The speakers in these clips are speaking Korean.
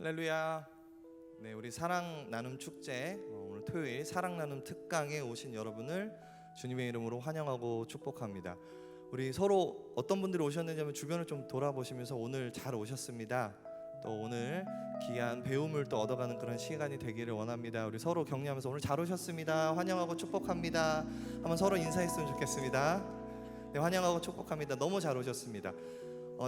할렐루야. 네, 우리 사랑 나눔 축제 오늘 토요일 사랑 나눔 특강에 오신 여러분을 주님의 이름으로 환영하고 축복합니다. 우리 서로 어떤 분들이 오셨는지 한번 주변을 좀 돌아보시면서 오늘 잘 오셨습니다. 또 오늘 귀한 배움을 또 얻어가는 그런 시간이 되기를 원합니다. 우리 서로 격려하면서 오늘 잘 오셨습니다. 환영하고 축복합니다. 한번 서로 인사했으면 좋겠습니다. 네, 환영하고 축복합니다. 너무 잘 오셨습니다.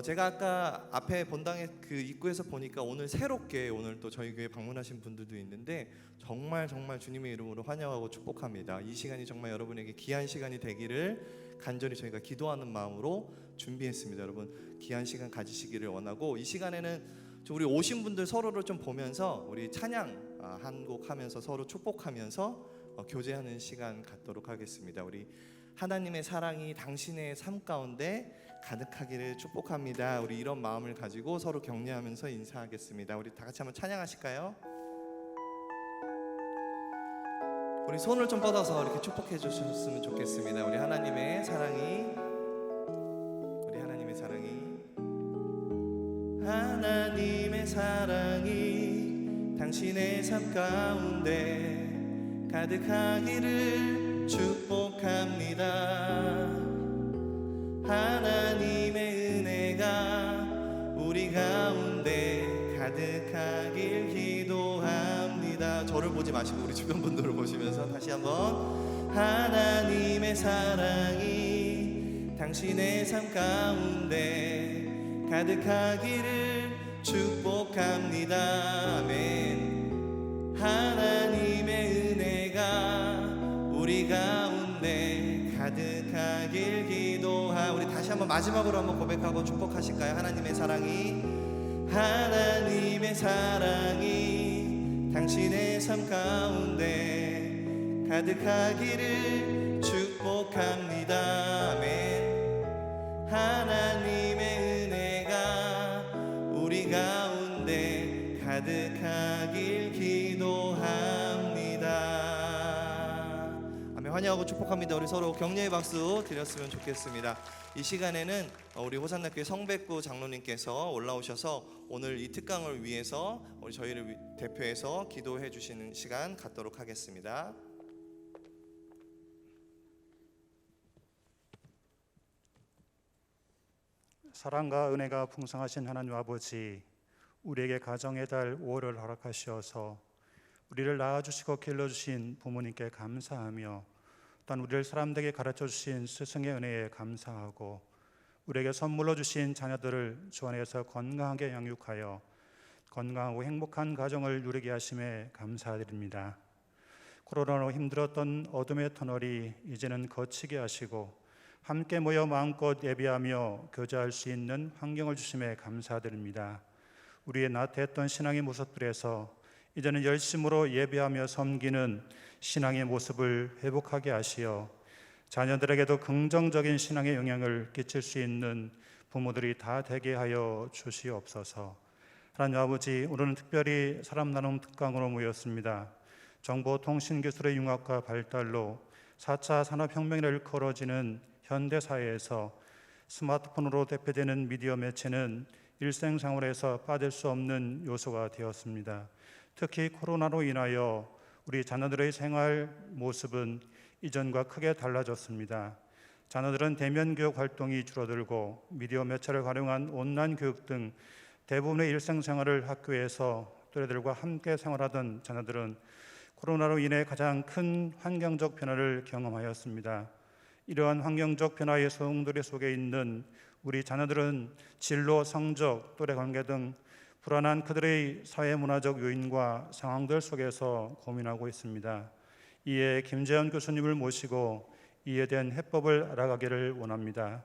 제가 아까 앞에 본당의 그 입구에서 보니까 오늘 새롭게 오늘 또 저희 교회 방문하신 분들도 있는데 정말 주님의 이름으로 환영하고 축복합니다. 이 시간이 정말 여러분에게 귀한 시간이 되기를 간절히 저희가 기도하는 마음으로 준비했습니다. 여러분 귀한 시간 가지시기를 원하고 이 시간에는 우리 오신 분들 서로를 좀 보면서 우리 찬양 한 곡 하면서 서로 축복하면서 교제하는 시간 갖도록 하겠습니다. 우리 하나님의 사랑이 당신의 삶 가운데 가득하기를 축복합니다. 우리 이런 마음을 가지고 서로 격려하면서 인사하겠습니다. 우리 다 같이 한번 찬양하실까요? 우리 손을 좀 뻗어서 이렇게 축복해 주셨으면 좋겠습니다. 우리 하나님의 사랑이 하나님의 사랑이 당신의 삶 가운데 가득하기를 축복합니다. 하나님의 은혜가 우리 가운데 가득하길 기도합니다. 저를 보지 마시고 우리 주변 분들을 보시면서 다시 한번 하나님의 사랑이 당신의 삶 가운데 가득하기를 축복합니다. 아멘. 하나님의 은혜가 우리 가운데 가득하길 기도하. 우리 다시 한번 마지막으로 한번 고백하고 축복하실까요? 하나님의 사랑이 당신의 삶 가운데 가득하기를 축복합니다. 아멘. 하나님의 은혜가 우리 가운데 가득하길 기도합니다. 환영하고 축복합니다. 우리 서로 격려의 박수 드렸으면 좋겠습니다. 이 시간에는 우리 호산나교회 성백구 장로님께서 올라오셔서 오늘 이 특강을 위해서 우리 저희를 대표해서 기도해 주시는 시간 갖도록 하겠습니다. 사랑과 은혜가 풍성하신 하나님 아버지, 우리에게 가정의 달 5월을 허락하시어서 우리를 낳아주시고 길러주신 부모님께 감사하며 또한 우리를 사람들에게 가르쳐주신 스승의 은혜에 감사하고 우리에게 선물로 주신 자녀들을 주 안에서 건강하게 양육하여 건강하고 행복한 가정을 누리게 하심에 감사드립니다. 코로나로 힘들었던 어둠의 터널이 이제는 거치게 하시고 함께 모여 마음껏 예배하며 교제할 수 있는 환경을 주심에 감사드립니다. 우리의 나태했던 신앙의 모습들에서 이제는 열심으로 예배하며 섬기는 신앙의 모습을 회복하게 하시어 자녀들에게도 긍정적인 신앙의 영향을 끼칠 수 있는 부모들이 다 되게 하여 주시옵소서. 하나님 아버지, 오늘은 특별히 사람 나눔 특강으로 모였습니다. 정보통신기술의 융합과 발달로 4차 산업혁명을 일컬어지는 현대사회에서 스마트폰으로 대표되는 미디어 매체는 일생생활에서 빠질 수 없는 요소가 되었습니다. 특히 코로나로 인하여 우리 자녀들의 생활 모습은 이전과 크게 달라졌습니다. 자녀들은 대면 교육 활동이 줄어들고 미디어 매체를 활용한 온라인 교육 등 대부분의 일상생활을 학교에서 또래들과 함께 생활하던 자녀들은 코로나로 인해 가장 큰 환경적 변화를 경험하였습니다. 이러한 환경적 변화의 소용돌이 속에 있는 우리 자녀들은 진로, 성적, 또래 관계 등 불안한 그들의 사회문화적 요인과 상황들 속에서 고민하고 있습니다. 이에 김재현 교수님을 모시고 이에 대한 해법을 알아가기를 원합니다.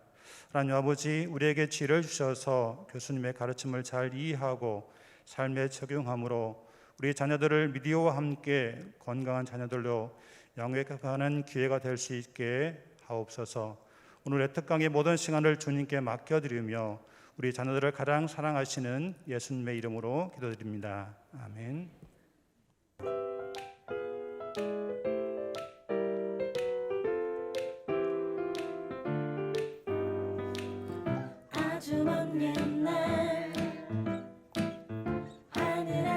하나님 아버지, 우리에게 지혜를 주셔서 교수님의 가르침을 잘 이해하고 삶에 적용함으로 우리 자녀들을 미디어와 함께 건강한 자녀들로 양육하는 기회가 될 수 있게 하옵소서. 오늘의 특강의 모든 시간을 주님께 맡겨드리며 우리 자녀들을 가장 사랑하시는 예수님의 이름으로 기도드립니다. 아멘. 아주 먼 옛날 하늘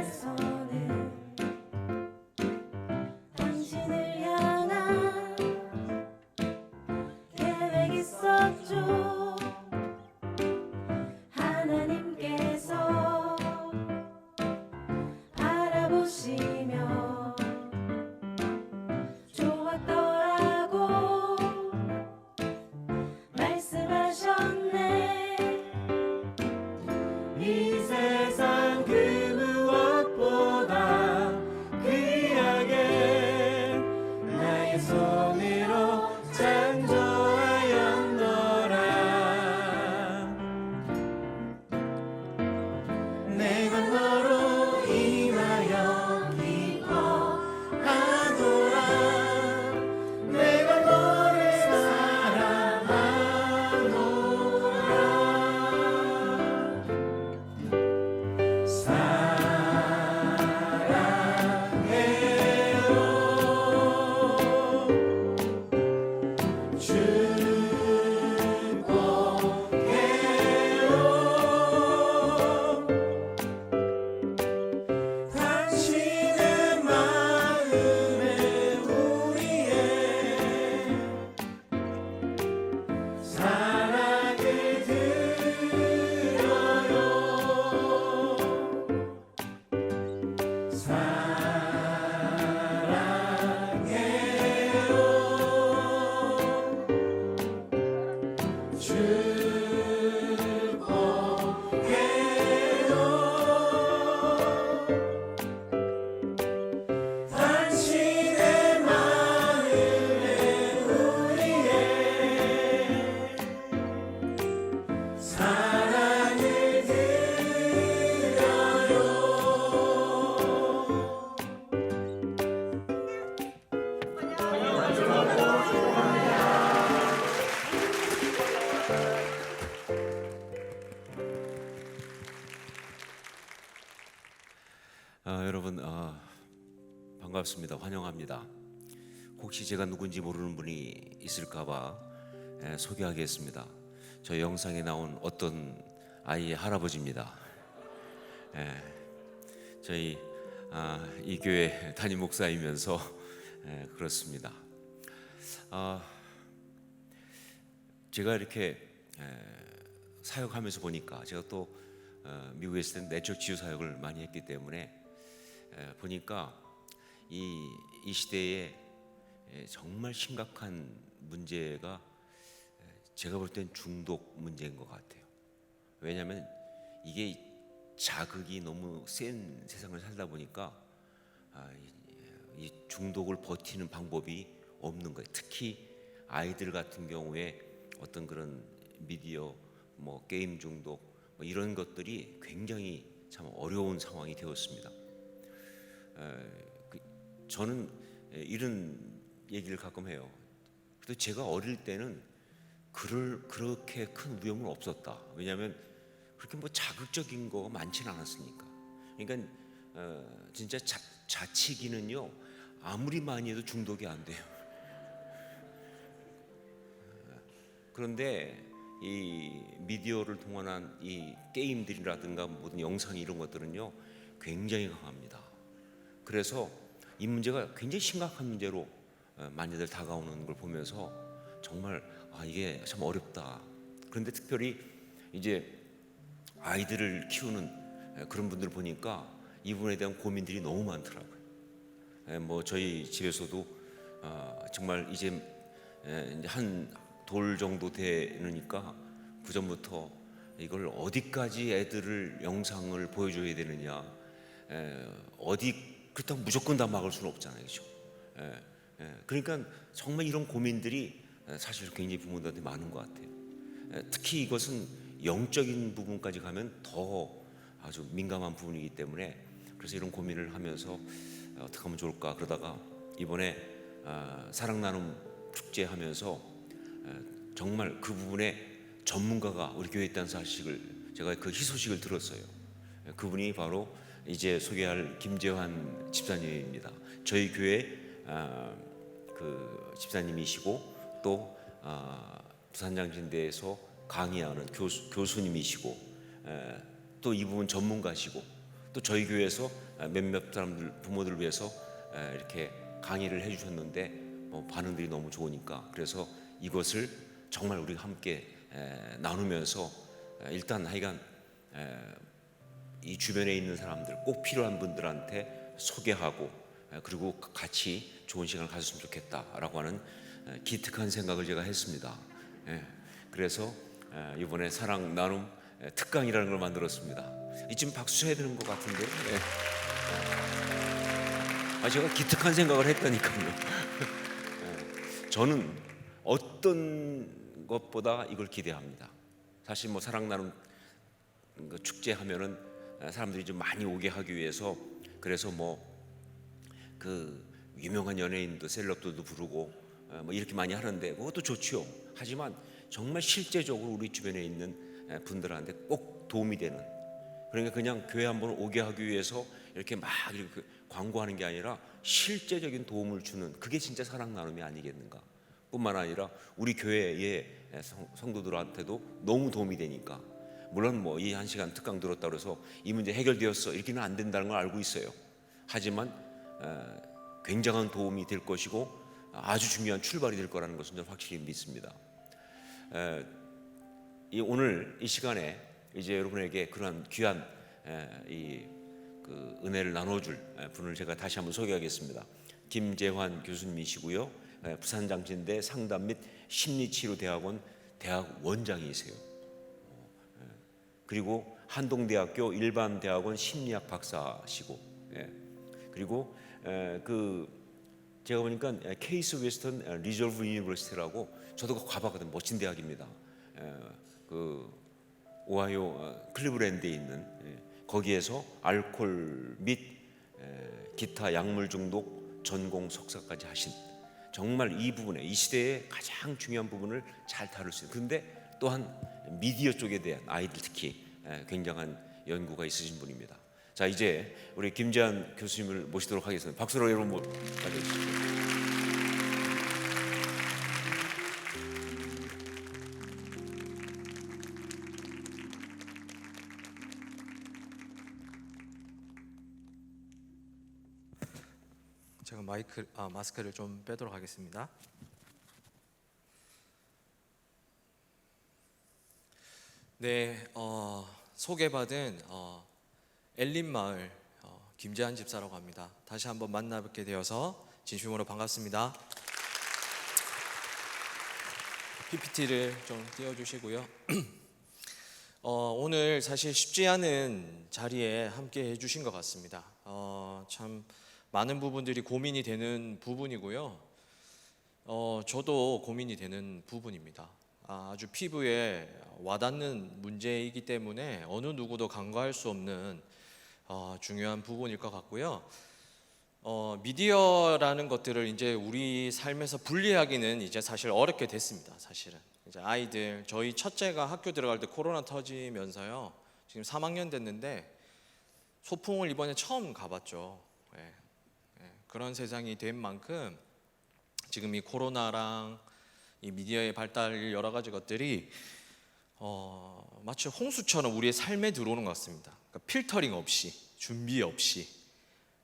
당신의 마음에 우리의 사랑을 드려요. 당신의 마음에 우리의 사랑을 드려요. 여러분 반갑습니다. 환영합니다. 혹시 제가 누군지 모르는 분이 있을까봐 소개하겠습니다. 저 영상에 나온 어떤 아이의 할아버지입니다. 저희 이 교회 담임 목사이면서 그렇습니다. 제가 이렇게 사역하면서 보니까 제가 또 미국에 있을 때 내적 치유 사역을 많이 했기 때문에 보니까 이 시대에 정말 심각한 문제가 제가 볼 땐 중독 문제인 것 같아요. 왜냐하면 이게 자극이 너무 센 세상을 살다 보니까 이 중독을 버티는 방법이 없는 거예요. 특히 아이들 같은 경우에 어떤 그런 미디어, 뭐 게임 중독, 뭐 이런 것들이 굉장히 참 어려운 상황이 되었습니다. 저는 이런 얘기를 가끔 해요. 그래도 제가 어릴 때는 그렇게 큰 위험은 없었다. 왜냐하면 그렇게 뭐 자극적인 거가 많지는 않았으니까. 그러니까 진짜 자치기는요 아무리 많이 해도 중독이 안 돼요. 그런데 이 미디어를 동원한 이 게임들이라든가 모든 영상 이런 것들은요 굉장히 강합니다. 그래서 이 문제가 굉장히 심각한 문제로 많이들 다가오는 걸 보면서 정말 이게 참 어렵다. 그런데 특별히 이제 아이들을 키우는 그런 분들 보니까 이 부분에 대한 고민들이 너무 많더라고요. 뭐 저희 집에서도 정말 이제 한 돌 정도 되니까 그 전부터 이걸 어디까지 애들을 영상을 보여줘야 되느냐, 어디 그렇다고 무조건 다 막을 수는 없잖아요, 그렇죠? 그러니까 정말 이런 고민들이 사실 굉장히 부모들한테 많은 것 같아요. 특히 이것은 영적인 부분까지 가면 더 아주 민감한 부분이기 때문에 그래서 이런 고민을 하면서 어떻게 하면 좋을까 그러다가 이번에 사랑 나눔 축제 하면서 정말 그 부분에 전문가가 우리 교회에 있다는 사실을 제가 그 희소식을 들었어요. 그분이 바로 이제 소개할 김재환 집사님입니다. 저희 교회 그 집사님이시고 또 부산장신대에서 강의하는 교수님이시고 또 이 부분 전문가시고 또 저희 교회에서 몇몇 사람들 부모들을 위해서 이렇게 강의를 해주셨는데 반응들이 너무 좋으니까 그래서 이것을 정말 우리가 함께 나누면서 일단 하여간 이 주변에 있는 사람들 꼭 필요한 분들한테 소개하고 그리고 같이 좋은 시간을 가졌으면 좋겠다라고 하는 기특한 생각을 제가 했습니다. 그래서 이번에 사랑 나눔 특강이라는 걸 만들었습니다. 이쯤 박수 쳐야 되는 것 같은데 제가 기특한 생각을 했다니까요. 저는 어떤 것보다 이걸 기대합니다. 사실 뭐 사랑 나눔 축제 하면은 사람들이 좀 많이 오게 하기 위해서 그래서 뭐 그 유명한 연예인도 셀럽들도 부르고 뭐 이렇게 많이 하는데 그것도 좋지요. 하지만 정말 실제적으로 우리 주변에 있는 분들한테 꼭 도움이 되는 그러니까 그냥 교회 한번 오게 하기 위해서 이렇게 막 이렇게 광고하는 게 아니라 실제적인 도움을 주는, 그게 진짜 사랑 나눔이 아니겠는가. 뿐만 아니라 우리 교회의 성도들한테도 너무 도움이 되니까. 물론 뭐 이 1시간 특강 들었다고 해서 이 문제 해결되었어 이렇게는 안 된다는 걸 알고 있어요. 하지만 굉장한 도움이 될 것이고 아주 중요한 출발이 될 거라는 것은 저는 확실히 믿습니다. 오늘 이 시간에 이제 여러분에게 그러한 귀한 그 은혜를 나눠줄 분을 제가 다시 한번 소개하겠습니다. 김재환 교수님이시고요, 부산장신대 상담 및 심리치료대학원 대학 원장이세요. 그리고 한동대학교 일반대학원 심리학 박사시고, 그리고 제가 보니까 케이스 웨스턴 리저브 유니버시티라고, 저도 가봤거든요. 멋진 대학입니다. 그 오하이오 클리브랜드에 있는, 거기에서 알코올 및 기타 약물 중독 전공 석사까지 하신, 정말 이 부분에, 이 시대의 가장 중요한 부분을 잘 다룰 수 있는, 그런데 또한 미디어 쪽에 대한, 아이들 특히 굉장한 연구가 있으신 분입니다. 자, 이제 우리 김재환 교수님을 모시도록 하겠습니다. 박수로 여러분 맞아주시죠. 제가 마스크를 좀 빼도록 하겠습니다. 네, 소개받은 엘린마을 김재환 집사라고 합니다. 다시 한번 만나뵙게 되어서 진심으로 반갑습니다. PPT를 좀 띄워주시고요. 오늘 사실 쉽지 않은 자리에 함께 해주신 것 같습니다. 참 많은 부분들이 고민이 되는 부분이고요. 저도 고민이 되는 부분입니다. 아주 피부에 와닿는 문제이기 때문에 어느 누구도 간과할 수 없는 중요한 부분일 것 같고요. 미디어라는 것들을 이제 우리 삶에서 분리하기는 이제 사실 어렵게 됐습니다. 사실은 이제 아이들, 저희 첫째가 학교 들어갈 때 코로나 터지면서요, 지금 3학년 됐는데 소풍을 이번에 처음 가봤죠. 그런 세상이 된 만큼 지금 이 코로나랑 이 미디어의 발달, 여러 가지 것들이 마치 홍수처럼 우리의 삶에 들어오는 것 같습니다. 그러니까 필터링 없이, 준비 없이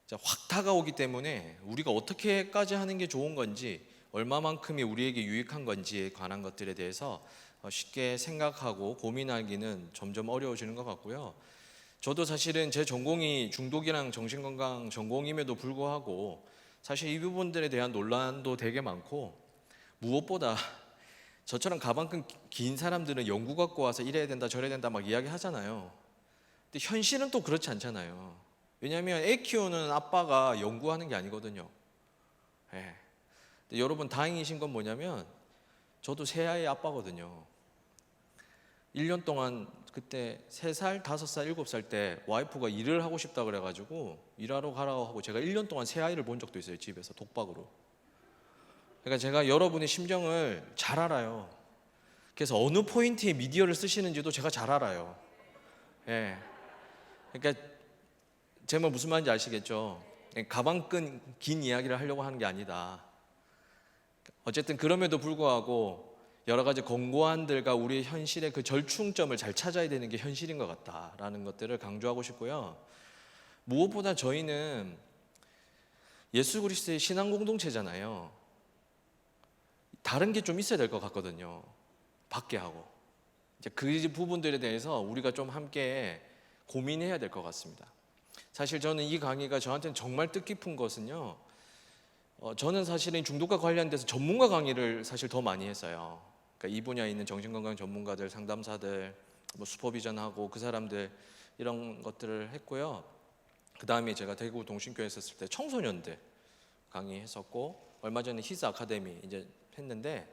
확 다가오기 때문에 우리가 어떻게까지 하는 게 좋은 건지, 얼마만큼이 우리에게 유익한 건지에 관한 것들에 대해서 쉽게 생각하고 고민하기는 점점 어려워지는 것 같고요. 저도 사실은 제 전공이 중독이랑 정신건강 전공임에도 불구하고 사실 이 부분들에 대한 논란도 되게 많고, 무엇보다 저처럼 가방끈 긴 사람들은 연구 갖고 와서 이래야 된다 저래야 된다 막 이야기 하잖아요. 근데 현실은 또 그렇지 않잖아요. 왜냐하면 애 키우는 아빠가 연구하는 게 아니거든요. 근데 여러분 다행이신 건 뭐냐면 저도 새 아이 아빠거든요. 1년 동안 그때 3살, 5살, 7살 때 와이프가 일을 하고 싶다 그래가지고 일하러 가라고 하고 제가 1년 동안 새 아이를 본 적도 있어요. 집에서 독박으로. 그러니까 제가 여러분의 심정을 잘 알아요. 그래서 어느 포인트에 미디어를 쓰시는지도 제가 잘 알아요. 그러니까 제 말 무슨 말인지 아시겠죠? 가방끈 긴 이야기를 하려고 하는 게 아니다. 어쨌든 그럼에도 불구하고 여러 가지 권고안들과 우리의 현실의 그 절충점을 잘 찾아야 되는 게 현실인 것 같다라는 것들을 강조하고 싶고요. 무엇보다 저희는 예수 그리스도의 신앙 공동체잖아요. 다른 게 좀 있어야 될 것 같거든요. 밖에 하고. 이제 그 부분들에 대해서 우리가 좀 함께 고민해야 될 것 같습니다. 사실 저는 이 강의가 저한테는 정말 뜻깊은 것은요, 저는 사실은 중독과 관련돼서 전문가 강의를 사실 더 많이 했어요. 그러니까 이 분야에 있는 정신건강 전문가들, 상담사들, 슈퍼비전하고 그 사람들 이런 것들을 했고요. 그 다음에 제가 대구 동신교회 있었을 때 청소년들 강의했었고, 얼마 전에 히스 아카데미 이제 했는데,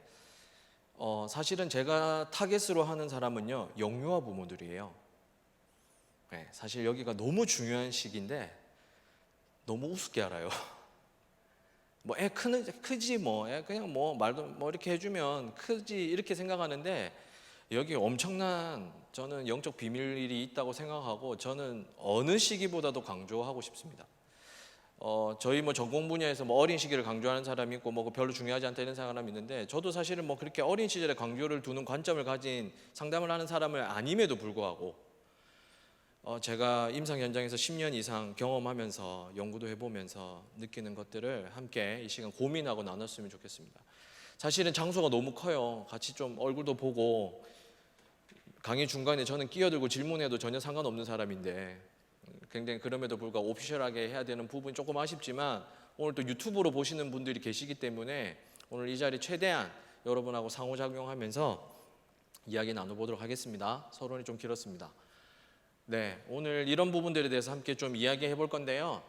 사실은 제가 타겟으로 하는 사람은요 영유아 부모들이에요. 사실 여기가 너무 중요한 시기인데 너무 우습게 알아요. 뭐 애 크지 뭐 애 그냥 뭐 말도 뭐 이렇게 해주면 크지 이렇게 생각하는데 여기 엄청난 저는 영적 비밀이 있다고 생각하고 저는 어느 시기보다도 강조하고 싶습니다. 저희 뭐 전공 분야에서 뭐 어린 시기를 강조하는 사람이 있고 뭐 별로 중요하지 않다 이런 사람이 있는데 저도 사실은 뭐 그렇게 어린 시절에 강조를 두는 관점을 가진 상담을 하는 사람을 아님에도 불구하고 제가 임상 현장에서 10년 이상 경험하면서 연구도 해보면서 느끼는 것들을 함께 이 시간 고민하고 나눴으면 좋겠습니다. 사실은 장소가 너무 커요. 같이 좀 얼굴도 보고 강의 중간에 저는 끼어들고 질문해도 전혀 상관없는 사람인데 굉장히 그럼에도 불구하고 오피셜하게 해야 되는 부분이 조금 아쉽지만 오늘 또 유튜브로 보시는 분들이 계시기 때문에 오늘 이 자리 최대한 여러분하고 상호작용하면서 이야기 나눠보도록 하겠습니다. 서론이 좀 길었습니다. 네, 오늘 이런 부분들에 대해서 함께 좀 이야기해 볼 건데요.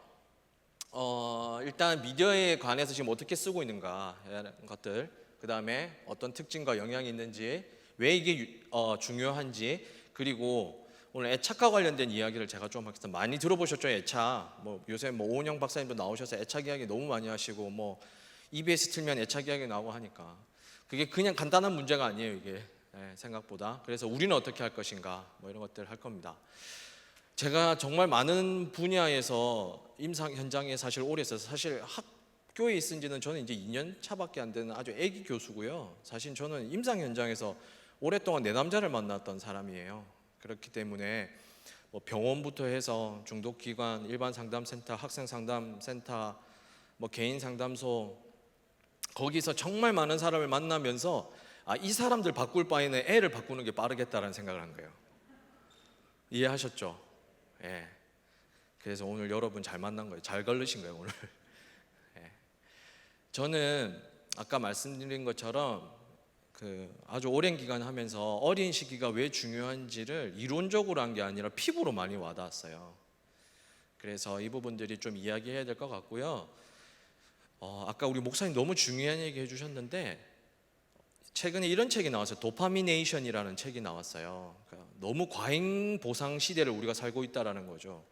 일단 미디어에 관해서 지금 어떻게 쓰고 있는가 하는 것들, 그 다음에 어떤 특징과 영향이 있는지, 왜 이게 중요한지, 그리고 오늘 애착과 관련된 이야기를 제가 좀 하겠습니다. 많이 들어보셨죠? 애착. 뭐 요새 뭐 오은영 박사님도 나오셔서 애착 이야기 너무 많이 하시고 뭐 EBS 틀면 애착 이야기 나오고 하니까 그게 그냥 간단한 문제가 아니에요, 이게. 네, 생각보다. 그래서 우리는 어떻게 할 것인가 뭐 이런 것들 할 겁니다. 제가 정말 많은 분야에서 임상 현장에 사실 오래 있어서 사실 학교에 있은 지는 저는 이제 2년 차밖에 안 되는 아주 애기 교수고요. 사실 저는 임상 현장에서 오랫동안 내남자를 만났던 사람이에요. 그렇기 때문에 뭐 병원부터 해서 중독기관, 일반 상담센터, 학생 상담센터, 뭐 개인 상담소, 거기서 정말 많은 사람을 만나면서 이 사람들 바꿀 바에는 애를 바꾸는 게 빠르겠다라는 생각을 한 거예요. 이해하셨죠? 예. 그래서 오늘 여러분 잘 만난 거예요. 잘 걸르신 거예요, 오늘. 예. 저는 아까 말씀드린 것처럼 아주 오랜 기간 하면서 어린 시기가 왜 중요한지를 이론적으로 한 게 아니라 피부로 많이 와닿았어요. 그래서 이 부분들이 좀 이야기해야 될 것 같고요. 아까 우리 목사님 너무 중요한 얘기 해주셨는데 최근에 이런 책이 나왔어요. 도파미네이션이라는 책이 나왔어요. 그러니까 너무 과잉 보상 시대를 우리가 살고 있다라는 거죠.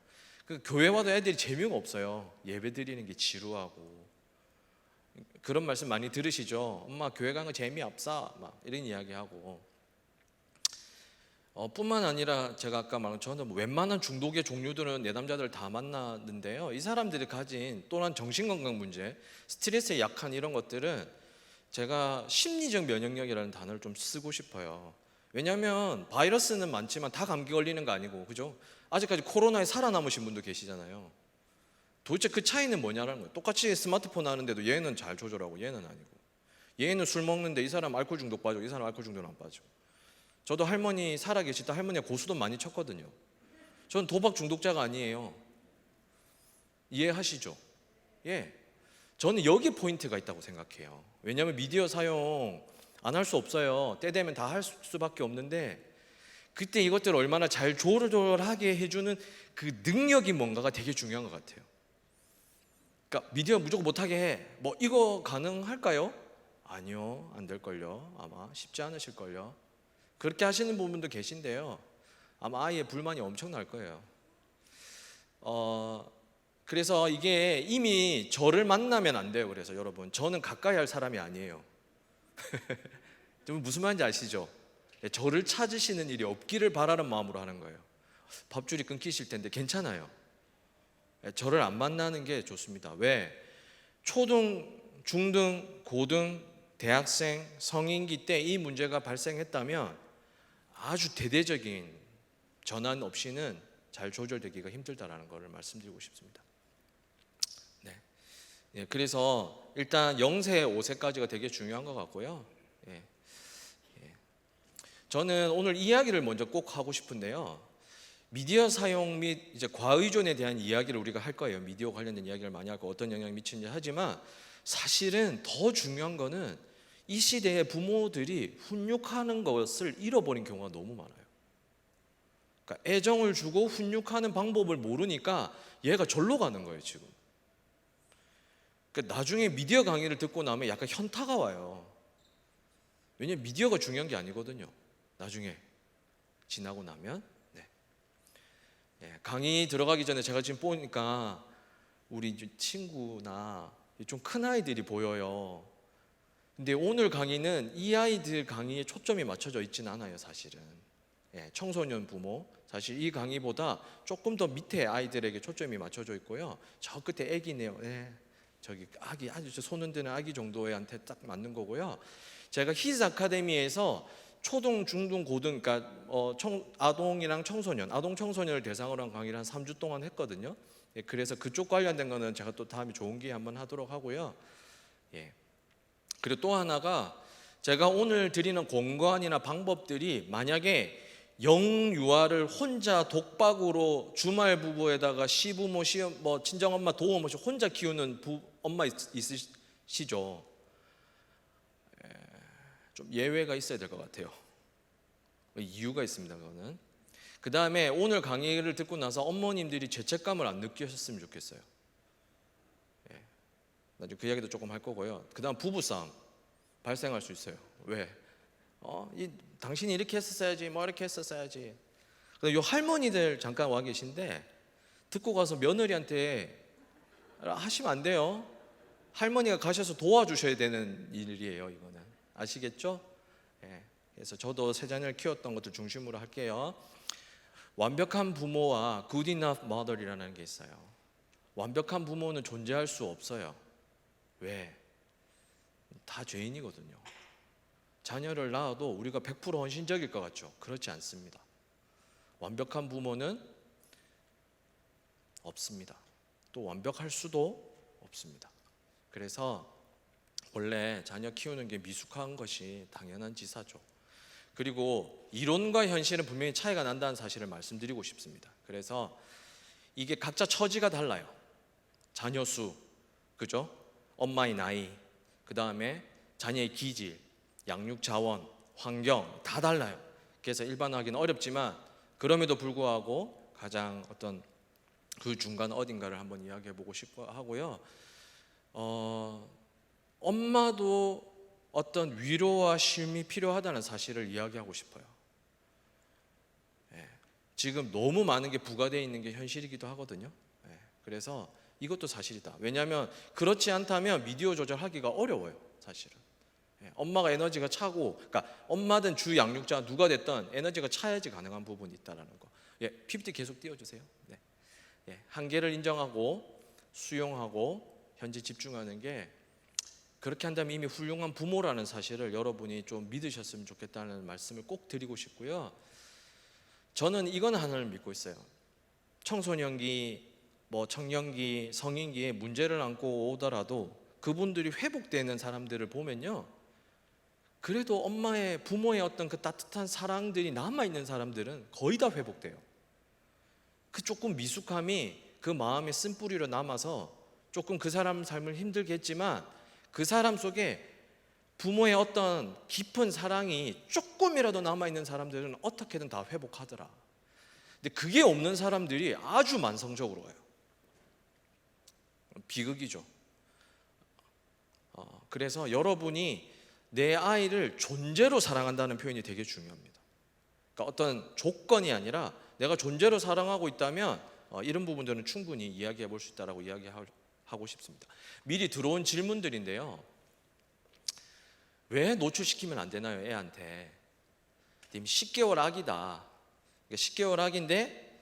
교회 와도 애들이 재미가 없어요. 예배 드리는 게 지루하고. 그런 말씀 많이 들으시죠? 엄마 교회 가는 거 재미없어 막 이런 이야기하고. 뿐만 아니라 제가 아까 말한 저는 웬만한 중독의 종류들은 내담자들 다 만났는데요. 이 사람들이 가진 또한 정신건강 문제, 스트레스에 약한 이런 것들은 제가 심리적 면역력이라는 단어를 좀 쓰고 싶어요. 왜냐하면 바이러스는 많지만 다 감기 걸리는 거 아니고, 그죠? 아직까지 코로나에 살아남으신 분도 계시잖아요. 도대체 그 차이는 뭐냐라는 거예요. 똑같이 스마트폰 하는데도 얘는 잘 조절하고 얘는 아니고, 얘는 술 먹는데 이 사람 알코올 중독 빠지고 이 사람 알코올 중독 안 빠지고. 저도 할머니 살아계실 때 할머니가 고수도 많이 쳤거든요. 저는 도박 중독자가 아니에요. 이해하시죠? 예. 저는 여기 포인트가 있다고 생각해요. 왜냐하면 미디어 사용 안 할 수 없어요. 때 되면 다 할 수밖에 없는데 그때 이것들을 얼마나 잘 조절하게 해주는 그 능력이 뭔가가 되게 중요한 것 같아요. 그러니까 미디어 무조건 못하게 해. 뭐 이거 가능할까요? 아니요, 안 될걸요. 아마 쉽지 않으실걸요. 그렇게 하시는 분도 계신데요. 아마 아이의 불만이 엄청날 거예요. 그래서 이게 이미 저를 만나면 안 돼요. 그래서 여러분, 저는 가까이 할 사람이 아니에요. 좀 무슨 말인지 아시죠? 저를 찾으시는 일이 없기를 바라는 마음으로 하는 거예요. 밥줄이 끊기실 텐데 괜찮아요. 저를 안 만나는 게 좋습니다. 왜? 초등, 중등, 고등, 대학생, 성인기 때 이 문제가 발생했다면 아주 대대적인 전환 없이는 잘 조절되기가 힘들다라는 것을 말씀드리고 싶습니다. 네. 그래서 일단 0세, 5세까지가 되게 중요한 것 같고요. 저는 오늘 이야기를 먼저 꼭 하고 싶은데요. 미디어 사용 및 이제 과의존에 대한 이야기를 우리가 할 거예요. 미디어 관련된 이야기를 많이 하고 어떤 영향을 미치는지 하지만 사실은 더 중요한 거는 이 시대의 부모들이 훈육하는 것을 잃어버린 경우가 너무 많아요. 그러니까 애정을 주고 훈육하는 방법을 모르니까 얘가 절로 가는 거예요, 지금. 그러니까 나중에 미디어 강의를 듣고 나면 약간 현타가 와요. 왜냐면 미디어가 중요한 게 아니거든요. 나중에 지나고 나면. 강의 들어가기 전에 제가 지금 보니까 우리 친구나 좀 큰 아이들이 보여요. 근데 오늘 강의는 이 아이들 강의에 초점이 맞춰져 있지는 않아요, 사실은. 예, 청소년 부모. 사실 이 강의보다 조금 더 밑에 아이들에게 초점이 맞춰져 있고요. 저 끝에 아기네요. 예, 저기 아기, 아주 손 흔드는 아기 정도한테 딱 맞는 거고요. 제가 히즈 아카데미에서 초등, 중등, 고등, 그러니까 아동이랑 청소년, 아동 청소년을 대상으로 한 강의를 한 3주 동안 했거든요. 예, 그래서 그쪽 관련된 거는 제가 또 다음에 좋은 기회 한번 하도록 하고요. 예. 그리고 또 하나가 제가 오늘 드리는 공간이나 방법들이 만약에 영유아를 혼자 독박으로 주말 부부에다가 시부모, 뭐 친정엄마 도움 없이 혼자 키우는 엄마 있으시죠? 좀 예외가 있어야 될 것 같아요. 이유가 있습니다. 그거는. 그 다음에 오늘 강의를 듣고 나서 어머님들이 죄책감을 안 느끼셨으면 좋겠어요. 예. 나중에 그 이야기도 조금 할 거고요. 그 다음 부부싸움 발생할 수 있어요. 왜? 당신이 이렇게 했었어야지, 뭐 이렇게 했었어야지. 이 할머니들 잠깐 와 계신데 듣고 가서 며느리한테 하시면 안 돼요. 할머니가 가셔서 도와주셔야 되는 일이에요. 이거는 아시겠죠? 예. 그래서 저도 세 자녀를 키웠던 것들 중심으로 할게요. 완벽한 부모와 good enough mother이라는 게 있어요. 완벽한 부모는 존재할 수 없어요. 왜? 다 죄인이거든요. 자녀를 낳아도 우리가 100% 헌신적일 것 같죠? 그렇지 않습니다. 완벽한 부모는 없습니다. 또 완벽할 수도 없습니다. 그래서 원래 자녀 키우는 게 미숙한 것이 당연한 지사죠. 그리고 이론과 현실은 분명히 차이가 난다는 사실을 말씀드리고 싶습니다. 그래서 이게 각자 처지가 달라요. 자녀 수, 그죠? 엄마의 나이, 그 다음에 자녀의 기질, 양육 자원, 환경 다 달라요. 그래서 일반화하기는 어렵지만 그럼에도 불구하고 가장 어떤 그 중간 어딘가를 한번 이야기해 보고 싶어 하고요. 엄마도 어떤 위로와 쉼이 필요하다는 사실을 이야기하고 싶어요. 예, 지금 너무 많은 게 부과되어 있는 게 현실이기도 하거든요. 예, 그래서 이것도 사실이다. 왜냐하면 그렇지 않다면 미디어 조절하기가 어려워요, 사실은. 예, 엄마가 에너지가 차고, 그러니까 엄마든 주 양육자 누가 됐든 에너지가 차야지 가능한 부분이 있다라는 거. 예, PPT 계속 띄워주세요. 네. 예, 한계를 인정하고 수용하고 현재 집중하는 게 그렇게 한다면 이미 훌륭한 부모라는 사실을 여러분이 좀 믿으셨으면 좋겠다는 말씀을 꼭 드리고 싶고요. 저는 이건 하나를 믿고 있어요. 청소년기, 뭐 청년기, 성인기에 문제를 안고 오더라도 그분들이 회복되는 사람들을 보면요, 그래도 엄마의 부모의 어떤 그 따뜻한 사랑들이 남아있는 사람들은 거의 다 회복돼요. 그 조금 미숙함이 그 마음의 쓴뿌리로 남아서 조금 그 사람 삶을 힘들게 했지만 그 사람 속에 부모의 어떤 깊은 사랑이 조금이라도 남아있는 사람들은 어떻게든 다 회복하더라. 근데 그게 없는 사람들이 아주 만성적으로 와요. 비극이죠. 그래서 여러분이 내 아이를 존재로 사랑한다는 표현이 되게 중요합니다. 그러니까 어떤 조건이 아니라 내가 존재로 사랑하고 있다면 이런 부분들은 충분히 이야기해 볼 수 있다라고 이야기하고 싶습니다. 미리 들어온 질문들인데요. 왜 노출시키면 안 되나요, 애한테? 지금 10개월 아기다. 10개월 아기인데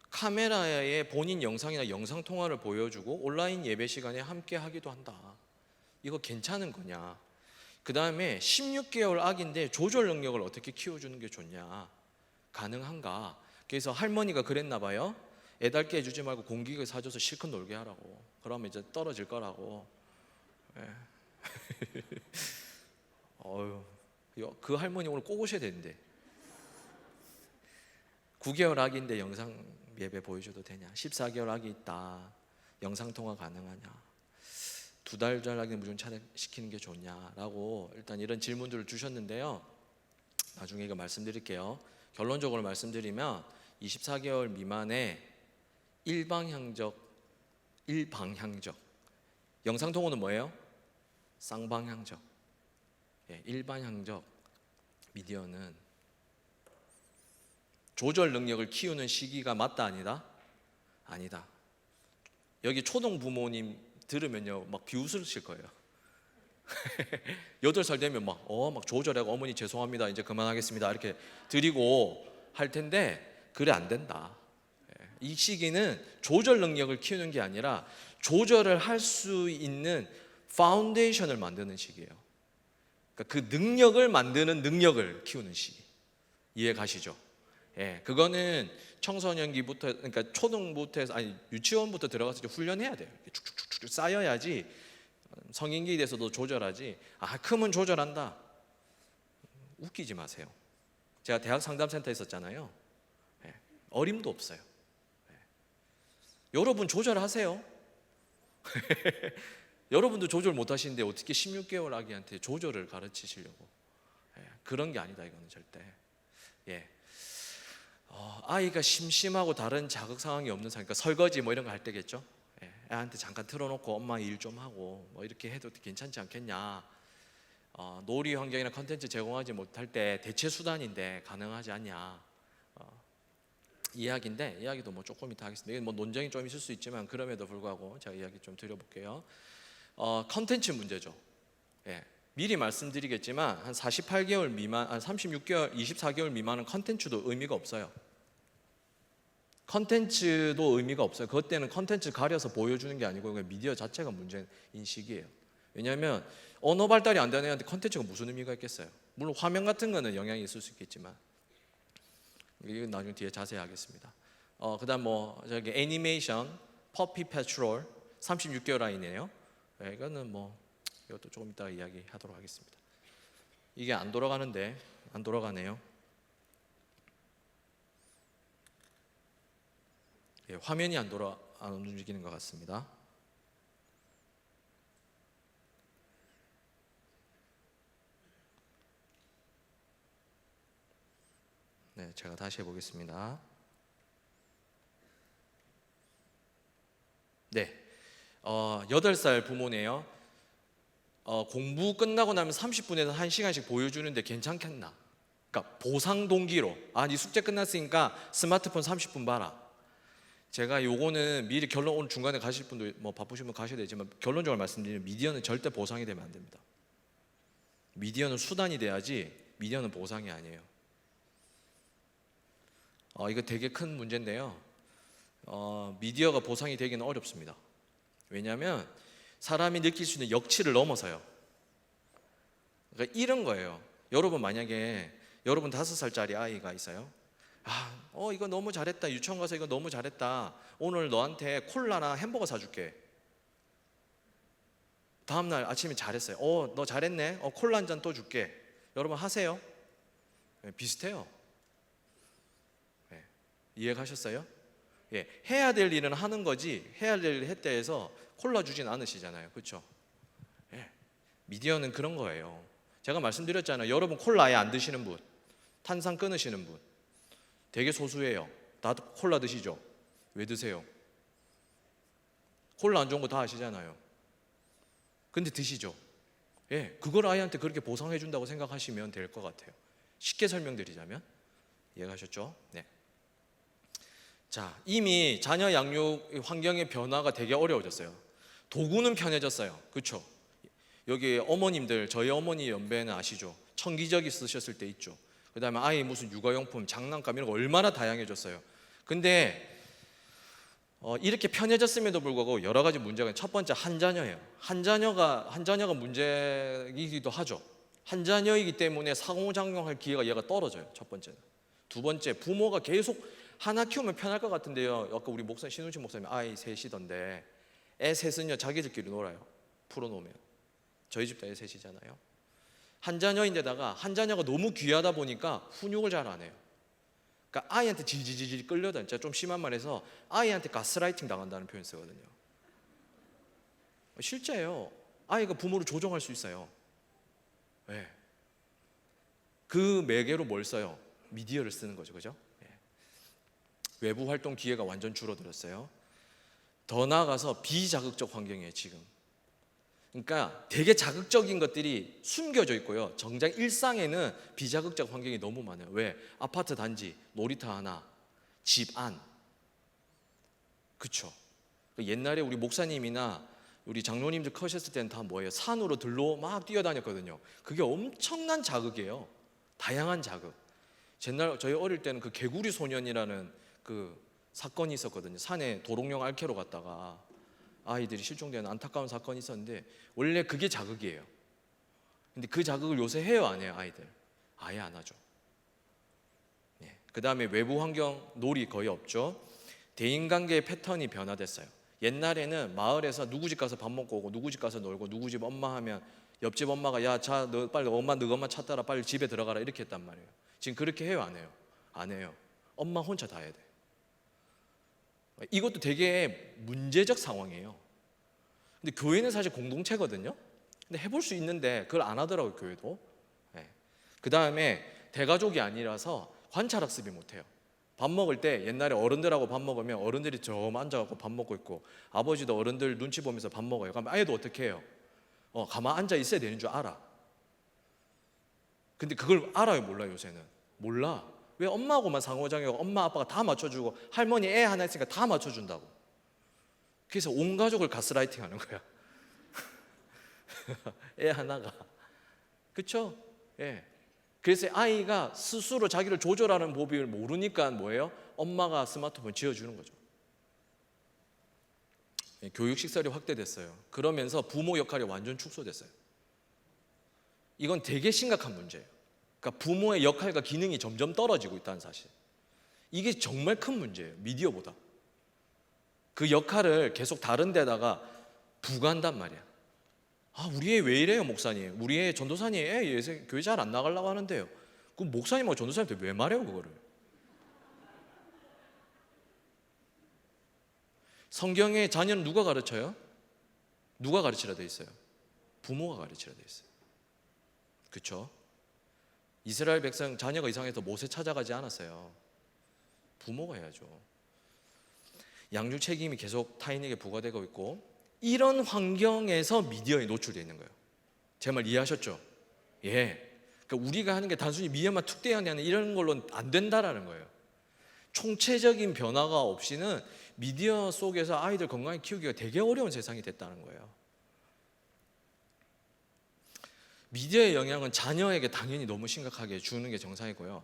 카메라에 본인 영상이나 영상 통화를 보여주고 온라인 예배 시간에 함께 하기도 한다. 이거 괜찮은 거냐? 그 다음에 16개월 아기인데 조절 능력을 어떻게 키워주는 게 좋냐? 가능한가? 그래서 할머니가 그랬나 봐요. 애달게 해주지 말고 공기계 사줘서 실컷 놀게 하라고. 그러면 이제 떨어질 거라고. 예. 그 할머니 오늘 꼭 오셔야 되는데. 9개월 아기인데 영상 예배 보여줘도 되냐? 14개월 아기 있다. 영상 통화 가능하냐? 2달 전 아기 무조건 차례시키는 게 좋냐라고 일단 이런 질문들을 주셨는데요. 나중에 이거 말씀드릴게요. 결론적으로 말씀드리면 24개월 미만의 일방향적 영상 통화는 뭐예요? 쌍방향적. 예, 일방향적 미디어는 조절 능력을 키우는 시기가 맞다 아니다? 아니다. 여기 초등 부모님들 들으면요 막 비웃으실 거예요. 8살 되면 막 조절하고 어머니 죄송합니다 이제 그만하겠습니다 이렇게 드리고 할 텐데 그래 안 된다. 이 시기는 조절 능력을 키우는 게 아니라 조절을 할 수 있는 파운데이션을 만드는 시기예요. 그러니까 그 능력을 만드는 능력을 키우는 시기. 이해 가시죠? 예, 그거는 청소년기부터 그러니까 초등부터 해서 아니 유치원부터 들어가서 이제 훈련해야 돼요. 축축축축 쌓여야지 성인기에 대해서도 조절하지. 크면 조절한다. 웃기지 마세요. 제가 대학 상담센터에 있었잖아요. 예, 어림도 없어요. 여러분 조절하세요. 여러분도 조절 못 하시는데 어떻게 16개월 아기한테 조절을 가르치시려고. 그런 게 아니다 이거는 절대. 예. 아이가 심심하고 다른 자극 상황이 없는 상황, 그러니까 설거지 뭐 이런 거 할 때겠죠. 애한테 잠깐 틀어놓고 엄마 일 좀 하고 뭐 이렇게 해도 괜찮지 않겠냐. 놀이 환경이나 컨텐츠 제공하지 못할 때 대체 수단인데 가능하지 않냐. 이야기인데 이야기도 뭐 조금 이따 하겠습니다. 이게 뭐 논쟁이 좀 있을 수 있지만 그럼에도 불구하고 제가 이야기 좀 드려볼게요. 컨텐츠 문제죠. 예, 미리 말씀드리겠지만 한 48개월 미만, 한 36개월, 24개월 미만은 컨텐츠도 의미가 없어요. 컨텐츠도 의미가 없어요. 그것 때는 컨텐츠 가려서 보여주는 게 아니고 그냥 미디어 자체가 문제인 시기예요. 왜냐하면 언어 발달이 안 되는 애한테 컨텐츠가 무슨 의미가 있겠어요. 물론 화면 같은 거는 영향이 있을 수 있겠지만 이건 나중에 뒤에 자세히 하겠습니다. 그다음 뭐 저기 애니메이션 퍼피 패트롤 36개월 아이네요. 이거는 뭐 이것도 조금 이따 이야기하도록 하겠습니다. 이게 안 돌아가는데 안 돌아가네요. 예, 화면이 안 움직이는 것 같습니다. 네, 제가 다시 해보겠습니다. 네, 8살 부모네요. 공부 끝나고 나면 30분에서 1시간씩 보여주는데 괜찮겠나? 그러니까 보상 동기로 네 숙제 끝났으니까 스마트폰 30분 봐라. 제가 요거는 미리 결론 오늘 중간에 가실 분도 뭐 바쁘시면 가셔야 되지만 결론적으로 말씀드리면 미디어는 절대 보상이 되면 안 됩니다. 미디어는 수단이 돼야지 미디어는 보상이 아니에요. 이거 되게 큰 문제인데요. 미디어가 보상이 되기는 어렵습니다. 왜냐하면 사람이 느낄 수 있는 역치를 넘어서요. 그러니까 이런 거예요. 여러분 만약에 여러분 5살짜리 아이가 있어요. 이거 너무 잘했다. 유치원 가서 이거 너무 잘했다. 오늘 너한테 콜라나 햄버거 사줄게. 다음날 아침에 잘했어요. 너 잘했네. 콜라 한 잔 또 줄게. 여러분 하세요? 네, 비슷해요. 네, 이해가셨어요? 예, 해야 될 일은 하는 거지 해야 될 일 했다 해서 콜라 주진 않으시잖아요. 그렇죠? 예, 미디어는 그런 거예요. 제가 말씀드렸잖아요. 여러분 콜라 아예 안 드시는 분, 탄산 끊으시는 분 되게 소수예요. 다 콜라 드시죠? 왜 드세요? 콜라 안 좋은 거 다 아시잖아요. 근데 드시죠? 예, 그걸 아이한테 그렇게 보상해 준다고 생각하시면 될 것 같아요. 쉽게 설명드리자면 이해가셨죠? 네. 자, 이미 자녀 양육 환경의 변화가 되게 어려워졌어요. 도구는 편해졌어요. 그렇죠? 여기 어머님들, 저희 어머니 연배는 아시죠? 청기저귀 쓰셨을 때 있죠. 그 다음에 아이 무슨 육아용품, 장난감 이런 거 얼마나 다양해졌어요. 근데 이렇게 편해졌음에도 불구하고 여러 가지 문제가 있어요. 첫 번째 한 자녀예요. 한 자녀가 문제이기도 하죠. 한 자녀이기 때문에 상호작용할 기회가 얘가 떨어져요. 첫 번째는. 두 번째 부모가 계속 하나 키우면 편할 것 같은데요. 아까 우리 목사님 신우신 목사님 아이 셋이던데 애 셋은요 자기들끼리 놀아요. 풀어놓으면. 저희 집도 애 셋이잖아요. 한 자녀인데다가 한 자녀가 너무 귀하다 보니까 훈육을 잘 안 해요. 그러니까 아이한테 질질질 끌려다니. 제가 좀 심한 말해서 아이한테 가스라이팅 당한다는 표현 쓰거든요. 실제예요. 아이가 부모를 조종할 수 있어요. 네. 그 매개로 뭘 써요? 미디어를 쓰는 거죠, 그죠? 네. 외부 활동 기회가 완전 줄어들었어요. 더 나아가서 비자극적 환경이에요, 지금. 그러니까 되게 자극적인 것들이 숨겨져 있고요. 정작 일상에는 비자극적 환경이 너무 많아요. 왜? 아파트 단지, 놀이터 하나, 집 안. 그쵸? 옛날에 우리 목사님이나 우리 장로님들 커셨을 때는 다 뭐예요? 산으로 들로 막 뛰어다녔거든요. 그게 엄청난 자극이에요. 다양한 자극. 옛날 저희 어릴 때는 그 개구리 소년이라는 그 사건이 있었거든요. 산에 도롱뇽 앓캐로 갔다가 아이들이 실종되는 안타까운 사건이 있었는데 원래 그게 자극이에요. 근데 그 자극을 요새 해요, 안 해요, 아이들? 아예 안 하죠. 네. 그 다음에 외부 환경 놀이 거의 없죠. 대인관계의 패턴이 변화됐어요. 옛날에는 마을에서 누구 집 가서 밥 먹고 오고 누구 집 가서 놀고 누구 집 엄마 하면 옆집 엄마가 야, 자, 너 빨리 엄마 너 엄마 찾더라 빨리 집에 들어가라 이렇게 했단 말이에요. 지금 그렇게 해요, 안 해요? 안 해요. 엄마 혼자 다 해야 돼. 이것도 되게 문제적 상황이에요. 근데 교회는 사실 공동체거든요. 근데 해볼 수 있는데 그걸 안 하더라고요, 교회도. 네. 그 다음에 대가족이 아니라서 관찰학습이 못해요. 밥 먹을 때 옛날에 어른들하고 밥 먹으면 어른들이 좀 앉아갖고 밥 먹고 있고 아버지도 어른들 눈치 보면서 밥 먹어요. 그럼 아이도 어떻게 해요? 가만 앉아 있어야 되는 줄 알아. 근데 그걸 알아요, 몰라요? 요새는 몰라. 왜? 엄마하고만 상호작용하고 엄마 아빠가 다 맞춰주고 할머니 애 하나 있으니까 다 맞춰준다고. 그래서 온 가족을 가스라이팅 하는 거야. 애 하나가. 그쵸? 예. 그래서 아이가 스스로 자기를 조절하는 법을 모르니까 뭐예요? 엄마가 스마트폰 지어주는 거죠. 예, 교육 식설이 확대됐어요. 그러면서 부모 역할이 완전 축소됐어요. 이건 되게 심각한 문제예요. 그러니까 부모의 역할과 기능이 점점 떨어지고 있다는 사실. 이게 정말 큰 문제예요. 미디어보다. 그 역할을 계속 다른 데다가 부과한단 말이야. 아, 우리 애 왜 이래요, 목사님? 우리 애 전도사님 애 예세 교회 잘 안 나가려고 하는데요. 그럼 목사님하고 전도사님한테 왜 말해요, 그거를? 성경에 자녀는 누가 가르쳐요? 누가 가르치라 돼 있어요? 부모가 가르치라 돼 있어요. 그렇죠? 이스라엘 백성 자녀가 이상해서 못에 찾아가지 않았어요. 부모가 해야죠. 양육 책임이 계속 타인에게 부과되고 있고 이런 환경에서 미디어에 노출되어 있는 거예요. 제 말 이해하셨죠? 예. 그러니까 우리가 하는 게 단순히 미디어만 툭 대하는 이런 걸로는 안 된다라는 거예요. 총체적인 변화가 없이는 미디어 속에서 아이들 건강히 키우기가 되게 어려운 세상이 됐다는 거예요. 미디어의 영향은 자녀에게 당연히 너무 심각하게 주는 게 정상이고요.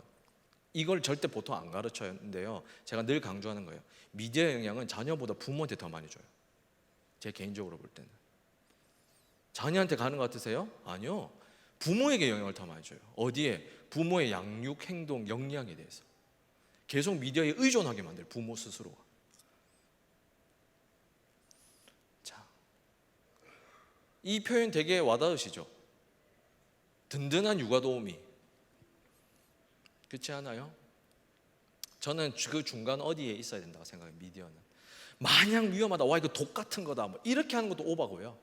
이걸 절대 보통 안 가르쳤는데요. 제가 늘 강조하는 거예요. 미디어의 영향은 자녀보다 부모한테 더 많이 줘요. 제 개인적으로 볼 때는. 자녀한테 가는 것 같으세요? 아니요. 부모에게 영향을 더 많이 줘요. 어디에? 부모의 양육, 행동, 역량에 대해서. 계속 미디어에 의존하게 만들어요. 부모 스스로가. 자, 이 표현 되게 와닿으시죠? 든든한 육아 도우미. 그렇지 않아요? 저는 그 중간 어디에 있어야 된다고 생각해요. 미디어는. 마냥 위험하다. 와, 이거 독 같은 거다. 뭐 이렇게 하는 것도 오바고요.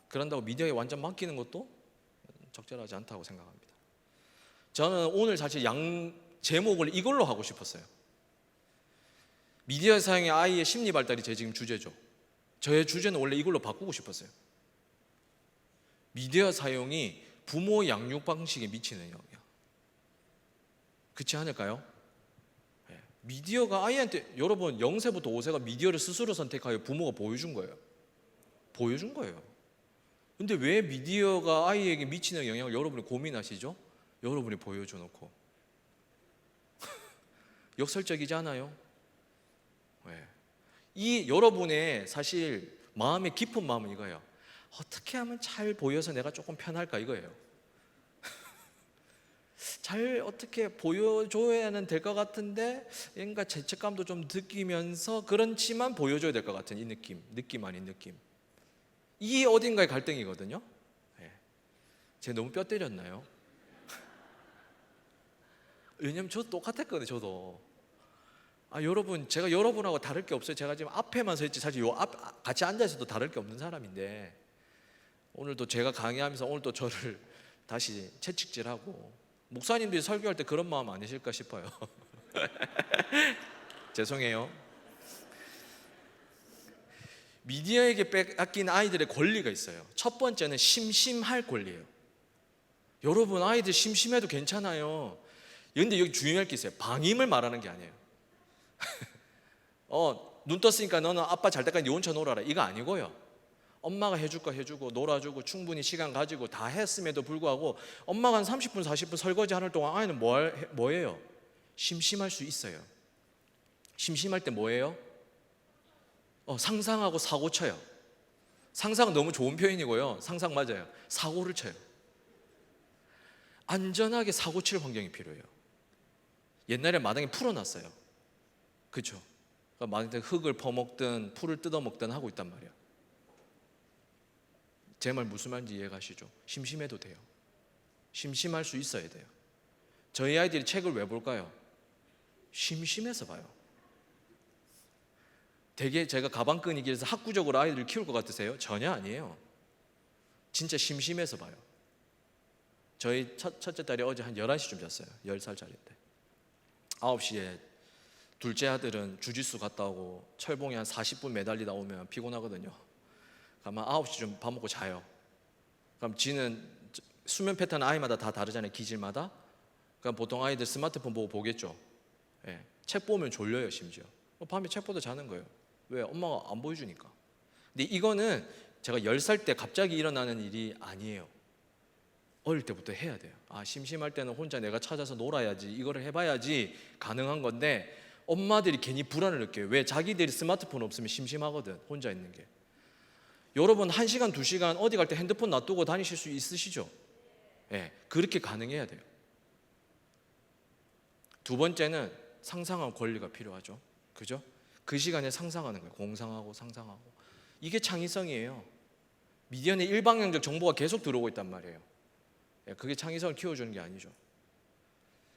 그런다고 미디어에 완전 맡기는 것도 적절하지 않다고 생각합니다. 저는 오늘 사실 제목을 이걸로 하고 싶었어요. 미디어 사용의 아이의 심리 발달이 제 지금 주제죠. 저의 주제는 원래 이걸로 바꾸고 싶었어요. 미디어 사용이 부모 양육 방식에 미치는 영향. 그렇지 않을까요? 미디어가 아이한테, 여러분 0세부터 5세가 미디어를 스스로 선택하여 부모가 보여준 거예요. 보여준 거예요. 근데 왜 미디어가 아이에게 미치는 영향을 여러분이 고민하시죠? 여러분이 보여줘 놓고. 역설적이지 않아요? 이 여러분의 사실 마음의 깊은 마음은 이거예요. 어떻게 하면 잘 보여서 내가 조금 편할까 이거예요. 잘 어떻게 보여줘야는 될 것 같은데 뭔가 죄책감도 좀 느끼면서 그렇지만 보여줘야 될 것 같은 이 느낌 아닌 느낌. 이 어딘가의 갈등이거든요. 제가 너무 뼈 때렸나요? 왜냐면 저 똑같았거든요. 저도. 여러분, 제가 여러분하고 다를 게 없어요. 제가 지금 앞에만 서 있지 사실 요 앞 같이 앉아 있어도 다를 게 없는 사람인데 오늘도 제가 강의하면서 오늘도 저를 다시 채찍질하고 목사님들이 설교할 때 그런 마음 아니실까 싶어요. 죄송해요. 미디어에게 빼앗긴 아이들의 권리가 있어요. 첫 번째는 심심할 권리예요. 여러분, 아이들 심심해도 괜찮아요. 그런데 여기 중요할 게 있어요. 방임을 말하는 게 아니에요. 눈 떴으니까 너는 아빠 잘 때까지 네 혼자 놀아라. 이거 아니고요. 엄마가 해줄 거 해주고 놀아주고 충분히 시간 가지고 다 했음에도 불구하고 엄마가 한 30분 40분 설거지 하는 동안 아이는 뭐예요? 심심할 수 있어요. 심심할 때 뭐예요? 상상하고 사고 쳐요. 상상은 너무 좋은 표현이고요. 상상 맞아요. 사고를 쳐요. 안전하게 사고 칠 환경이 필요해요. 옛날에 마당에 풀어놨어요. 그렇죠? 마당에 흙을 퍼먹든 풀을 뜯어먹든 하고 있단 말이에요. 제 말 무슨 말인지 이해가시죠? 심심해도 돼요. 심심할 수 있어야 돼요. 저희 아이들이 책을 왜 볼까요? 심심해서 봐요. 되게 제가 가방끈이 길어서 학구적으로 아이들을 키울 것 같으세요? 전혀 아니에요. 진짜 심심해서 봐요. 저희 첫째 딸이 어제 한 11시쯤 잤어요. 10살짜리인데 9시에 둘째 아들은 주짓수 갔다 오고 철봉에 한 40분 매달리다 오면 피곤하거든요. 그러면 9시쯤 밥 먹고 자요. 그럼 지는 수면 패턴 아이마다 다 다르잖아요. 기질마다. 그럼 보통 아이들 스마트폰 보고 보겠죠. 예. 책 보면 졸려요. 심지어 밤에 책 보다 자는 거예요. 왜? 엄마가 안 보여주니까. 근데 이거는 제가 10살 때 갑자기 일어나는 일이 아니에요. 어릴 때부터 해야 돼요. 심심할 때는 혼자 내가 찾아서 놀아야지, 이거를 해봐야지 가능한 건데 엄마들이 괜히 불안을 느껴요. 왜? 자기들이 스마트폰 없으면 심심하거든. 혼자 있는 게. 여러분 1시간 2시간 어디 갈 때 핸드폰 놔두고 다니실 수 있으시죠? 예, 그렇게 가능해야 돼요. 두 번째는 상상할 권리가 필요하죠. 그죠? 그 시간에 상상하는 거예요. 공상하고 상상하고. 이게 창의성이에요. 미디어에 일방향적 정보가 계속 들어오고 있단 말이에요. 그게 창의성을 키워주는 게 아니죠.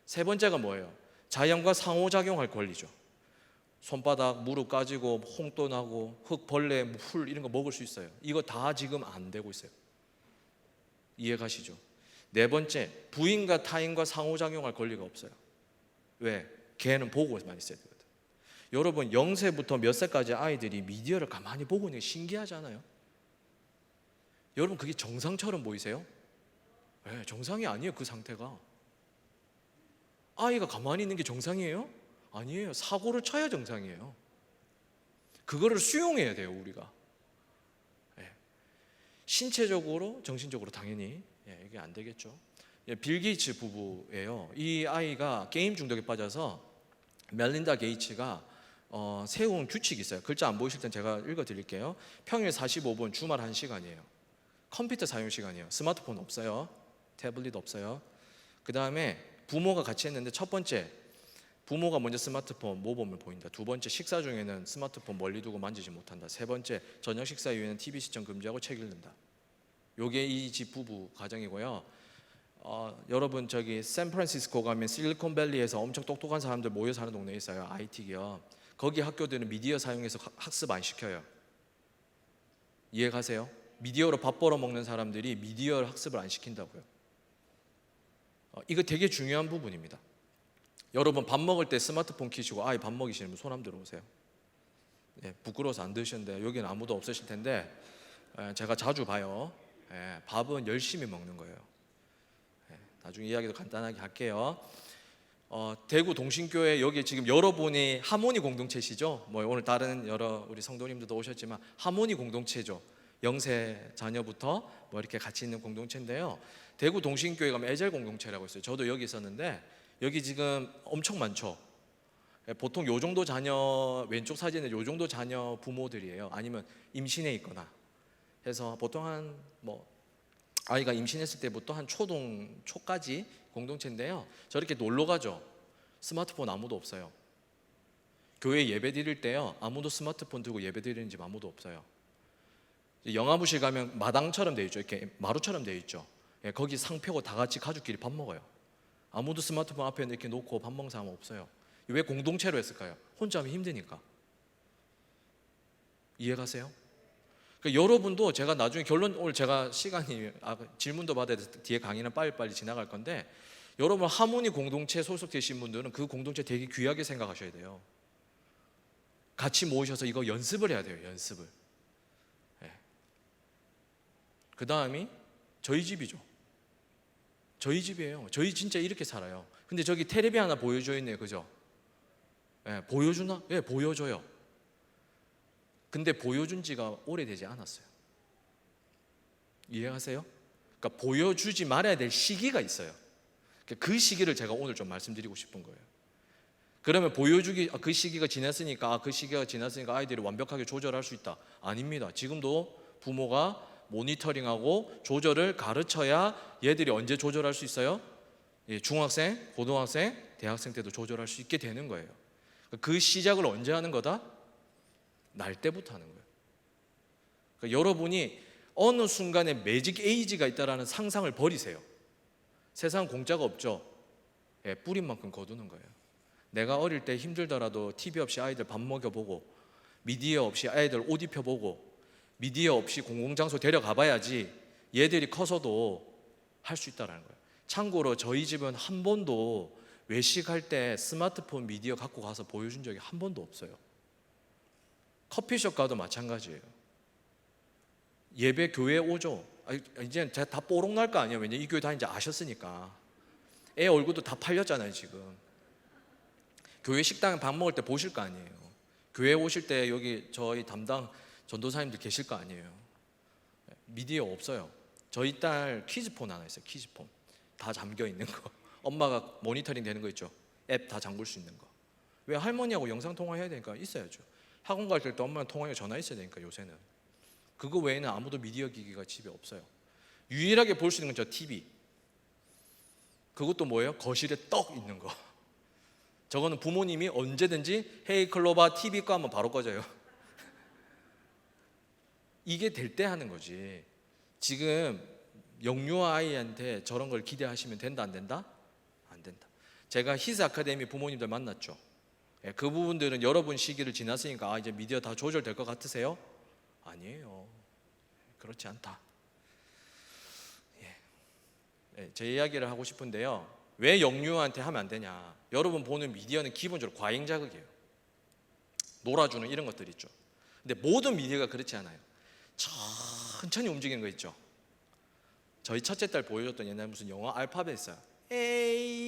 세 번째가 뭐예요? 자연과 상호작용할 권리죠. 손바닥, 무릎 까지고 홍도 나고 흙, 벌레, 풀 이런 거 먹을 수 있어요. 이거 다 지금 안 되고 있어요. 이해 가시죠? 네 번째, 부인과 타인과 상호작용할 권리가 없어요. 왜? 걔는 보고만 있어야 되거든. 여러분 0세부터 몇 세까지 아이들이 미디어를 가만히 보고 있는 게 신기하지 않아요? 여러분 그게 정상처럼 보이세요? 네, 정상이 아니에요. 그 상태가. 아이가 가만히 있는 게 정상이에요? 아니에요. 사고를 쳐야 정상이에요. 그거를 수용해야 돼요. 우리가. 네. 신체적으로 정신적으로 당연히 이게 안 되겠죠. 빌 게이츠 부부예요. 이 아이가 게임 중독에 빠져서 멜린다 게이츠가 세운 규칙이 있어요. 글자 안 보이실 땐 제가 읽어드릴게요. 평일 45분, 주말 1시간이에요. 컴퓨터 사용 시간이에요. 스마트폰 없어요. 태블릿 없어요. 그 다음에 부모가 같이 했는데 첫 번째, 부모가 먼저 스마트폰 모범을 보인다. 두 번째, 식사 중에는 스마트폰 멀리 두고 만지지 못한다. 세 번째, 저녁 식사 이후에는 TV 시청 금지하고 책 읽는다. 요게 이 집 부부 가정이고요. 여러분 저기 샌프란시스코 가면 실리콘밸리에서 엄청 똑똑한 사람들 모여 사는 동네에 있어요. IT 기업. 거기 학교들은 미디어 사용해서 학습 안 시켜요. 이해 가세요? 미디어로 밥 벌어 먹는 사람들이 미디어 학습을 안 시킨다고요. 이거 되게 중요한 부분입니다. 여러분 밥 먹을 때 스마트폰 켜시고 아이 밥 먹이시는 분 손 한번 들어보세요. 부끄러워서 안 드시는데 여기는 아무도 없으실 텐데 제가 자주 봐요. 밥은 열심히 먹는 거예요. 나중에 이야기도 간단하게 할게요. 대구 동신교회 여기 지금 여러분이 하모니 공동체시죠? 뭐 오늘 다른 여러 우리 성도님들도 오셨지만 하모니 공동체죠. 영세 자녀부터 뭐 이렇게 같이 있는 공동체인데요. 대구 동신교회 가면 에젤 공동체라고 있어요. 저도 여기 있었는데 여기 지금 엄청 많죠. 보통 요 정도 자녀 왼쪽 사진은 요 정도 자녀 부모들이에요. 아니면 임신해 있거나 해서 보통 한 뭐 아이가 임신했을 때부터 한 초까지 공동체인데요. 저렇게 놀러 가죠. 스마트폰 아무도 없어요. 교회 예배 드릴 때요. 아무도 스마트폰 들고 예배 드리는 집 아무도 없어요. 영화부실 가면 마당처럼 돼 있죠. 이렇게 마루처럼 돼 있죠. 거기 상 펴고 다 같이 가족끼리 밥 먹어요. 아무도 스마트폰 앞에 이렇게 놓고 밥 먹는 사람 없어요. 왜 공동체로 했을까요? 혼자 하면 힘드니까. 이해 가세요? 그러니까 여러분도 제가 나중에 결론 오늘 제가 시간이 질문도 받아야 돼서 뒤에 강의는 빨리빨리 지나갈 건데 여러분 하모니 공동체 소속되신 분들은 그 공동체 되게 귀하게 생각하셔야 돼요. 같이 모으셔서 이거 연습을 해야 돼요. 연습을. 그 다음이 저희 집이죠. 저희 집이에요. 저희 진짜 이렇게 살아요. 근데 저기 텔레비 하나 보여줘 있네요. 그죠? 보여주나? 보여줘요. 근데 보여준 지가 오래되지 않았어요. 이해하세요? 그러니까 보여주지 말아야 될 시기가 있어요. 그 시기를 제가 오늘 좀 말씀드리고 싶은 거예요. 그러면 보여주기 그 시기가 지났으니까 아이들이 완벽하게 조절할 수 있다. 아닙니다. 지금도 부모가 모니터링하고 조절을 가르쳐야 얘들이 언제 조절할 수 있어요? 중학생, 고등학생, 대학생 때도 조절할 수 있게 되는 거예요. 그 시작을 언제 하는 거다? 날 때부터 하는 거예요. 그러니까 여러분이 어느 순간에 매직 에이지가 있다라는 상상을 버리세요. 세상 공짜가 없죠. 뿌린 만큼 거두는 거예요. 내가 어릴 때 힘들더라도 TV 없이 아이들 밥 먹여보고, 미디어 없이 아이들 옷 입혀보고, 미디어 없이 공공장소 데려가 봐야지 얘들이 커서도 할 수 있다는 거예요. 참고로 저희 집은 한 번도 외식할 때 스마트폰 미디어 갖고 가서 보여준 적이 한 번도 없어요. 커피숍 가도 마찬가지예요. 예배 교회 오죠. 이제 다 뽀록 날 거 아니에요. 왜냐 이 교회 다니는지 아셨으니까. 애 얼굴도 다 팔렸잖아요 지금. 교회 식당에 밥 먹을 때 보실 거 아니에요. 교회 오실 때 여기 저희 담당 전도사님들 계실 거 아니에요. 미디어 없어요. 저희 딸 키즈폰 하나 있어요. 키즈폰 다 잠겨 있는 거. 엄마가 모니터링 되는 거 있죠. 앱 다 잠글 수 있는 거. 왜 할머니하고 영상 통화해야 되니까 있어야죠. 학원 갈 때도 엄마랑 통화해 전화 있어야 되니까 요새는. 그거 외에는 아무도 미디어 기기가 집에 없어요. 유일하게 볼 수 있는 건 저 TV. 그것도 뭐예요? 거실에 떡 있는 거. 저거는 부모님이 언제든지 헤이 클로바 TV 꺼 하면 바로 꺼져요. 이게 될 때 하는 거지. 지금 영유아 아이한테 저런 걸 기대하시면 된다 안 된다? 안 된다. 제가 히스 아카데미 부모님들 만났죠. 그 부분들은 여러분 시기를 지났으니까 이제 미디어 다 조절될 것 같으세요? 아니에요. 그렇지 않다. 제 이야기를 하고 싶은데요. 왜 영유아한테 하면 안 되냐? 여러분 보는 미디어는 기본적으로 과잉 자극이에요. 놀아주는 이런 것들 있죠. 근데 모든 미디어가 그렇지 않아요. 천천히 움직이는 거 있죠. 저희 첫째 딸 보여줬던 옛날 무슨 영어 알파벳 있어요. A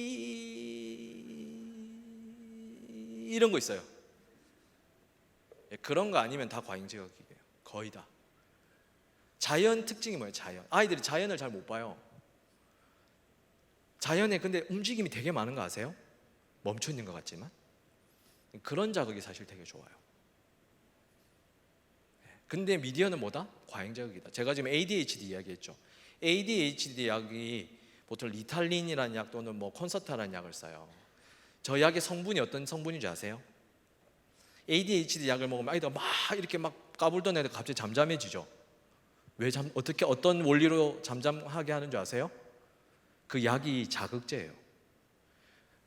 이런 거 있어요. 그런 거 아니면 다 과잉 자극이에요. 거의 다. 자연 특징이 뭐예요? 자연. 아이들이 자연을 잘 못 봐요. 자연에 근데 움직임이 되게 많은 거 아세요? 멈춰 있는 것 같지만 그런 자극이 사실 되게 좋아요. 근데 미디어는 뭐다? 과잉 자극이다. 제가 지금 ADHD 이야기했죠. ADHD 약이 보통 리탈린이라는 약 또는 뭐 콘서타라는 약을 써요. 저 약의 성분이 어떤 성분인지 아세요? ADHD 약을 먹으면 아이들 막 이렇게 막 까불던 애들 갑자기 잠잠해지죠. 어떻게 어떤 원리로 잠잠하게 하는 줄 아세요? 그 약이 자극제예요.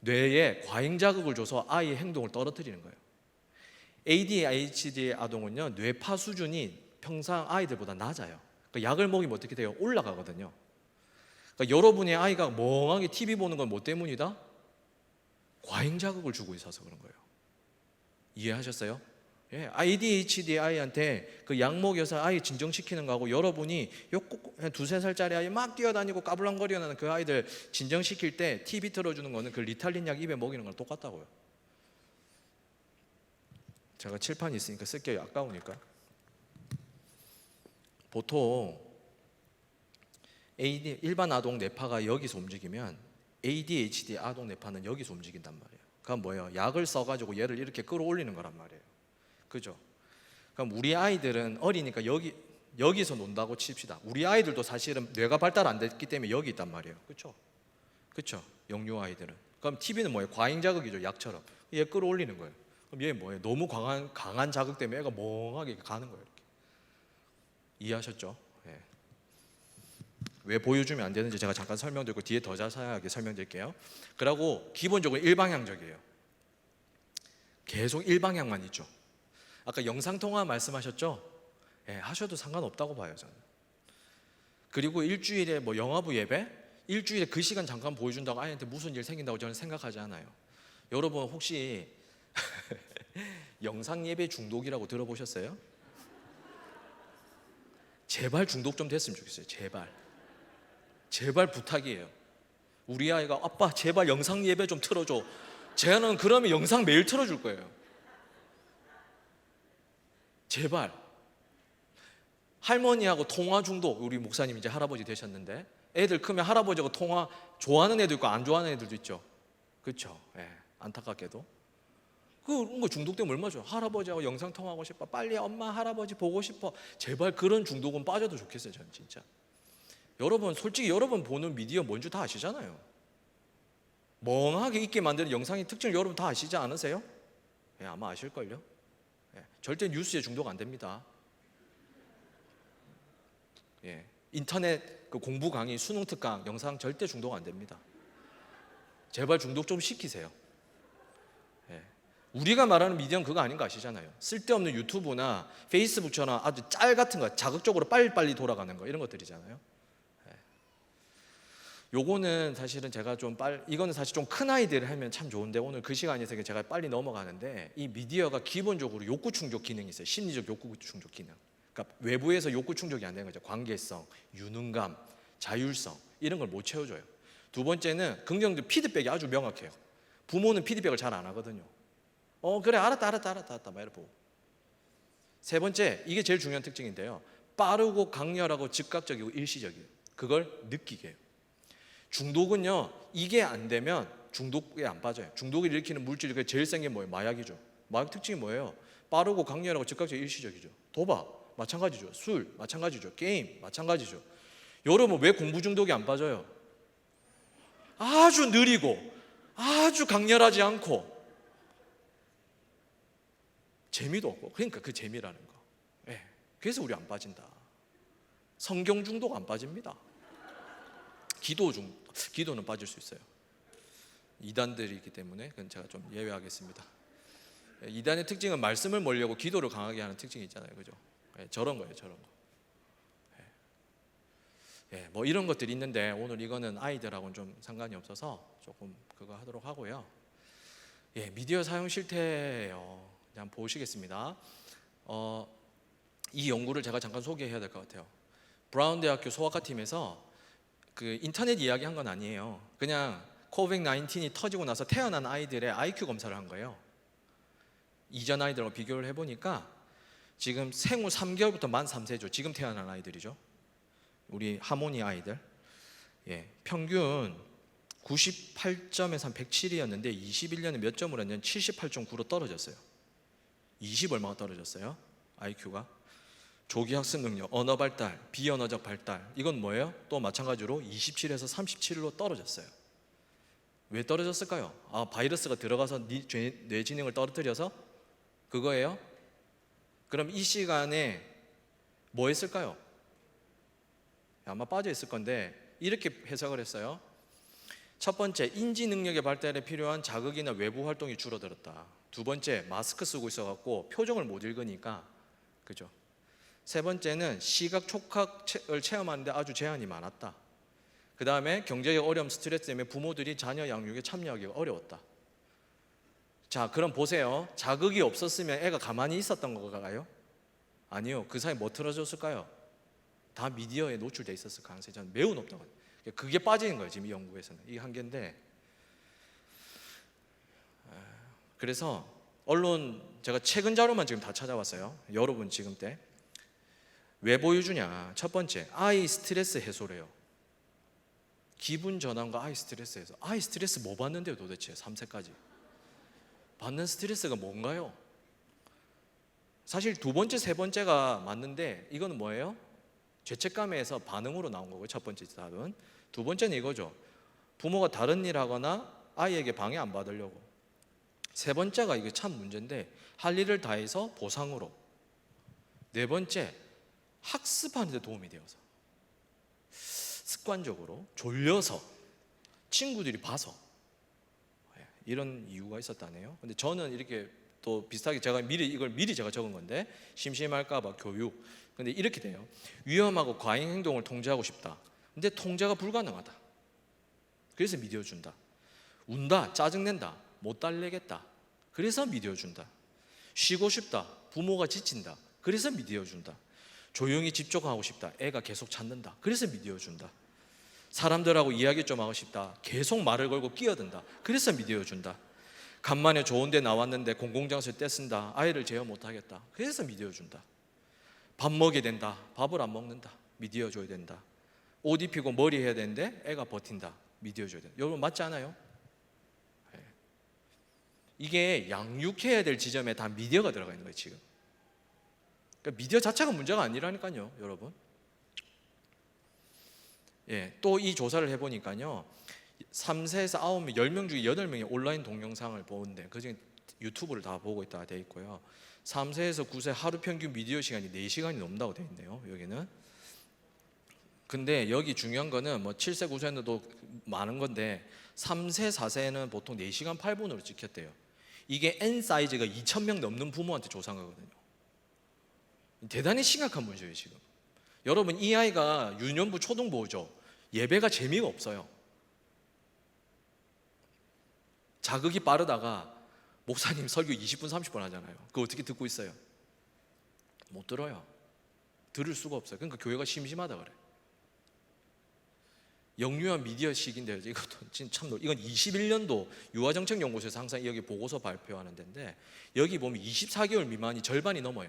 뇌에 과잉 자극을 줘서 아이의 행동을 떨어뜨리는 거예요. ADHD 아동은요 뇌파 수준이 평상 아이들보다 낮아요. 그러니까 약을 먹이면 어떻게 돼요? 올라가거든요. 그러니까 여러분의 아이가 멍하게 TV 보는 건 뭐 때문이다? 과잉 자극을 주고 있어서 그런 거예요. 이해하셨어요? ADHD 아이한테 그 약 먹여서 아이 진정시키는 거하고 여러분이 한 2-3살짜리 아이 막 뛰어다니고 까불랑거리는 그 아이들 진정시킬 때 TV 틀어주는 거는 그 리탈린 약 입에 먹이는 거랑 똑같다고요. 제가 칠판이 있으니까 쓸게요. 아까우니까. 보통 일반 아동 뇌파가 여기서 움직이면 ADHD 아동 뇌파는 여기서 움직인단 말이에요. 그건 뭐예요? 약을 써가지고 얘를 이렇게 끌어올리는 거란 말이에요. 그죠? 그럼 우리 아이들은 어리니까 여기서 논다고 칩시다. 우리 아이들도 사실은 뇌가 발달 안 됐기 때문에 여기 있단 말이에요. 그렇죠? 그렇죠? 영유 아이들은. 그럼 TV는 뭐예요? 과잉 자극이죠. 약처럼. 얘 끌어올리는 거예요. 그럼 얘 뭐예요? 너무 강한 자극 때문에 애가 멍하게 가는 거예요. 이렇게. 이해하셨죠? 네. 왜 보여주면 안 되는지 제가 잠깐 설명드리고 뒤에 더 자세하게 설명드릴게요. 그리고 기본적으로 일방향적이에요. 계속 일방향만 있죠. 아까 영상통화 말씀하셨죠? 하셔도 상관없다고 봐요 저는. 그리고 일주일에 뭐 영화부 예배? 일주일에 그 시간 잠깐 보여준다고 아이한테 무슨 일 생긴다고 저는 생각하지 않아요. 여러분 혹시 영상 예배 중독이라고 들어보셨어요? 제발 중독 좀 됐으면 좋겠어요. 제발 부탁이에요. 우리 아이가 아빠 제발 영상 예배 좀 틀어줘. 저는 그러면 영상 매일 틀어줄 거예요. 제발 할머니하고 통화 중독. 우리 목사님 이제 할아버지 되셨는데 애들 크면 할아버지하고 통화 좋아하는 애도 있고 안 좋아하는 애들도 있죠. 그렇죠? 예, 안타깝게도 그런 거 중독되면 얼마나 좋아. 할아버지하고 영상 통화하고 싶어. 빨리 엄마 할아버지 보고 싶어. 제발 그런 중독은 빠져도 좋겠어요. 저는 진짜. 여러분 솔직히 여러분 보는 미디어 뭔지 다 아시잖아요. 멍하게 있게 만드는 영상의 특징을 여러분 다 아시지 않으세요? 예, 아마 아실걸요. 예, 절대 뉴스에 중독 안 됩니다. 예, 인터넷 그 공부 강의, 수능 특강 영상 절대 중독 안 됩니다. 제발 중독 좀 시키세요. 예, 우리가 말하는 미디어는 그거 아닌 거 아시잖아요. 쓸데없는 유튜브나 페이스북처럼 아주 짤 같은 거, 자극적으로 빨리빨리 돌아가는 거 이런 것들이잖아요. 요거는 사실은 제가 이거는 사실 좀 큰 아이들이 하면 참 좋은데 오늘 그 시간에서 제가 빨리 넘어가는데 이 미디어가 기본적으로 욕구 충족 기능이 있어요. 심리적 욕구 충족 기능. 그러니까 외부에서 욕구 충족이 안 되는 거죠. 관계성, 유능감, 자율성 이런 걸 못 채워줘요. 두 번째는 긍정적 피드백이 아주 명확해요. 부모는 피드백을 잘 안 하거든요. 그래 알았다 막 이렇게 보고. 세 번째 이게 제일 중요한 특징인데요. 빠르고 강렬하고 즉각적이고 일시적이에요. 그걸 느끼게 해요. 중독은요 이게 안 되면 중독에 안 빠져요. 중독을 일으키는 물질이 제일 센 게 뭐예요? 마약이죠. 마약 특징이 뭐예요? 빠르고 강렬하고 즉각적 일시적이죠. 도박 마찬가지죠. 술 마찬가지죠. 게임 마찬가지죠. 여러분 왜 공부 중독이 안 빠져요? 아주 느리고 아주 강렬하지 않고 재미도 없고. 그러니까 그 재미라는 거. 예, 그래서 우리 안 빠진다. 성경 중독 안 빠집니다. 기도는 빠질 수 있어요. 이단들이 있기 때문에 그건 제가 좀 예외하겠습니다. 이단의 특징은 말씀을 몰려고 기도를 강하게 하는 특징이 있잖아요, 그죠? 저런 거예요, 저런 거. 뭐 이런 것들이 있는데 오늘 이거는 아이들하고는 좀 상관이 없어서 조금 그거 하도록 하고요. 미디어 사용 실태예요. 한번 보시겠습니다. 이 연구를 제가 잠깐 소개해야 될 것 같아요. 브라운 대학교 소아과 팀에서 그 인터넷 이야기 한 건 아니에요. 그냥 코비드-19이 터지고 나서 태어난 아이들의 IQ 검사를 한 거예요. 이전 아이들과 비교를 해보니까 지금 생후 3개월부터 만 3세죠. 지금 태어난 아이들이죠. 우리 하모니 아이들. 평균 98점에서 한 107이었는데 21년에 몇 점으로 했냐면 78.9로 떨어졌어요. 20 얼마가 떨어졌어요? IQ가. 조기 학습 능력, 언어 발달, 비언어적 발달 이건 뭐예요? 또 마찬가지로 27에서 37로 떨어졌어요. 왜 떨어졌을까요? 바이러스가 들어가서 뇌 지능을 떨어뜨려서 그거예요? 그럼 이 시간에 뭐 했을까요? 아마 빠져 있을 건데 이렇게 해석을 했어요. 첫 번째, 인지 능력의 발달에 필요한 자극이나 외부 활동이 줄어들었다. 두 번째, 마스크 쓰고 있어갖고 표정을 못 읽으니까, 그죠? 세 번째는 시각 촉각을 체험하는데 아주 제한이 많았다. 그 다음에 경제적 어려움, 스트레스 때문에 부모들이 자녀 양육에 참여하기가 어려웠다. 자, 그럼 보세요. 자극이 없었으면 애가 가만히 있었던 건가요? 아니요. 그 사이에 뭐 틀어졌을까요? 다 미디어에 노출돼 있었을 가능성이 저는 매우 높다고 합니다. 그게 빠지는 거예요. 지금 이 연구에서는. 이게 한계인데, 그래서 언론 제가 최근 자료만 지금 다 찾아왔어요. 여러분 지금 때 왜 보여주냐? 첫 번째, 아이 스트레스 해소래요. 기분 전환과 아이 스트레스 해소. 아이 스트레스 뭐 받는데요 도대체 3세까지? 받는 스트레스가 뭔가요? 사실 두 번째, 세 번째가 맞는데 이거는 뭐예요? 죄책감에서 반응으로 나온 거고요. 첫 번째 답은. 두 번째는 이거죠. 부모가 다른 일 하거나 아이에게 방해 안 받으려고. 세 번째가 이게 참 문제인데 할 일을 다해서 보상으로. 네 번째, 학습하는 데 도움이 되어서. 습관적으로 졸려서 친구들이 봐서 이런 이유가 있었다네요. 근데 저는 이렇게 또 비슷하게 제가 이걸 미리 제가 적은 건데 심심할까봐 교육. 근데 이렇게 돼요. 위험하고 과잉 행동을 통제하고 싶다. 근데 통제가 불가능하다. 그래서 미디어 준다. 운다, 짜증낸다, 못 달래겠다. 그래서 미디어 준다. 쉬고 싶다, 부모가 지친다. 그래서 미디어 준다. 조용히 집중하고 싶다. 애가 계속 찾는다. 그래서 미디어 준다. 사람들하고 이야기 좀 하고 싶다. 계속 말을 걸고 끼어든다. 그래서 미디어 준다. 간만에 좋은 데 나왔는데 공공장소에 떼쓴다. 아이를 제어 못하겠다. 그래서 미디어 준다. 밥 먹여야 된다. 밥을 안 먹는다. 미디어 줘야 된다. 옷 입히고 머리 해야 되는데 애가 버틴다. 미디어 줘야 된다. 여러분 맞지 않아요? 네. 이게 양육해야 될 지점에 다 미디어가 들어가 있는 거예요 지금. 그러니까 미디어 자체가 문제가 아니라니까요 여러분. 예, 또 이 조사를 해보니까요 3세에서 9명, 10명 중에 8명이 온라인 동영상을 보는데 그중에 유튜브를 다 보고 있다가 돼 있고요 3세에서 9세 하루 평균 미디어 시간이 4시간이 넘는다고 돼 있네요 여기는. 근데 여기 중요한 거는 뭐 7세, 9세는도 많은 건데 3세, 4세는 보통 4시간 8분으로 찍혔대요. 이게 N 사이즈가 2,000명 넘는 부모한테 조사한 거거든요. 대단히 심각한 문제예요 지금. 여러분 이 아이가 유년부 초등부죠. 예배가 재미가 없어요. 자극이 빠르다가 목사님 설교 20분 30분 하잖아요. 그거 어떻게 듣고 있어요? 못 들어요. 들을 수가 없어요. 그러니까 교회가 심심하다 그래. 영유아 미디어 시기인데요. 이것도 진짜 참 이건 21년도 유아정책연구소에서 항상 여기 보고서 발표하는 데인데 여기 보면 24개월 미만이 절반이 넘어요.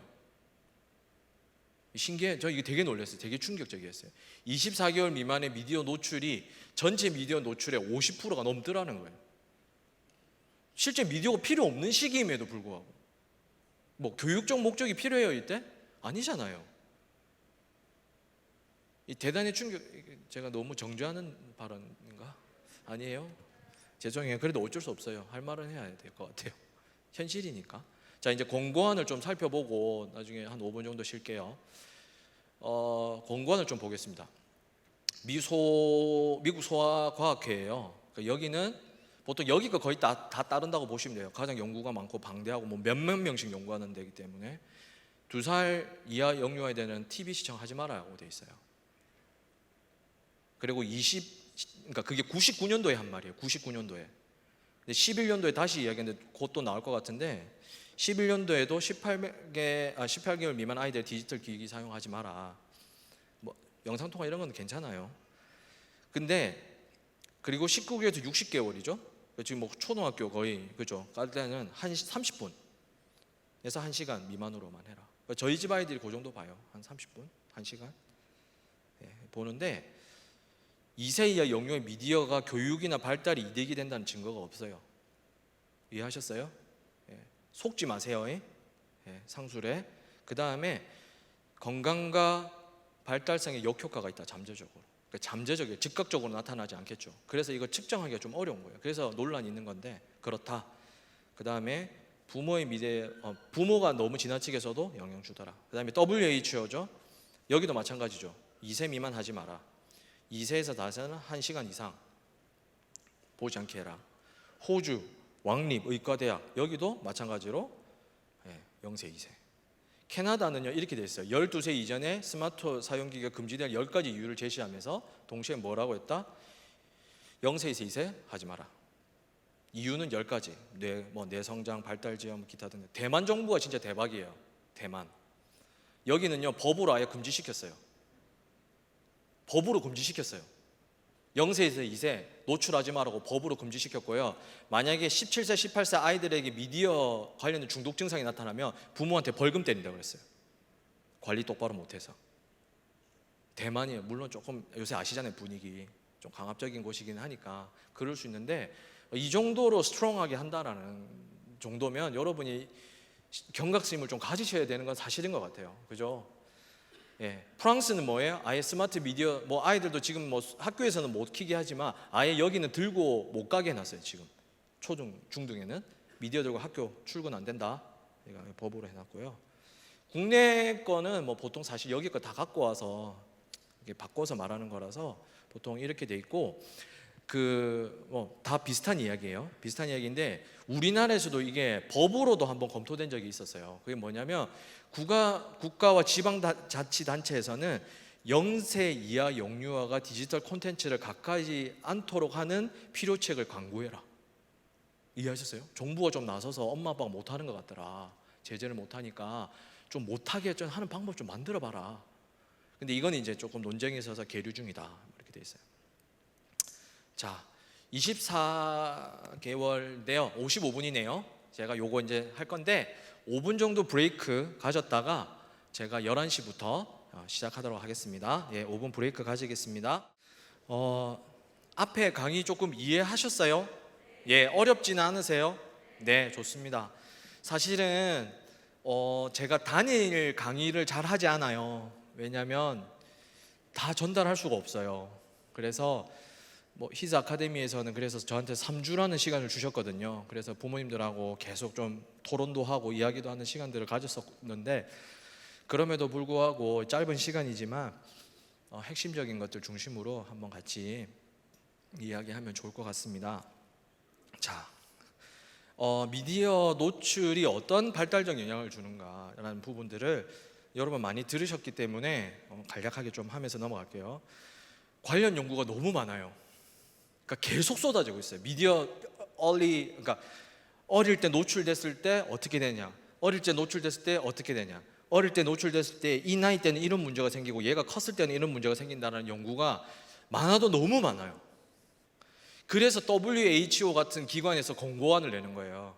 신기해. 저 이게 되게 놀랐어요. 되게 충격적이었어요. 24개월 미만의 미디어 노출이 전체 미디어 노출의 50%가 넘더라는 거예요. 실제 미디어가 필요 없는 시기임에도 불구하고 뭐 교육적 목적이 필요해요 이때? 아니잖아요. 이 대단히 충격. 제가 너무 정죄하는 발언인가? 아니에요? 죄송해요. 그래도 어쩔 수 없어요. 할 말은 해야 될 것 같아요. 현실이니까. 자 이제 공고안을 좀 살펴보고 나중에 한 5분 정도 쉴게요. 공고안을 좀 보겠습니다. 미국 소아과학회예요. 그러니까 여기는 보통 여기가 거의 다 따른다고 보시면 돼요. 가장 연구가 많고 방대하고 뭐 몇몇 명씩 연구하는 데이기 때문에 2살 이하 영유아에 대한 TV 시청하지 말라고 돼 있어요. 그리고 그러니까 그게 99년도에 한 말이에요. 99년도에. 근데 11년도에 다시 이야기했는데 곧 또 나올 것 같은데 11년도에도 18개월 미만 아이들 디지털 기기 사용하지 마라. 뭐 영상통화 이런 건 괜찮아요. 근데 그리고 19개월에서 60개월이죠. 지금 뭐 초등학교 거의 그죠. 깔 때는 한 30분에서 1시간 미만으로만 해라. 그러니까 저희 집 아이들이 그 정도 봐요. 한 30분, 1시간 보는데 2세 이하 영유아 미디어가 교육이나 발달이 이득이 된다는 증거가 없어요. 이해하셨어요? 속지 마세요. 상술에. 그 다음에 건강과 발달성에 역효과가 있다. 잠재적으로. 그러니까 잠재적이에요. 즉각적으로 나타나지 않겠죠. 그래서 이거 측정하기가 좀 어려운 거예요. 그래서 논란이 있는 건데 그렇다. 그 다음에 부모의 부모가 너무 지나치게 써도 영향 주더라. 그 다음에 WHO죠. 여기도 마찬가지죠. 2세 미만 하지 마라. 2세에서 5세는 1시간 이상 보지 않게 해라. 호주 왕립의과대학 여기도 마찬가지로 0세 2세. 캐나다는요 이렇게 돼 있어요. 12세 이전에 스마트 사용기가 금지될 10가지 이유를 제시하면서 동시에 뭐라고 했다? 0세에서 2세 하지 마라. 이유는 10가지. 뇌 성장, 발달 지연, 기타 등등. 대만 정부가 진짜 대박이에요. 대만. 여기는요 법으로 아예 금지시켰어요. 법으로 금지시켰어요. 0세에서 2세 노출하지 말라고 법으로 금지시켰고요. 만약에 17세, 18세 아이들에게 미디어 관련된 중독 증상이 나타나면 부모한테 벌금 때린다고 그랬어요. 관리 똑바로 못해서. 대만이 물론 조금 요새 아시잖아요. 분위기 좀 강압적인 곳이긴 하니까 그럴 수 있는데 이 정도로 스트롱하게 한다라는 정도면 여러분이 경각심을 좀 가지셔야 되는 건 사실인 것 같아요. 그죠? 프랑스는 뭐예요? 아예 스마트 미디어 뭐 아이들도 지금 뭐 학교에서는 못 키게 하지만 아예 여기는 들고 못 가게 해놨어요. 지금 초중 중등에는 미디어 들고 학교 출근 안 된다. 이거 법으로 해놨고요. 국내 거는 뭐 보통 사실 여기 거 다 갖고 와서 이게 바꿔서 말하는 거라서 보통 이렇게 돼 있고 뭐 다 비슷한 이야기예요. 비슷한 이야기인데 우리나라에서도 이게 법으로도 한번 검토된 적이 있었어요. 그게 뭐냐면 국가와 지방자치단체에서는 0세 이하 영유아가 디지털 콘텐츠를 가까이 않도록 하는 필요책을 강구해라. 이해하셨어요? 정부가 좀 나서서 엄마 아빠가 못하는 것 같더라. 제재를 못하니까 좀 못하게 좀 하는 방법 좀 만들어봐라. 근데 이건 이제 조금 논쟁이 있어서 계류 중이다. 이렇게 돼 있어요. 자, 24개월인데요. 55분이네요. 제가 요거 이제 할 건데 5분 정도 브레이크 가졌다가 제가 11시부터 시작하도록 하겠습니다. 예, 5분 브레이크 가지겠습니다. 앞에 강의 조금 이해하셨어요? 예, 어렵지는 않으세요? 네, 좋습니다. 사실은 제가 단일 강의를 잘 하지 않아요. 왜냐하면 다 전달할 수가 없어요. 그래서 히즈 아카데미에서는 그래서 저한테 3주라는 시간을 주셨거든요. 그래서 부모님들하고 계속 좀 토론도 하고 이야기도 하는 시간들을 가졌었는데, 그럼에도 불구하고 짧은 시간이지만 핵심적인 것들 중심으로 한번 같이 이야기하면 좋을 것 같습니다. 자, 미디어 노출이 어떤 발달적 영향을 주는가라는 부분들을 여러분 많이 들으셨기 때문에 간략하게 좀 하면서 넘어갈게요. 관련 연구가 너무 많아요. 그러니까 계속 쏟아지고 있어요. 미디어 그러니까 어릴 때 노출됐을 때 어떻게 되냐, 어릴 때 노출됐을 때 어떻게 되냐, 어릴 때 노출됐을 때 이 나이 때는 이런 문제가 생기고 얘가 컸을 때는 이런 문제가 생긴다는 연구가 많아도 너무 많아요. 그래서 WHO 같은 기관에서 권고안을 내는 거예요.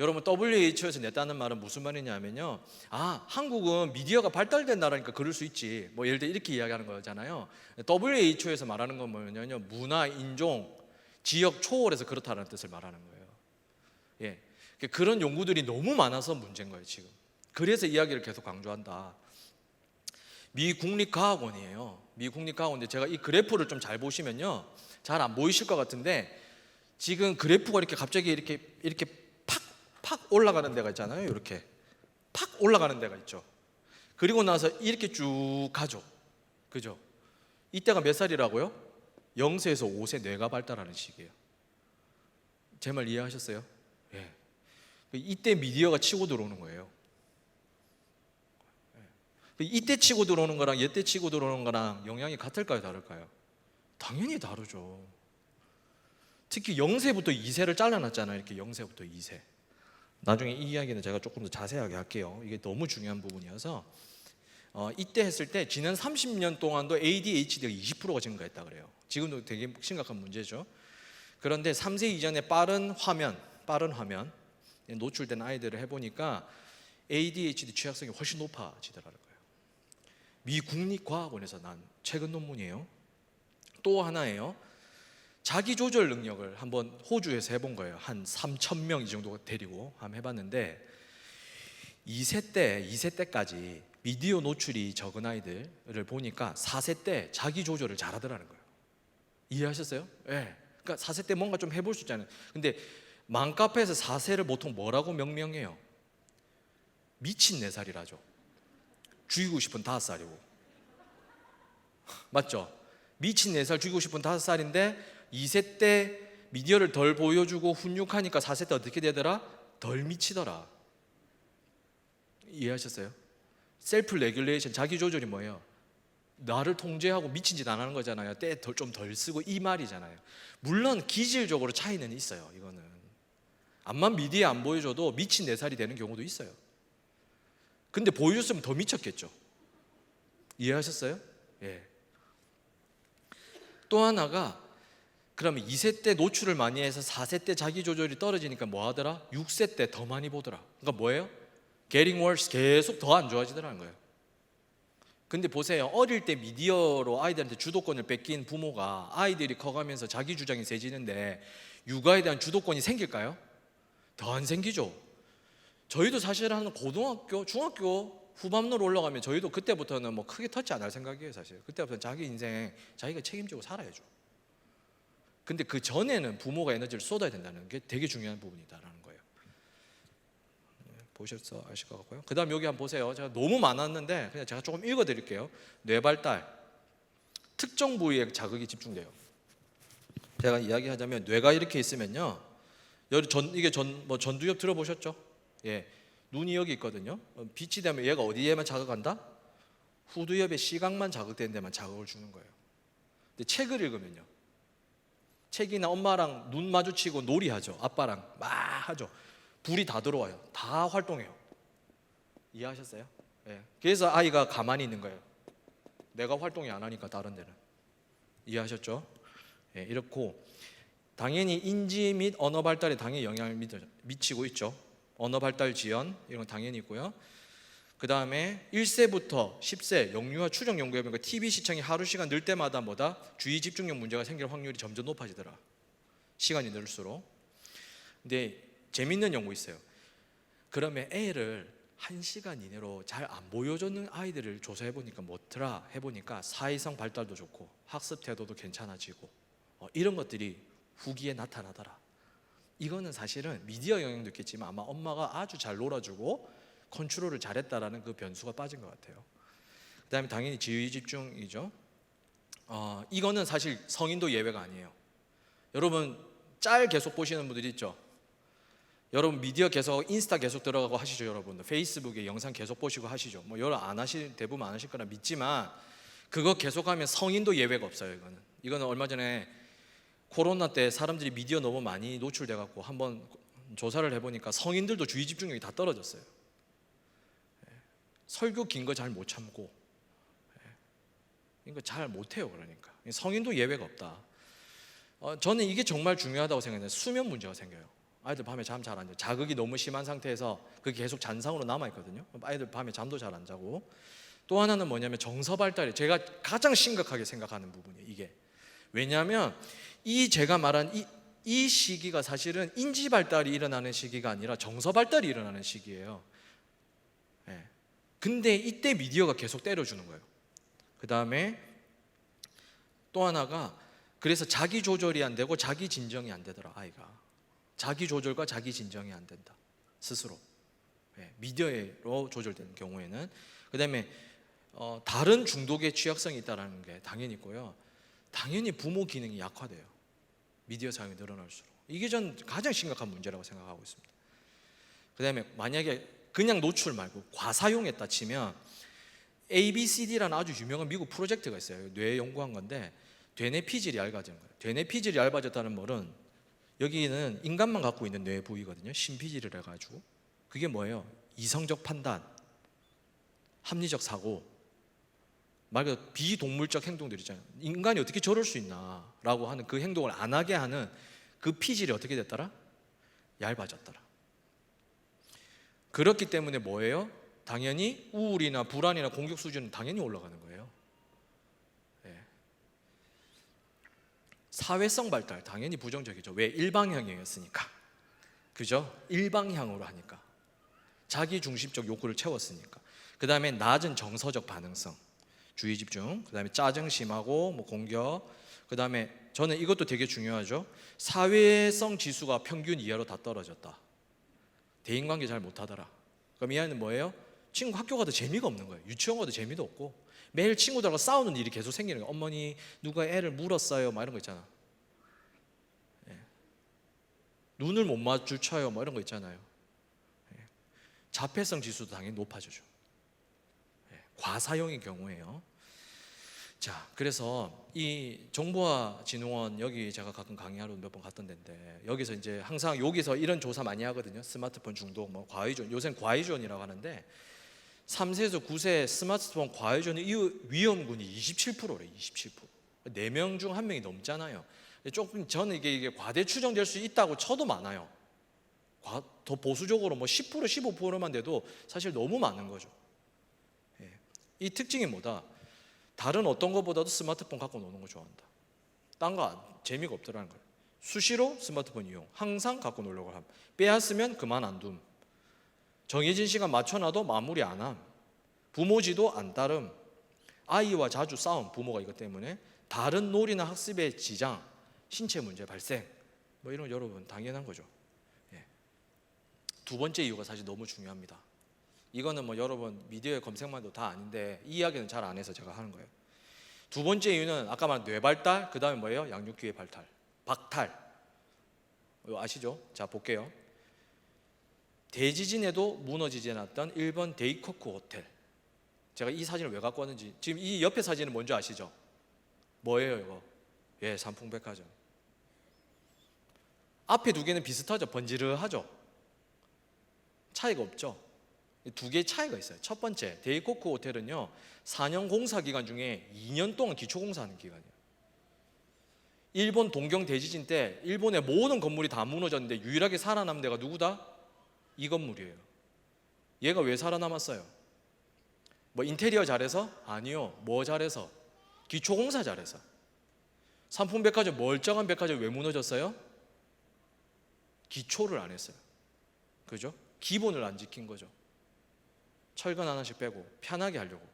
여러분, WHO에서 냈다는 말은 무슨 말이냐면요, 한국은 미디어가 발달된 나라니까 그럴 수 있지, 예를 들어 이렇게 이야기하는 거잖아요. WHO에서 말하는 건 뭐냐면요, 문화, 인종, 지역 초월해서 그렇다는 뜻을 말하는 거예요. 예, 그런 연구들이 너무 많아서 문제인 거예요 지금. 그래서 이야기를 계속 강조한다. 미 국립과학원이에요. 미 국립과학원인데 제가 이 그래프를 좀 잘 보시면요, 잘 안 보이실 것 같은데 지금 그래프가 이렇게 갑자기 이렇게 팍 올라가는 데가 있잖아요. 이렇게 팍 올라가는 데가 있죠. 그리고 나서 이렇게 쭉 가죠. 그죠? 이때가 몇 살이라고요? 0세에서 5세 뇌가 발달하는 시기예요. 제 말 이해하셨어요? 예. 이때 미디어가 치고 들어오는 거예요. 이때 치고 들어오는 거랑 이때 치고 들어오는 거랑 영향이 같을까요, 다를까요? 당연히 다르죠. 특히 0세부터 2세를 잘라놨잖아요. 이렇게 0세부터 2세. 나중에 이 이야기는 제가 조금 더 자세하게 할게요. 이게 너무 중요한 부분이어서 이때 했을 때 지난 30년 동안도 ADHD가 20%가 증가했다 그래요. 지금도 되게 심각한 문제죠. 그런데 3세 이전에 빠른 화면 노출된 아이들을 해보니까 ADHD 취약성이 훨씬 높아지더라고요. 미 국립과학원에서 난 최근 논문이에요. 또 하나예요. 자기 조절 능력을 한번 호주에서 해본 거예요. 한 3,000명 이 정도 데리고 한번 해봤는데 2세 때까지 미디어 노출이 적은 아이들을 보니까 4세 때 자기 조절을 잘하더라는 거예요. 이해하셨어요? 네. 그러니까 4세 때 뭔가 좀 해볼 수 있잖아요. 근데 맘카페에서 4세를 보통 뭐라고 명명해요? 미친 4살이라죠. 죽이고 싶은 5살이고. 맞죠? 미친 4살 죽이고 싶은 5살인데 2세 때 미디어를 덜 보여주고 훈육하니까 4세 때 어떻게 되더라? 덜 미치더라. 이해하셨어요? 셀프 레귤레이션, 자기 조절이 뭐예요? 나를 통제하고 미친 짓 안 하는 거잖아요. 때 좀 덜 쓰고 이 말이잖아요. 물론 기질적으로 차이는 있어요. 이거는 암만 미디어에 안 보여줘도 미친 4살이 되는 경우도 있어요. 근데 보여줬으면 더 미쳤겠죠. 이해하셨어요? 예. 또 하나가, 그러면 2세 때 노출을 많이 해서 4세 때 자기 조절이 떨어지니까 뭐 하더라? 6세 때 더 많이 보더라. 그러니까 뭐예요? Getting worse, 계속 더 안 좋아지더라는 거예요. 근데 보세요, 어릴 때 미디어로 아이들한테 주도권을 뺏긴 부모가 아이들이 커가면서 자기 주장이 세지는데 육아에 대한 주도권이 생길까요? 더 안 생기죠. 저희도 사실 한 고등학교, 중학교 후반으로 올라가면 저희도 그때부터는 뭐 크게 터치 안 할 생각이에요. 사실 그때부터는 자기 인생 자기가 책임지고 살아야죠. 근데 그 전에는 부모가 에너지를 쏟아야 된다는 게 되게 중요한 부분이다라는 거예요. 보셔서 아실 것 같고요. 그 다음 여기 한번 보세요. 제가 너무 많았는데 그냥 제가 조금 읽어드릴게요. 뇌발달, 특정 부위에 자극이 집중돼요. 제가 이야기하자면 뇌가 이렇게 있으면요, 이게 전두엽 들어보셨죠? 예, 눈이 여기 있거든요. 빛이 되면 얘가 어디에만 자극한다? 후두엽의 시각만 자극되는 데만 자극을 주는 거예요. 근데 책을 읽으면요, 책이나 엄마랑 눈 마주치고 놀이하죠. 아빠랑 막 하죠. 불이 다 들어와요. 다 활동해요. 이해하셨어요? 예. 그래서 아이가 가만히 있는 거예요. 내가 활동이 안 하니까 다른 데는. 이해하셨죠? 예, 이렇고 당연히 인지 및 언어 발달에 당연히 영향을 미치고 있죠. 언어 발달 지연 이런 건 당연히 있고요. 그 다음에 1세부터 10세 영유아 추정 연구해 보니까 TV 시청이 하루 시간 늘 때마다 뭐다? 주의 집중력 문제가 생길 확률이 점점 높아지더라. 시간이 늘수록. 근데 재밌는 연구 있어요. 그러면 애를 1시간 이내로 잘 안 보여주는 아이들을 조사해 보니까 뭐더라 해보니까 사회성 발달도 좋고 학습 태도도 괜찮아지고 이런 것들이 후기에 나타나더라. 이거는 사실은 미디어 영향도 있겠지만 아마 엄마가 아주 잘 놀아주고 컨트롤을 잘했다라는 그 변수가 빠진 것 같아요. 그다음에 당연히 지휘 집중이죠. 이거는 사실 성인도 예외가 아니에요. 여러분 짤 계속 보시는 분들 있죠. 여러분 미디어 계속 인스타 계속 들어가고 하시죠. 여러분들 페이스북에 영상 계속 보시고 하시죠. 뭐 여러 안 하실 대부분 안 하실 거라 믿지만 그거 계속하면 성인도 예외가 없어요. 이거는 얼마 전에 코로나 때 사람들이 미디어 너무 많이 노출돼 갖고 한번 조사를 해보니까 성인들도 주의 집중력이 다 떨어졌어요. 설교 긴 거 잘 못 참고 이거 잘 못해요. 그러니까 성인도 예외가 없다. 저는 이게 정말 중요하다고 생각해요. 수면 문제가 생겨요. 아이들 밤에 잠 잘 안 자요. 자극이 너무 심한 상태에서 그게 계속 잔상으로 남아 있거든요. 아이들 밤에 잠도 잘 안 자고. 또 하나는 뭐냐면 정서 발달이 제가 가장 심각하게 생각하는 부분이에요. 이게 왜냐하면 제가 말한 이 시기가 사실은 인지 발달이 일어나는 시기가 아니라 정서 발달이 일어나는 시기예요. 근데 이때 미디어가 계속 때려주는 거예요. 그 다음에 또 하나가 그래서 자기 조절이 안 되고 자기 진정이 안 되더라. 아이가 자기 조절과 자기 진정이 안 된다 스스로. 미디어로 조절되는 경우에는. 그 다음에 다른 중독의 취약성이 있다는 게 당연히 있고요. 당연히 부모 기능이 약화돼요. 미디어 사용이 늘어날수록. 이게 전 가장 심각한 문제라고 생각하고 있습니다. 그 다음에 만약에 그냥 노출 말고 과사용했다 치면 ABCD라는 아주 유명한 미국 프로젝트가 있어요. 뇌에 연구한 건데 되뇌 피질이 얇아진 거예요. 되뇌 피질이 얇아졌다는 말은 여기는 인간만 갖고 있는 뇌 부위거든요. 심피질을 해가지고 그게 뭐예요? 이성적 판단, 합리적 사고, 말 그대로 비동물적 행동들 있잖아요. 인간이 어떻게 저럴 수 있나라고 하는 그 행동을 안 하게 하는 그 피질이 어떻게 됐더라? 얇아졌더라. 그렇기 때문에 뭐예요? 당연히 우울이나 불안이나 공격 수준은 당연히 올라가는 거예요. 사회성 발달 당연히 부정적이죠. 왜? 일방향이었으니까. 그죠? 일방향으로 하니까. 자기 중심적 욕구를 채웠으니까. 그 다음에 낮은 정서적 반응성, 주의 집중. 그 다음에 짜증 심하고 뭐 공격. 그 다음에 저는 이것도 되게 중요하죠. 사회성 지수가 평균 이하로 다 떨어졌다. 대인관계 잘 못하더라. 그럼 이 아이는 뭐예요? 친구 학교 가도 재미가 없는 거예요. 유치원 가도 재미도 없고 매일 친구들하고 싸우는 일이 계속 생기는 거예요. 어머니 누가 애를 물었어요 막 이런 거 있잖아. 눈을 못 마주쳐요 뭐 이런 거 있잖아요. 자폐성 지수도 당연히 높아지죠. 과사용의 경우에요. 자, 그래서 이 정보화진흥원 여기 제가 가끔 강의하러 몇 번 갔던 데인데 여기서 이제 항상 여기서 이런 조사 많이 하거든요. 스마트폰 중독, 뭐 과의존, 요새는 과의존이라고 하는데 3세에서 9세 스마트폰 과의존의 위험군이 27%래. 27%. 4명 중 1명이 넘잖아요. 조금 저는 이게 과대 추정될 수 있다고 쳐도 많아요. 더 보수적으로 뭐 10% 15%만 돼도 사실 너무 많은 거죠. 이 특징이 뭐다? 다른 어떤 것보다도 스마트폰 갖고 노는 거 좋아한다. 딴 거 재미가 없더라는 거예요. 수시로 스마트폰 이용, 항상 갖고 놀려고 함. 빼앗으면 그만 안 둠. 정해진 시간 맞춰놔도 마무리 안 함. 부모 지도 안 따름. 아이와 자주 싸움, 부모가 이것 때문에. 다른 놀이나 학습에 지장, 신체 문제 발생. 뭐 이런 거 여러분 당연한 거죠. 두 번째 이유가 사실 너무 중요합니다. 이거는 뭐 여러분 미디어의 검색만 해도 다 아는데 이 이야기는 잘 안 해서 제가 하는 거예요. 두 번째 이유는 아까 말한 뇌발달, 그 다음에 뭐예요? 양육기회 발달, 박탈. 이거 아시죠? 자 볼게요. 대지진에도 무너지지 않았던 일본 데이코쿠 호텔. 제가 이 사진을 왜 갖고 왔는지 지금 이 옆에 사진은 뭔지 아시죠? 뭐예요 이거? 삼풍백화점. 앞에 두 개는 비슷하죠? 번지르하죠? 차이가 없죠? 두 개의 차이가 있어요. 첫 번째, 데이코쿠 호텔은요 4년 공사 기간 중에 2년 동안 기초 공사하는 기간이에요. 일본 동경 대지진 때 일본의 모든 건물이 다 무너졌는데 유일하게 살아남은 데가 누구다? 이 건물이에요. 얘가 왜 살아남았어요? 뭐 인테리어 잘해서? 아니요. 뭐 잘해서? 기초공사 잘해서. 삼풍백화점, 멀쩡한 백화점 왜 무너졌어요? 기초를 안 했어요. 그죠? 기본을 안 지킨 거죠. 철근 하나씩 빼고 편하게 하려고.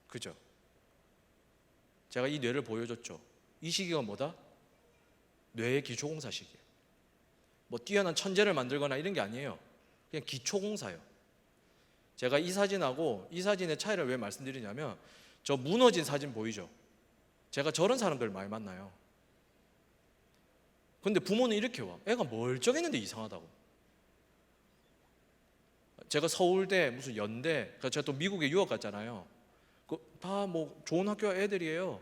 그죠? 제가 이 뇌를 보여줬죠. 이 시기가 뭐다? 뇌의 기초공사 시기예요. 뭐 뛰어난 천재를 만들거나 이런 게 아니에요. 그냥 기초공사예요. 제가 이 사진하고 이 사진의 차이를 왜 말씀드리냐면, 저 무너진 사진 보이죠? 제가 저런 사람들 많이 만나요. 근데 부모는 이렇게 와. 애가 멀쩡했는데 이상하다고. 제가 서울대, 무슨 연대, 제가 또 미국에 유학 갔잖아요. 다 뭐 좋은 학교 애들이에요.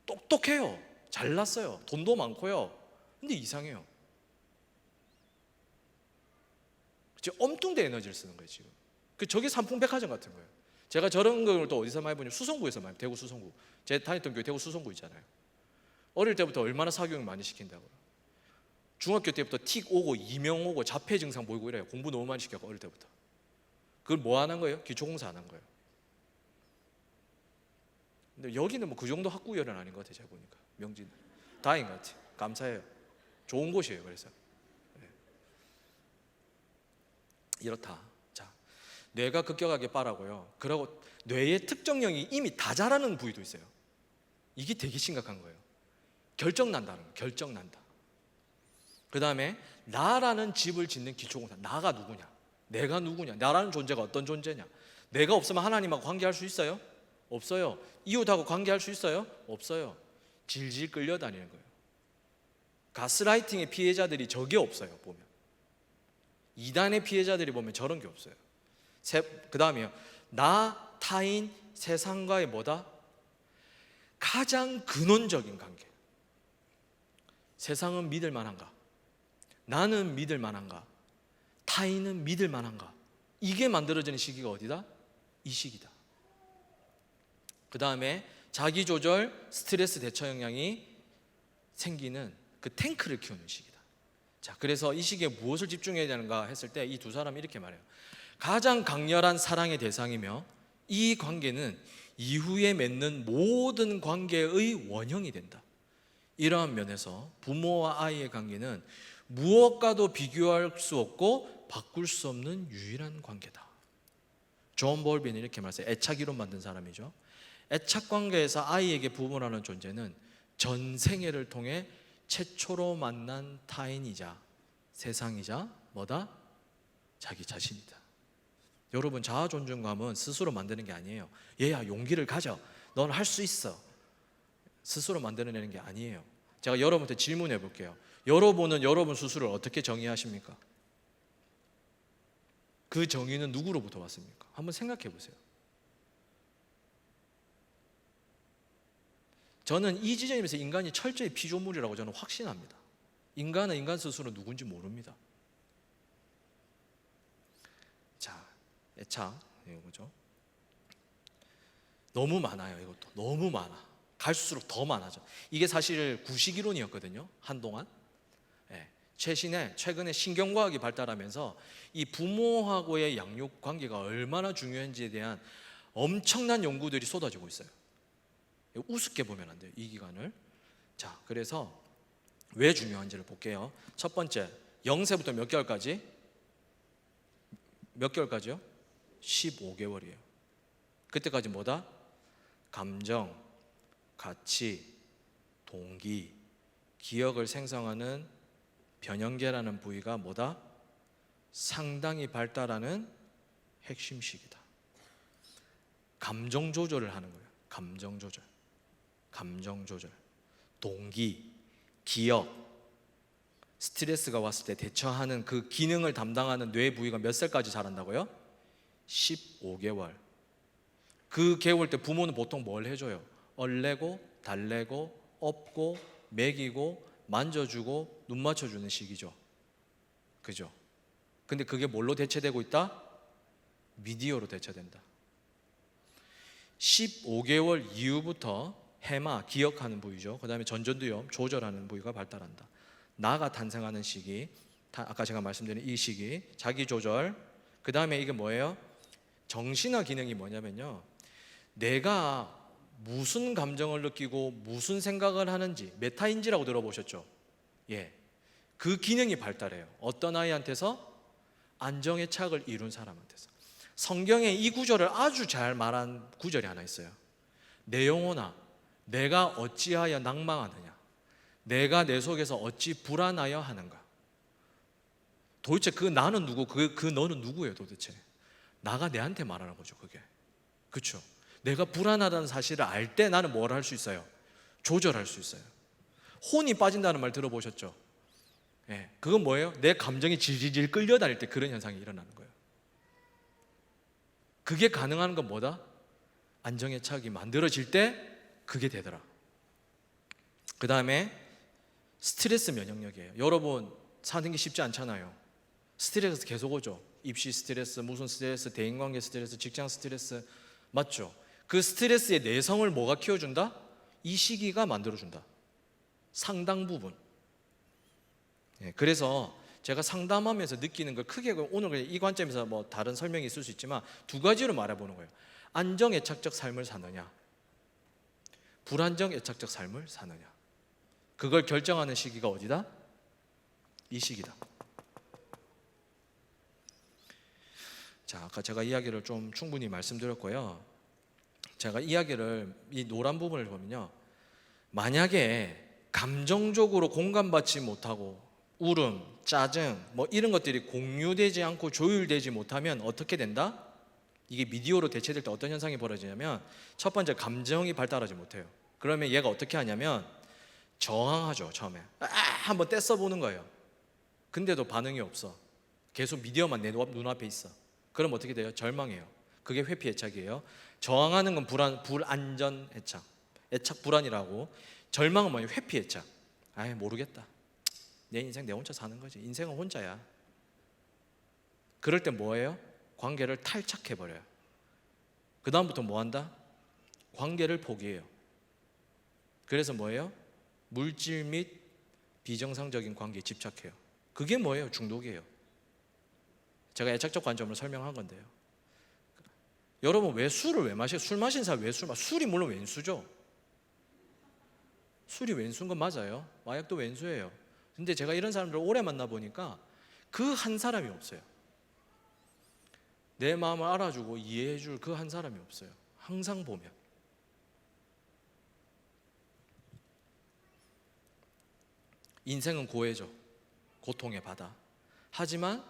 똑똑해요. 잘났어요. 돈도 많고요. 근데 이상해요. 지금 엄뚱대 에너지를 쓰는 거예요 지금. 저게 삼풍백화점 같은 거예요. 제가 저런 걸 또 어디서 많이 보냐면 수성구에서 많이, 대구 수성구. 제가 다녔던 교회 대구 수성구 있잖아요. 어릴 때부터 얼마나 사교육 많이 시킨다고요. 중학교 때부터 틱 오고 이명 오고 자폐 증상 보이고 이래요. 공부 너무 많이 시켜서 어릴 때부터. 그걸 뭐 하는 거예요? 기초공사 하는 거예요. 근데 여기는 뭐 그 정도 학구열은 아닌 것 같아요. 제가 보니까 명진 다행인 것 같아요. 감사해요. 좋은 곳이에요. 그래서 네. 이렇다. 자, 뇌가 급격하게 빠르고요. 그리고 뇌의 특정령이 이미 다 자라는 부위도 있어요. 이게 되게 심각한 거예요. 결정난다는 거예요. 결정난다. 그 다음에 나라는 집을 짓는 기초공사. 나가 누구냐? 내가 누구냐? 나라는 존재가 어떤 존재냐? 내가 없으면 하나님하고 관계할 수 있어요? 없어요. 이웃하고 관계할 수 있어요? 없어요. 질질 끌려다니는 거예요. 가스라이팅의 피해자들이 저게 없어요. 보면 이단의 피해자들이 보면 저런 게 없어요. 그 다음에요, 나, 타인, 세상과의 뭐다? 가장 근원적인 관계. 세상은 믿을 만한가? 나는 믿을 만한가? 타인은 믿을 만한가? 이게 만들어지는 시기가 어디다? 이 시기다. 그 다음에 자기조절, 스트레스 대처 역량이 생기는 그 탱크를 키우는 시기다. 자, 그래서 이 시기에 무엇을 집중해야 되는가 했을 때 이 두 사람이 이렇게 말해요. 가장 강렬한 사랑의 대상이며 이 관계는 이후에 맺는 모든 관계의 원형이 된다. 이러한 면에서 부모와 아이의 관계는 무엇과도 비교할 수 없고 바꿀 수 없는 유일한 관계다. 존 볼빈이 이렇게 말했어요. 애착 이론 만든 사람이죠. 애착 관계에서 아이에게 부모라는 존재는 전생애를 통해 최초로 만난 타인이자 세상이자 뭐다? 자기 자신이다. 여러분, 자아 존중감은 스스로 만드는 게 아니에요. 얘야, 용기를 가져. 넌 할 수 있어. 스스로 만들어내는 게 아니에요. 제가 여러분한테 질문해 볼게요. 여러분은 여러분 스스로를 어떻게 정의하십니까? 그 정의는 누구로부터 왔습니까? 한번 생각해 보세요. 저는 이 지점에서 인간이 철저히 피조물이라고 저는 확신합니다. 인간은 인간 스스로 누군지 모릅니다. 자, 애착 이거죠. 너무 많아요. 이것도 너무 많아. 갈수록 더 많아져. 이게 사실 구식 이론이었거든요. 한동안. 네. 최근에 신경과학이 발달하면서 이 부모하고의 양육 관계가 얼마나 중요한지에 대한 엄청난 연구들이 쏟아지고 있어요. 우습게 보면 안 돼요, 이 기간을. 자, 그래서 왜 중요한지를 볼게요. 첫 번째, 0세부터 몇 개월까지? 몇 개월까지요? 15개월이에요. 그때까지 뭐다? 감정, 가치, 동기, 기억을 생성하는 변형계라는 부위가 뭐다? 상당히 발달하는 핵심 시기다. 감정 조절을 하는 거예요. 감정 조절. 감정 조절, 동기, 기억, 스트레스가 왔을 때 대처하는 그 기능을 담당하는 뇌 부위가 몇 살까지 자란다고요? 15개월. 그 개월 때 부모는 보통 뭘 해줘요? 얼레고, 달래고, 업고, 먹이고, 만져주고, 눈 맞춰주는 시기죠. 그죠? 근데 그게 뭘로 대체되고 있다? 미디어로 대체된다. 15개월 이후부터 해마, 기억하는 부위죠. 그 다음에 전전두엽, 조절하는 부위가 발달한다. 나가 탄생하는 시기, 아까 제가 말씀드린 이 시기, 자기 조절. 그 다음에 이게 뭐예요? 정신화 기능이 뭐냐면요, 내가 무슨 감정을 느끼고 무슨 생각을 하는지, 메타인지라고 들어보셨죠? 예, 그 기능이 발달해요. 어떤 아이한테서? 안정의 착을 이룬 사람한테서. 성경에 이 구절을 아주 잘 말한 구절이 하나 있어요. 내 영혼아, 내가 어찌하여 낭망하느냐, 내가 내 속에서 어찌 불안하여 하는가. 도대체 그 나는 누구, 그 너는 누구예요 도대체? 나가 내한테 말하는 거죠 그게. 그렇죠? 내가 불안하다는 사실을 알 때 나는 뭘 할 수 있어요? 조절할 수 있어요. 혼이 빠진다는 말 들어보셨죠? 예, 그건 뭐예요? 내 감정이 질질 끌려다닐 때 그런 현상이 일어나는 거예요. 그게 가능한 건 뭐다? 안정의 착이 만들어질 때 그게 되더라. 그 다음에 스트레스 면역력이에요. 여러분 사는 게 쉽지 않잖아요. 스트레스 계속 오죠. 입시 스트레스, 무슨 스트레스, 대인관계 스트레스, 직장 스트레스, 맞죠? 그 스트레스의 내성을 뭐가 키워준다? 이 시기가 만들어준다. 상당 부분. 예, 그래서 제가 상담하면서 느끼는 걸 크게, 오늘 이 관점에서 뭐 다른 설명이 있을 수 있지만 두 가지로 말해보는 거예요. 안정 애착적 삶을 사느냐, 불안정 애착적 삶을 사느냐. 그걸 결정하는 시기가 어디다? 이 시기다. 자, 아까 제가 이야기를 좀 충분히 말씀드렸고요. 제가 이야기를 이 노란 부분을 보면요, 만약에 감정적으로 공감받지 못하고 울음, 짜증 뭐 이런 것들이 공유되지 않고 조율되지 못하면 어떻게 된다? 이게 미디어로 대체될 때 어떤 현상이 벌어지냐면, 첫 번째 감정이 발달하지 못해요. 그러면 얘가 어떻게 하냐면 저항하죠. 처음에 한번 떼써 보는 거예요. 근데도 반응이 없어. 계속 미디어만 내 눈앞에 있어. 그럼 어떻게 돼요? 절망해요. 그게 회피 애착이에요. 저항하는 건 불안전 애착, 애착 불안이라고. 절망은 뭐예요? 회피 애착. 아이 모르겠다. 내 인생 내 혼자 사는 거지. 인생은 혼자야. 그럴 때 뭐예요? 관계를 탈착해버려요. 그 다음부터 뭐 한다? 관계를 포기해요. 그래서 뭐예요? 물질 및 비정상적인 관계에 집착해요. 그게 뭐예요? 중독이에요. 제가 애착적 관점으로 설명한 건데요. 여러분 왜 술을 왜 마셔요? 술 마신 사람 왜 술 마셔요? 술이 물론 왼수죠. 술이 왼수인 건 맞아요. 마약도 왼수예요. 근데 제가 이런 사람들을 오래 만나보니까 그 한 사람이 없어요. 내 마음을 알아주고 이해해줄 그 한 사람이 없어요. 항상 보면. 인생은 고해죠. 고통의 바다. 하지만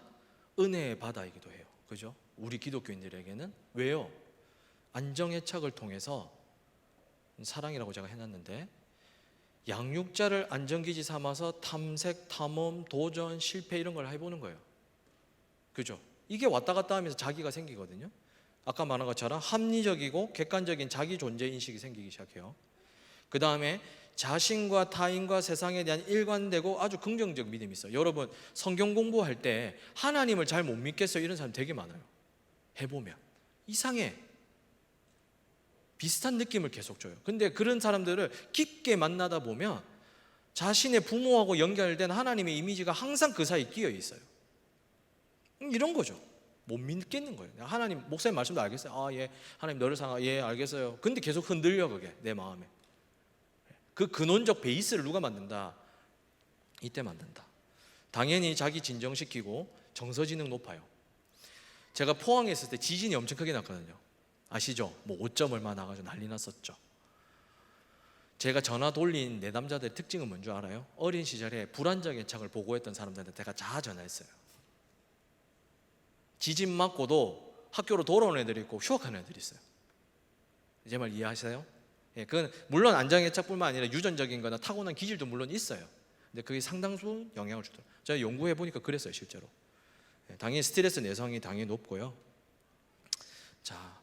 은혜의 바다이기도 해요. 그죠? 우리 기독교인들에게는. 왜요? 안정애착을 통해서, 사랑이라고 제가 해놨는데, 양육자를 안정기지 삼아서 탐색, 탐험, 도전, 실패 이런 걸 해보는 거예요. 그죠? 이게 왔다 갔다 하면서 자기가 생기거든요. 아까 말한 것처럼 합리적이고 객관적인 자기 존재 인식이 생기기 시작해요. 그 다음에 자신과 타인과 세상에 대한 일관되고 아주 긍정적 믿음이 있어요. 여러분 성경 공부할 때 하나님을 잘 못 믿겠어요 이런 사람 되게 많아요. 해보면 이상해. 비슷한 느낌을 계속 줘요. 근데 그런 사람들을 깊게 만나다 보면 자신의 부모하고 연결된 하나님의 이미지가 항상 그 사이에 끼어 있어요. 이런 거죠. 못 믿겠는 거예요. 하나님, 목사님 말씀도 알겠어요. 아, 예, 하나님 너를 사랑하, 예, 알겠어요. 근데 계속 흔들려 그게 내 마음에. 그 근원적 베이스를 누가 만든다? 이때 만든다. 당연히 자기 진정시키고 정서지능 높아요. 제가 포항에 있을 때 지진이 엄청 크게 났거든요. 아시죠? 뭐 5점 얼마 나가지고 난리 났었죠. 제가 전화 돌린 내담자들의 특징은 뭔지 알아요? 어린 시절에 불안정 애착을 보고했던 사람들한테 제가 다 전화했어요. 지진 맞고도 학교로 돌아오는 애들이 있고 휴학하는 애들이 있어요. 제 말 이해하세요? 예, 그건 물론 안정애착뿐만 아니라 유전적인 거나 타고난 기질도 물론 있어요. 근데 그게 상당수 영향을 주더라고요. 제가 연구해 보니까 그랬어요 실제로. 예, 당연히 스트레스 내성이 당연히 높고요. 자,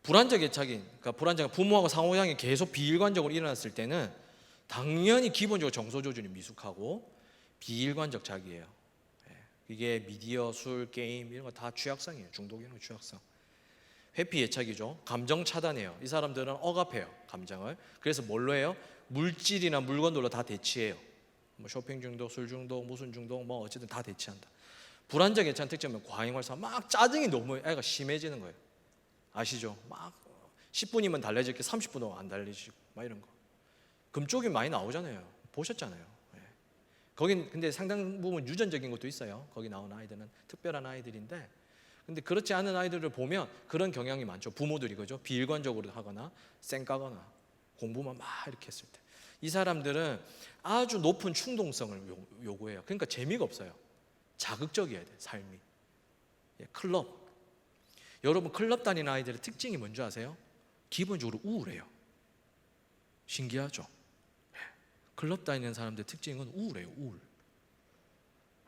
불안정 애착인, 그러니까 불안정 부모하고 상호작용이 계속 비일관적으로 일어났을 때는 당연히 기본적으로 정서 조준이 미숙하고 비일관적 자기예요. 예, 이게 미디어, 술, 게임 이런 거 다 취약성이에요. 중독이라는 취약성. 회피 애착이죠. 감정 차단해요. 이 사람들은 억압해요 감정을. 그래서 뭘로 해요? 물질이나 물건들로 다 대치해요. 뭐 쇼핑 중독, 술 중독, 무슨 중독, 뭐 어쨌든 다 대치한다. 불안정 애착 특징은 과잉 활성, 막 짜증이 너무 애가 심해지는 거예요. 아시죠? 막 10분이면 달래질 게 30분은 안 달래지고 막 이런 거. 금쪽이 많이 나오잖아요. 보셨잖아요. 예. 거긴 근데 상당 부분 유전적인 것도 있어요. 거기 나온 아이들은 특별한 아이들인데, 근데 그렇지 않은 아이들을 보면 그런 경향이 많죠. 부모들이 그죠? 비일관적으로 하거나 쌩까거나 공부만 막 이렇게 했을 때, 이 사람들은 아주 높은 충동성을 요구해요. 그러니까 재미가 없어요. 자극적이어야 돼, 삶이. 예, 클럽. 여러분, 클럽 다니는 아이들의 특징이 뭔지 아세요? 기본적으로 우울해요. 신기하죠? 예, 클럽 다니는 사람들의 특징은 우울해요. 우울.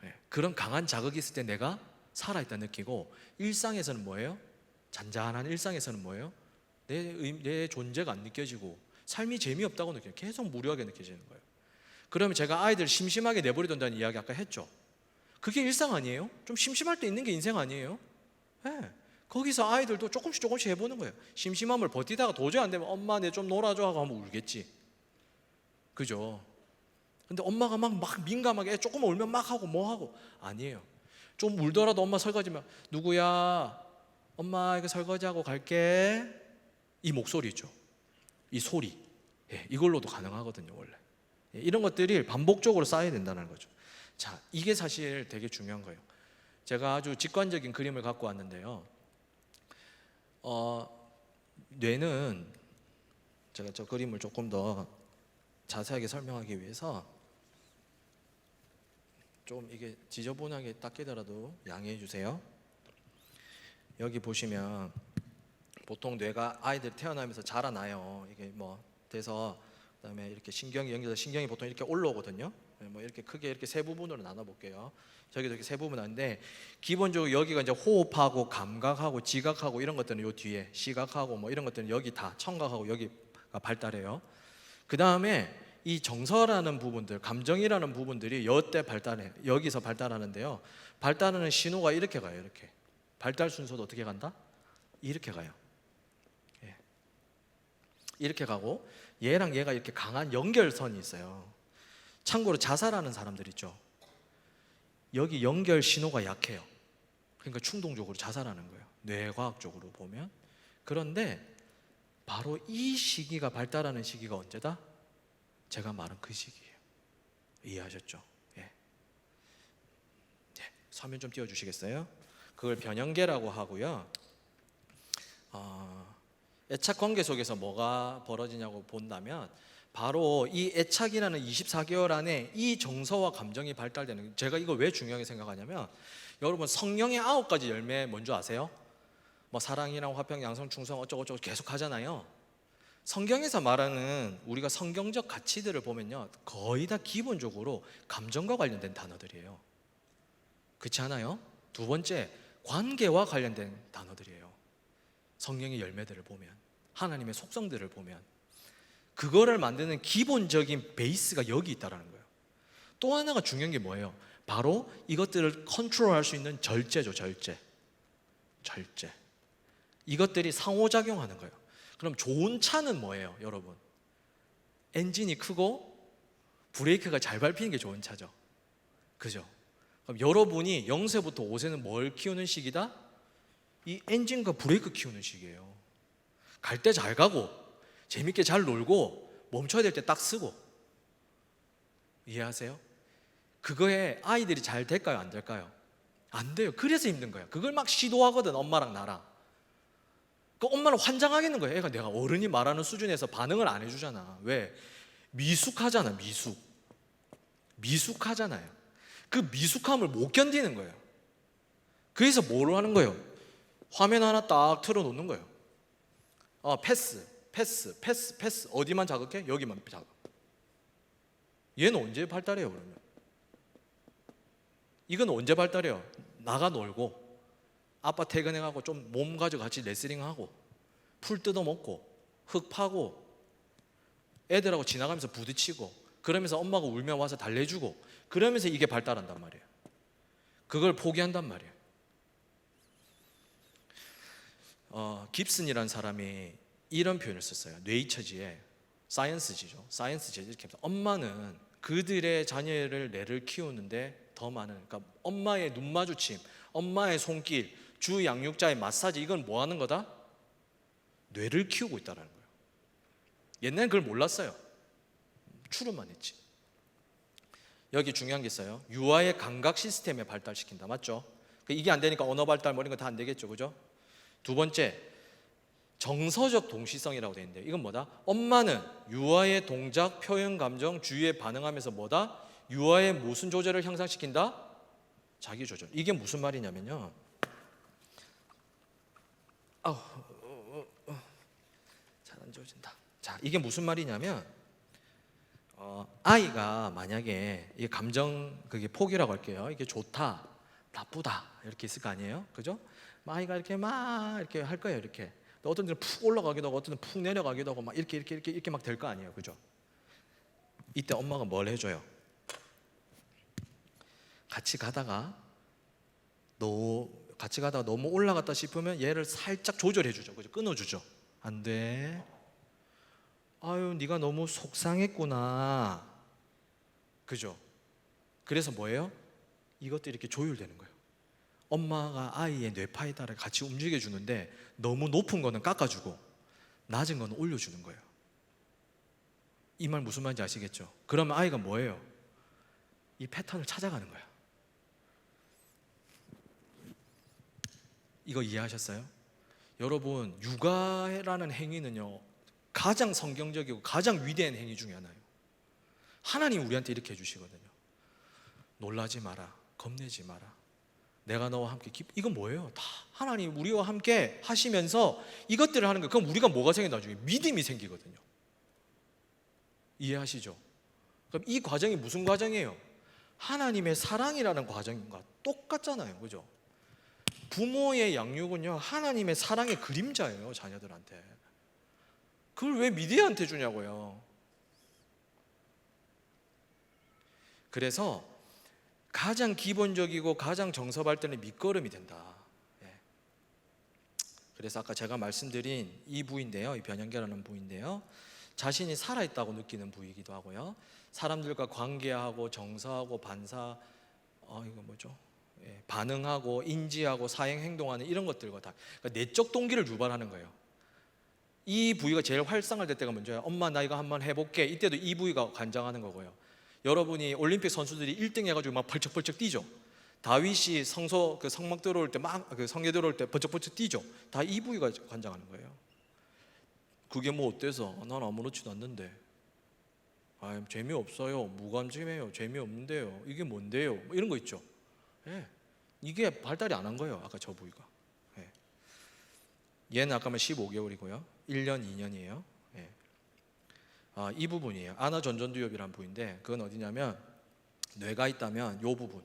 예, 그런 강한 자극이 있을 때 내가 살아있다 느끼고, 일상에서는 뭐예요? 잔잔한 일상에서는 뭐예요? 내 존재가 안 느껴지고 삶이 재미없다고 느껴요. 계속 무료하게 느껴지는 거예요. 그러면 제가 아이들 심심하게 내버려둔다는 이야기 아까 했죠. 그게 일상 아니에요? 좀 심심할 때 있는 게 인생 아니에요? 네. 거기서 아이들도 조금씩 해보는 거예요. 심심함을 버티다가 도저히 안 되면 엄마 내 좀 놀아줘 하고 하면 울겠지. 그죠? 근데 엄마가 막 민감하게 애 조금 울면 막 하고 뭐 하고, 아니에요. 좀 울더라도 엄마 설거지면 누구야? 엄마 이거 설거지하고 갈게. 이 목소리 있죠. 이 소리. 예, 이걸로도 가능하거든요, 원래. 예, 이런 것들이 반복적으로 쌓여야 된다는 거죠. 자, 이게 사실 되게 중요한 거예요. 제가 아주 직관적인 그림을 갖고 왔는데요. 뇌는, 제가 저 그림을 조금 더 자세하게 설명하기 위해서 좀 이게 지저분하게 닦이더라도 양해해 주세요. 여기 보시면 보통 뇌가 아이들 태어나면서 자라나요. 이게 뭐 돼서 그다음에 이렇게 신경이 연결돼서 신경이 보통 이렇게 올라오거든요. 뭐 이렇게 크게 이렇게 세 부분으로 나눠 볼게요. 저기도 이렇게 세 부분 하는데, 기본적으로 여기가 이제 호흡하고 감각하고 지각하고 이런 것들은 요 뒤에, 시각하고 뭐 이런 것들은 여기 다 청각하고 여기가 발달해요. 그 다음에 이 정서라는 부분들, 감정이라는 부분들이 여때 발달해, 여기서 발달하는데요. 발달하는 신호가 이렇게 가요. 이렇게 발달 순서도 어떻게 간다? 이렇게 가요. 예. 이렇게 가고, 얘랑 얘가 이렇게 강한 연결선이 있어요. 참고로 자살하는 사람들 있죠. 여기 연결 신호가 약해요. 그러니까 충동적으로 자살하는 거예요, 뇌과학적으로 보면. 그런데 바로 이 시기가 발달하는 시기가 언제다? 제가 말한 그 시기예요. 이해하셨죠? 예. 네, 화면 좀 띄워주시겠어요? 그걸 변형계라고 하고요. 애착 관계 속에서 뭐가 벌어지냐고 본다면, 바로 이 애착이라는 24개월 안에 이 정서와 감정이 발달되는, 제가 이걸 왜 중요하게 생각하냐면, 여러분 성령의 9가지 열매 뭔지 아세요? 뭐 사랑이랑 화평, 양성, 충성 어쩌고저쩌고 계속 하잖아요. 성경에서 말하는 우리가 성경적 가치들을 보면요, 거의 다 기본적으로 감정과 관련된 단어들이에요. 그렇지 않아요? 두 번째, 관계와 관련된 단어들이에요. 성령의 열매들을 보면, 하나님의 속성들을 보면, 그거를 만드는 기본적인 베이스가 여기 있다는 거예요. 또 하나가 중요한 게 뭐예요? 바로 이것들을 컨트롤할 수 있는 절제죠. 절제. 이것들이 상호작용하는 거예요. 그럼 좋은 차는 뭐예요, 여러분? 엔진이 크고 브레이크가 잘 밟히는 게 좋은 차죠. 그죠? 그럼 여러분이 0세부터 5세는 뭘 키우는 시기다? 이 엔진과 브레이크 키우는 시기예요. 갈 때 잘 가고 재밌게 잘 놀고 멈춰야 될 때 딱 쓰고. 이해하세요? 그거에 아이들이 잘 될까요, 안 될까요? 안 돼요. 그래서 힘든 거예요. 그걸 막 시도하거든, 엄마랑 나랑. 그 엄마는 환장하겠는 거예요. 애가 내가 어른이 말하는 수준에서 반응을 안 해주잖아. 왜? 미숙하잖아. 미숙하잖아요. 그 미숙함을 못 견디는 거예요. 그래서 뭘 하는 거예요? 화면 하나 딱 틀어놓는 거예요. 패스. 어디만 자극해? 여기만 자극. 얘는 언제 발달해요, 그러면? 이건 언제 발달해요? 나가 놀고, 아빠 퇴근해가고 좀 몸 가지고 같이 레슬링하고, 풀 뜯어먹고, 흙 파고, 애들하고 지나가면서 부딪히고, 그러면서 엄마가 울면 와서 달래주고, 그러면서 이게 발달한단 말이에요. 그걸 포기한단 말이에요. 깁슨이라는 사람이 이런 표현을 썼어요. 네이처지에, 사이언스지죠. 사이언스지에 이렇게 합니다. 엄마는 그들의 자녀를 뇌를 키우는데 더 많은, 그러니까 엄마의 눈 마주침, 엄마의 손길, 주 양육자의 마사지, 이건 뭐 하는 거다? 뇌를 키우고 있다는 거예요. 옛날엔 그걸 몰랐어요. 추론만 했지. 여기 중요한 게 있어요. 유아의 감각 시스템에 발달시킨다. 맞죠? 이게 안 되니까 언어 발달 뭐 이런 거 다 안 되겠죠. 그죠? 두 번째, 정서적 동시성이라고 되어 있는데 이건 뭐다? 엄마는 유아의 동작, 표현, 감정, 주의에 반응하면서 뭐다? 유아의 무슨 조절을 향상시킨다? 자기 조절. 이게 무슨 말이냐면요. 잘 안 지워진다. 자, 이게 무슨 말이냐면 아이가 만약에 이 감정 그게 폭이라고 할게요. 이게 좋다, 나쁘다 이렇게 있을 거 아니에요, 그죠? 아이가 이렇게 막 이렇게 할 거예요, 이렇게. 어떤 데는 푹 올라가기도 하고, 어떤 데는 푹 내려가기도 하고, 막 이렇게 막 될 거 아니에요, 그죠? 이때 엄마가 뭘 해줘요? 같이 가다가 너무 올라갔다 싶으면 얘를 살짝 조절해주죠, 그죠? 끊어주죠. 안 돼. 아유, 네가 너무 속상했구나. 그죠? 그래서 뭐예요? 이것도 이렇게 조율되는 거예요. 엄마가 아이의 뇌파에 따라 같이 움직여 주는데 너무 높은 거는 깎아주고 낮은 거는 올려주는 거예요. 이 말 무슨 말인지 아시겠죠? 그러면 아이가 뭐예요? 이 패턴을 찾아가는 거예요. 이거 이해하셨어요? 여러분, 육아라는 행위는요 가장 성경적이고 가장 위대한 행위 중에 하나예요. 하나님 우리한테 이렇게 해주시거든요. 놀라지 마라, 겁내지 마라, 내가 너와 함께 이건 뭐예요? 다 하나님 우리와 함께 하시면서 이것들을 하는 거예요. 그럼 우리가 뭐가 생긴다? 나중에 믿음이 생기거든요. 이해하시죠? 그럼 이 과정이 무슨 과정이에요? 하나님의 사랑이라는 과정과 똑같잖아요, 그죠? 부모의 양육은요 하나님의 사랑의 그림자예요, 자녀들한테. 그걸 왜 미디어한테 주냐고요. 그래서 가장 기본적이고 가장 정서 발달의 밑거름이 된다. 그래서 아까 제가 말씀드린 이 부위인데요, 이 변형계라는 부위인데요, 자신이 살아있다고 느끼는 부위이기도 하고요, 사람들과 관계하고 정서하고 이거 뭐죠? 반응하고 인지하고 사행 행동하는 이런 것들과 다 그러니까 내적 동기를 유발하는 거예요. 이 부위가 제일 활성화될 때가 먼저요. 엄마 나 이거 한번 해볼게. 이때도 이 부위가 관장하는 거고요. 여러분이 올림픽 선수들이 1등 해가지고 막 벌쩍벌쩍 뛰죠. 다윗이 성막 들어올 때 막 성에 들어올 때 벌쩍벌쩍 뛰죠. 다 이 부위가 관장하는 거예요. 그게 뭐 어때서? 난 아무렇지도 않는데. 재미없어요. 무관심해요. 재미없는데요. 이게 뭔데요? 뭐 이런 거 있죠. 이게 발달이 안 한 거예요. 아까 저 부위가. 얘는 아까면 15개월이고요. 1년, 2년이에요. 이 부분이에요. 아나전전두엽이라는 부위인데 그건 어디냐면 뇌가 있다면 요 부분,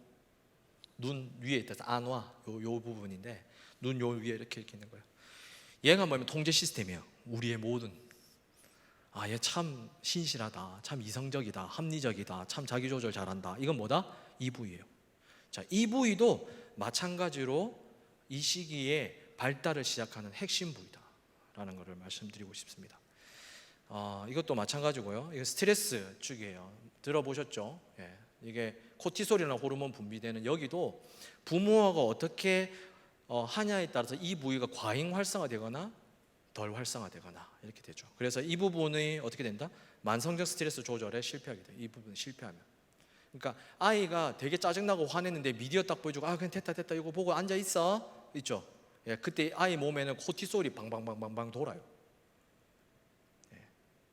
눈 위에 있다. 안와 요 부분인데 눈 요 위에 이렇게 있는 거예요. 얘가 뭐냐면 통제 시스템이에요. 우리의 모든 얘 참 신실하다, 참 이성적이다, 합리적이다, 참 자기 조절 잘한다. 이건 뭐다? 이 부위예요. 자, 이 부위도 마찬가지로 이 시기에 발달을 시작하는 핵심 부위다라는 것을 말씀드리고 싶습니다. 이것도 마찬가지고요. 이거 스트레스 축이에요. 들어보셨죠? 이게 코티솔이라는 호르몬 분비되는 여기도 부모가 어떻게 하냐에 따라서 이 부위가 과잉 활성화되거나 덜 활성화되거나 이렇게 되죠. 그래서 이 부분이 어떻게 된다? 만성적 스트레스 조절에 실패하게 돼요. 이 부분 실패하면. 그러니까 아이가 되게 짜증나고 화냈는데 미디어 딱 보여주고 그냥 됐다 이거 보고 앉아 있어 있죠. 그때 아이 몸에는 코티솔이 방방방방방 돌아요.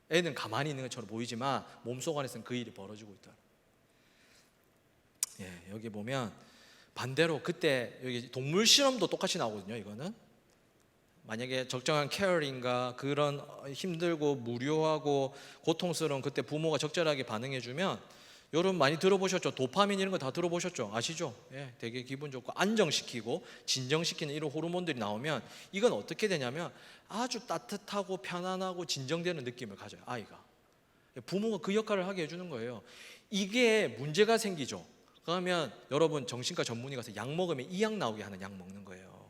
애는 가만히 있는 것처럼 보이지만 몸속 안에서는 그 일이 벌어지고 있다. 여기 보면 반대로 그때 여기 동물 실험도 똑같이 나오거든요. 이거는 만약에 적정한 케어링과 그런 힘들고 무료하고 고통스러운 그때 부모가 적절하게 반응해주면 여러분 많이 들어보셨죠? 도파민 이런 거 다 들어보셨죠? 아시죠? 되게 기분 좋고 안정시키고 진정시키는 이런 호르몬들이 나오면 이건 어떻게 되냐면 아주 따뜻하고 편안하고 진정되는 느낌을 가져요, 아이가. 부모가 그 역할을 하게 해주는 거예요. 이게 문제가 생기죠. 그러면 여러분 정신과 전문의 가서 약 먹으면 이 약 나오게 하는 약 먹는 거예요.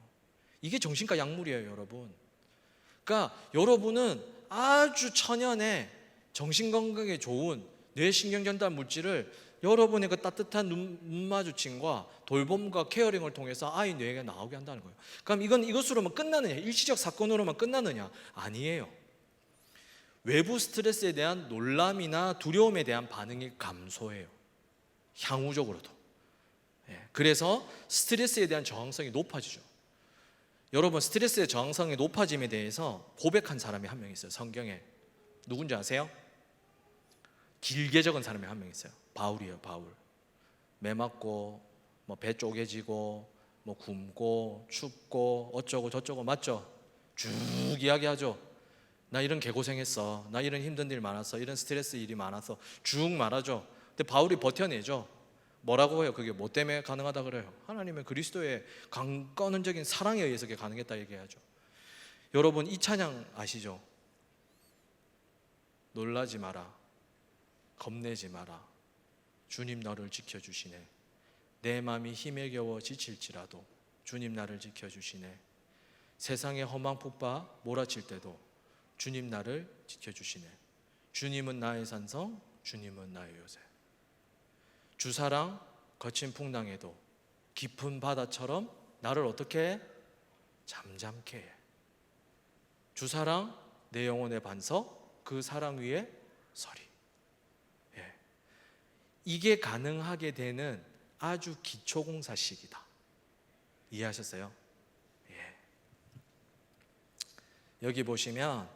이게 정신과 약물이에요, 여러분. 그러니까 여러분은 아주 천연의 정신건강에 좋은 뇌신경 전달 물질을 여러분의 그 따뜻한 눈 마주침과 돌봄과 케어링을 통해서 아이 뇌가 나오게 한다는 거예요. 그럼 이것으로만 끝나느냐? 일시적 사건으로만 끝나느냐? 아니에요. 외부 스트레스에 대한 놀람이나 두려움에 대한 반응이 감소해요. 향후적으로도. 그래서 스트레스에 대한 저항성이 높아지죠. 여러분, 스트레스의 저항성이 높아짐에 대해서 고백한 사람이 한 명 있어요. 성경에. 누군지 아세요? 길게 적은 사람이 한 명 있어요. 바울이에요. 바울. 매 맞고 뭐 배 쪼개지고 뭐 굶고 춥고 어쩌고 저쩌고, 맞죠? 쭉 이야기하죠. 나 이런 개고생했어. 나 이런 힘든 일 많았어. 이런 스트레스 일이 많았어. 쭉 말하죠. 근데 바울이 버텨내죠. 뭐라고 해요? 그게 뭐 때문에 가능하다 그래요? 하나님의 그리스도의 강건적인 사랑에 의해서 그게 가능했다 얘기하죠. 여러분, 이 찬양 아시죠? 놀라지 마라, 겁내지 마라, 주님 너를 지켜주시네. 내 맘이 힘에 겨워 지칠지라도 주님 나를 지켜주시네. 세상의 험한 폭파 몰아칠 때도 주님 나를 지켜주시네. 주님은 나의 산성, 주님은 나의 요새. 주사랑 거친 풍랑에도 깊은 바다처럼 나를 어떻게 해? 잠잠케 해. 주사랑 내 영혼의 반석, 그 사랑 위에 서리. 이게 가능하게 되는 아주 기초공사식이다. 이해하셨어요? 여기 보시면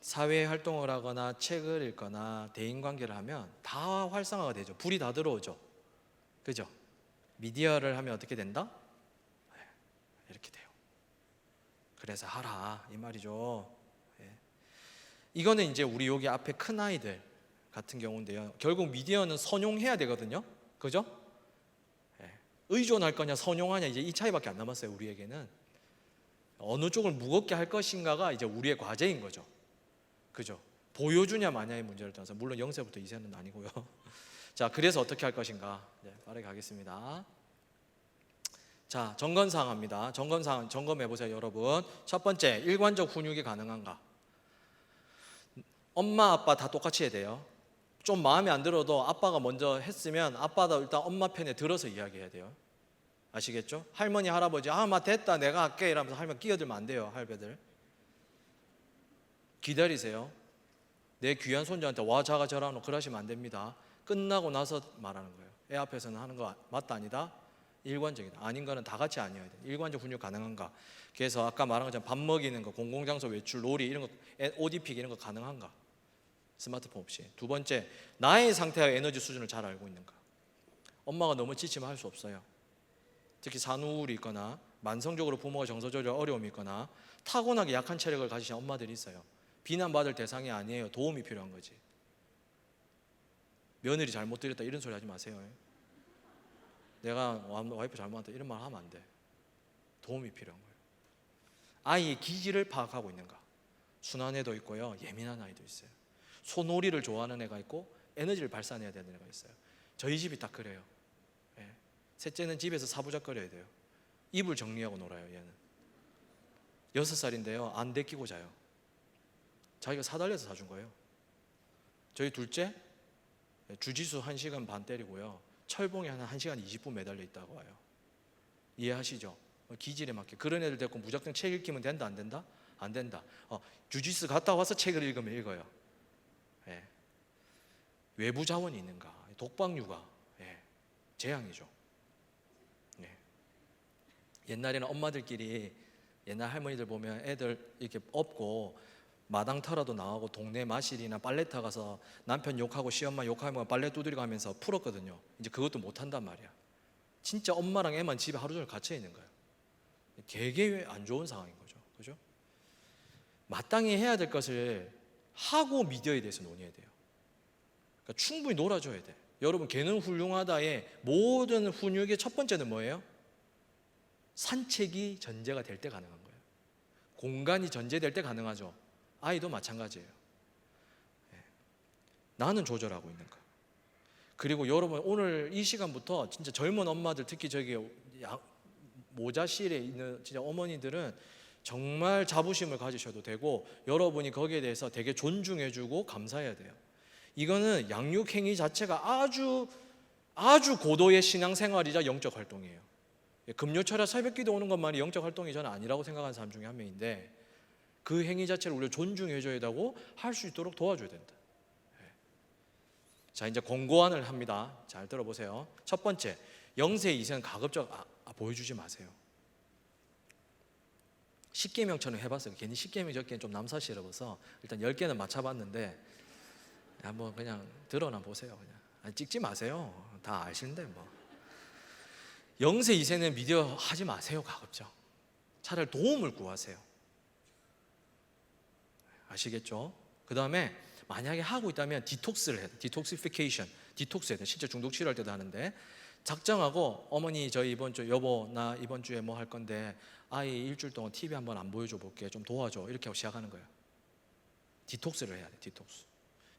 사회 활동을 하거나 책을 읽거나 대인관계를 하면 다 활성화가 되죠. 불이 다 들어오죠. 그죠? 미디어를 하면 어떻게 된다? 이렇게 돼요. 그래서 하라 이 말이죠. 이거는 이제 우리 여기 앞에 큰 아이들 같은 경우인데요. 결국 미디어는 선용해야 되거든요. 그죠? 의존할 거냐 선용하냐, 이제 이 차이밖에 안 남았어요. 우리에게는 어느 쪽을 무겁게 할 것인가가 이제 우리의 과제인 거죠. 그죠? 보여주냐 마냐의 문제를 떠나서, 물론 0세부터 2세는 아니고요. 자, 그래서 어떻게 할 것인가? 빠르게 가겠습니다. 자, 점검사항입니다. 점검사항 점검해 보세요, 여러분. 첫 번째, 일관적 훈육이 가능한가? 엄마 아빠 다 똑같이 해야 돼요. 좀 마음에 안 들어도 아빠가 먼저 했으면 아빠도 일단 엄마 편에 들어서 이야기해야 돼요. 아시겠죠? 할머니 할아버지 마 됐다 내가 할게 이러면서 할머니 끼어들면 안 돼요. 할배들 기다리세요. 내 귀한 손자한테 와 자가 저라노 그러시면 안 됩니다. 끝나고 나서 말하는 거예요. 애 앞에서는 하는 거 맞다 아니다? 일관적이다. 아닌 거는 다 같이 아니어야 돼. 일관적 훈육 가능한가? 그래서 아까 말한 것처럼 밥 먹이는 거, 공공장소 외출, 놀이 이런 거, 옷 입히기 이런 거 가능한가? 스마트폰 없이. 두 번째, 나의 상태와 에너지 수준을 잘 알고 있는가? 엄마가 너무 지치면 할 수 없어요. 특히 산후우울이 있거나 만성적으로 부모가 정서적으로 어려움이 있거나 타고나게 약한 체력을 가지신 엄마들이 있어요. 비난받을 대상이 아니에요. 도움이 필요한 거지. 며느리 잘못 들였다 이런 소리 하지 마세요. 내가 와이프 잘못했다 이런 말 하면 안 돼. 도움이 필요한 거예요. 아이의 기질을 파악하고 있는가? 순한 애도 있고요, 예민한 아이도 있어요. 소놀이를 좋아하는 애가 있고 에너지를 발산해야 되는 애가 있어요. 저희 집이 딱 그래요. 셋째는 집에서 사부작거려야 돼요. 이불 정리하고 놀아요. 얘는 6살인데요 안 데끼고 자요. 자기가 사달려서 사준 거예요. 저희 둘째 주짓수 1시간 반 때리고요, 철봉에 한 1시간 20분 매달려 있다고 와요. 이해하시죠? 기질에 맞게. 그런 애들 데리고 무작정 책 읽히면 된다 안 된다? 안 된다. 주짓수 갔다 와서 책을 읽으면 읽어요. 외부 자원이 있는가? 독박육아 재앙이죠. 옛날에는 엄마들끼리, 옛날 할머니들 보면 애들 이렇게 업고 마당 털어도 나오고 동네 마실이나 빨래터 가서 남편 욕하고 시엄마 욕하면 빨래 두드리고 하면서 풀었거든요. 이제 그것도 못 한단 말이야. 진짜 엄마랑 애만 집에 하루 종일 갇혀 있는 거예요. 되게 안 좋은 상황인 거죠. 그죠? 마땅히 해야 될 것을 하고 미디어에 대해서 논의해야 돼요. 그러니까 충분히 놀아줘야 돼. 여러분, 걔는 훌륭하다의 모든 훈육의 첫 번째는 뭐예요? 산책이 전제가 될 때 가능한 거예요. 공간이 전제될 때 가능하죠. 아이도 마찬가지예요. 나는 조절하고 있는가? 그리고 여러분, 오늘 이 시간부터 진짜 젊은 엄마들, 특히 저기 모자실에 있는 진짜 어머니들은 정말 자부심을 가지셔도 되고, 여러분이 거기에 대해서 되게 존중해주고 감사해야 돼요. 이거는 양육 행위 자체가 아주 고도의 신앙생활이자 영적 활동이에요. 금요철에 새벽기도 오는 것만이 영적 활동이 저는 아니라고 생각하는 사람 중에 한 명인데, 그 행위 자체를 우리가 존중해줘야 되고 할 수 있도록 도와줘야 된다. 자, 이제 권고안을 합니다. 잘 들어보세요. 첫 번째, 0세 이상은 가급적 보여주지 마세요. 십계명처럼 해봤어요. 괜히 십계명 적기엔 좀 남사스러워서 일단 10개는 맞춰봤는데 한번 그냥 들어나 보세요. 그냥 찍지 마세요. 다 아시는데 뭐. 0세 이세는 미디어 하지 마세요. 가급적. 차라리 도움을 구하세요. 아시겠죠? 그 다음에 만약에 하고 있다면 디톡스를 해야 돼. 디톡시피케이션. 디톡스 해야 돼. 실제 중독 치료할 때도 하는데, 작정하고 어머니 저희 이번 주, 여보 나 이번 주에 뭐 할 건데 아이 일주일 동안 TV 한번 안 보여줘 볼게, 좀 도와줘, 이렇게 하고 시작하는 거예요. 디톡스를 해야 돼. 디톡스.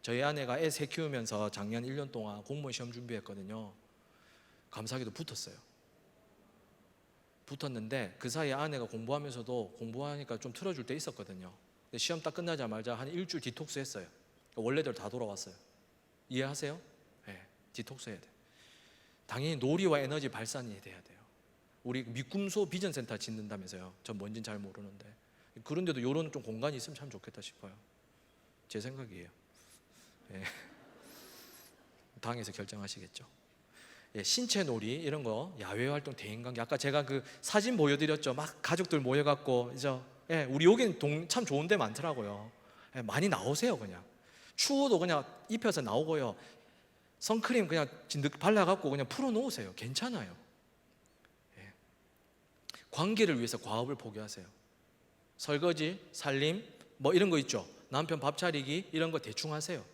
저희 아내가 애 세 키우면서 작년 1년 동안 공무원 시험 준비했거든요. 감사하게도 붙었어요. 붙었는데 그 사이에 아내가 공부하면서도 공부하니까 좀 틀어줄 때 있었거든요. 근데 시험 딱 끝나자마자 한 일주일 디톡스 했어요. 원래대로 다 돌아왔어요. 이해하세요? 네, 디톡스 해야 돼. 당연히 놀이와 에너지 발산이 돼야 돼요. 우리 미꿈소 비전센터 짓는다면서요. 전 뭔지는 잘 모르는데, 그런데도 이런 좀 공간이 있으면 참 좋겠다 싶어요. 제 생각이에요. 예. 당에서 결정하시겠죠. 예, 신체 놀이 이런 거, 야외 활동, 대인관계, 아까 제가 그 사진 보여드렸죠. 막 가족들 모여갖고 이제, 예, 우리 여기는 참 좋은 데 많더라고요. 예, 많이 나오세요. 그냥 추워도 그냥 입혀서 나오고요. 선크림 그냥 발라갖고 그냥 풀어놓으세요. 괜찮아요. 예. 관계를 위해서 과업을 포기하세요. 설거지, 살림 뭐 이런 거 있죠. 남편 밥 차리기 이런 거 대충 하세요.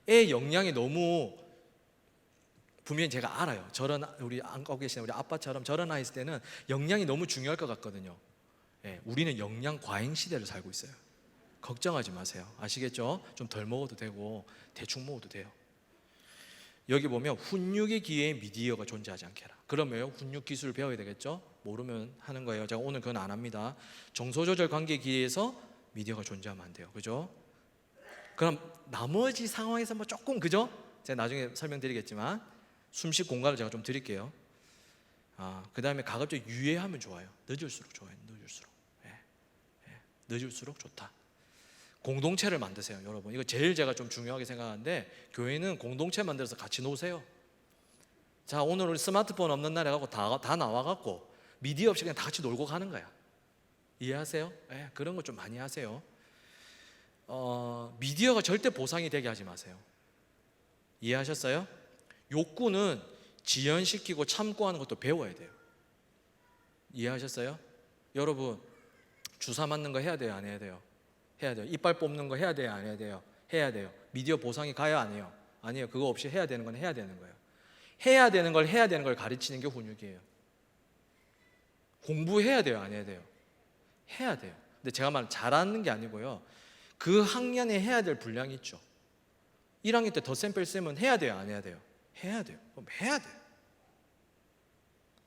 애 영양이 너무, 분명히 제가 알아요. 저런, 우리 안고 계시는 우리 아빠처럼 저런 아이 있을 때는 영양이 너무 중요할 것 같거든요. 예, 우리는 영양 과잉 시대를 살고 있어요. 걱정하지 마세요. 아시겠죠? 좀 덜 먹어도 되고 대충 먹어도 돼요. 여기 보면 훈육의 기회에 미디어가 존재하지 않게라. 그러면 훈육 기술을 배워야 되겠죠? 모르면 하는 거예요. 제가 오늘 그건 안 합니다. 정서조절 관계 기회에서 미디어가 존재하면 안 돼요. 그죠? 그럼 나머지 상황에서 뭐 조금, 그죠? 제가 나중에 설명드리겠지만 숨쉴 공간을 제가 좀 드릴게요. 그 다음에 가급적 유예하면 좋아요. 늦을수록 좋아요. 늦을수록. 늦을수록 좋다. 공동체를 만드세요. 여러분, 이거 제일 제가 좀 중요하게 생각하는데, 교회는 공동체 만들어서 같이 노세요. 자, 오늘 우리 스마트폰 없는 날 해갖고 다 나와갖고 미디어 없이 그냥 다 같이 놀고 가는 거야. 이해하세요? 네, 그런 거 좀 많이 하세요. 미디어가 절대 보상이 되게 하지 마세요. 이해하셨어요? 욕구는 지연시키고 참고 하는 것도 배워야 돼요. 이해하셨어요? 여러분, 주사 맞는 거 해야 돼요? 안 해야 돼요? 해야 돼요. 이빨 뽑는 거 해야 돼요? 안 해야 돼요? 해야 돼요. 미디어 보상이 가요? 안 해요? 아니에요. 그거 없이 해야 되는 건 해야 되는 거예요. 해야 되는 걸 가르치는 게 훈육이에요. 공부해야 돼요? 안 해야 돼요? 해야 돼요. 근데 제가 말은 잘하는 게 아니고요, 그 학년에 해야 될 분량이 있죠. 1학년 때 덧셈 뺄셈은 해야 돼요? 안 해야 돼요? 해야 돼요. 그럼 해야 돼요.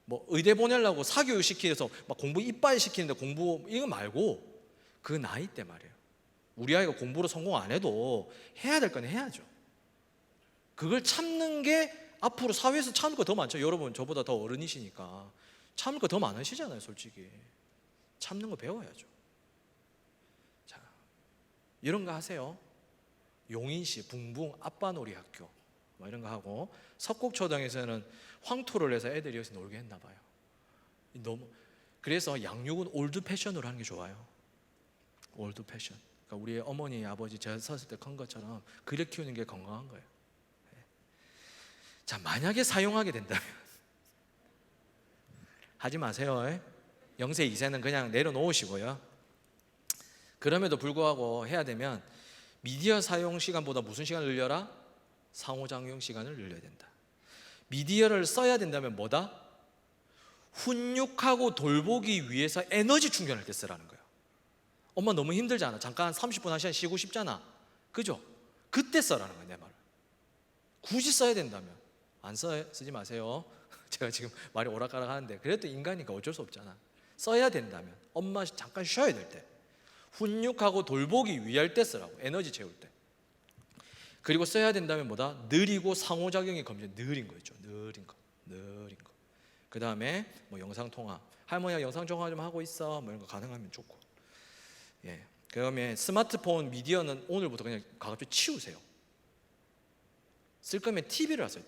뭐 의대 보내려고 사교육 시키면서 막 공부 이빨 시키는데 공부 이거 말고, 그 나이 때 말이에요. 우리 아이가 공부로 성공 안 해도 해야 될 건 해야죠. 그걸 참는 게 앞으로 사회에서 참을 거 더 많죠. 여러분 저보다 더 어른이시니까 참을 거 더 많으시잖아요. 솔직히 참는 거 배워야죠. 자, 이런 거 하세요. 용인시 붕붕 아빠놀이 학교 뭐 이런 거 하고, 석곡초등에서는 황토를 해서 애들이 여기서 놀게 했나 봐요. 너무, 그래서 양육은 올드 패션으로 하는 게 좋아요. 올드 패션. 그러니까 우리 어머니 아버지 제가 섰을 때 큰 것처럼 그래 키우는 게 건강한 거예요. 자, 만약에 사용하게 된다면 하지 마세요. 0세 2세는 그냥 내려놓으시고요. 그럼에도 불구하고 해야 되면 미디어 사용 시간보다 무슨 시간을 늘려라? 상호작용 시간을 늘려야 된다. 미디어를 써야 된다면 뭐다? 훈육하고 돌보기 위해서 에너지 충전할 때 쓰라는 거예요. 엄마 너무 힘들잖아. 잠깐 30분 1시간 쉬고 싶잖아. 그죠? 그때 써라는 거예요. 내 말을. 굳이 써야 된다면 안 쓰지 마세요. 제가 지금 말이 오락가락 하는데 그래도 인간이니까 어쩔 수 없잖아. 써야 된다면 엄마 잠깐 쉬어야 될 때, 훈육하고 돌보기 위할 때 쓰라고. 에너지 채울 때. 그리고 써야 된다면 뭐다? 느리고 상호작용이 검증, 느린 거 있죠. 느린 거. 그 다음에 뭐 영상 통화. 할머니가 영상 통화 좀 하고 있어. 뭐 이런 거 가능하면 좋고. 예. 그다음에 스마트폰 미디어는 오늘부터 그냥 가급적 치우세요. 쓸 거면 TV를 하세요.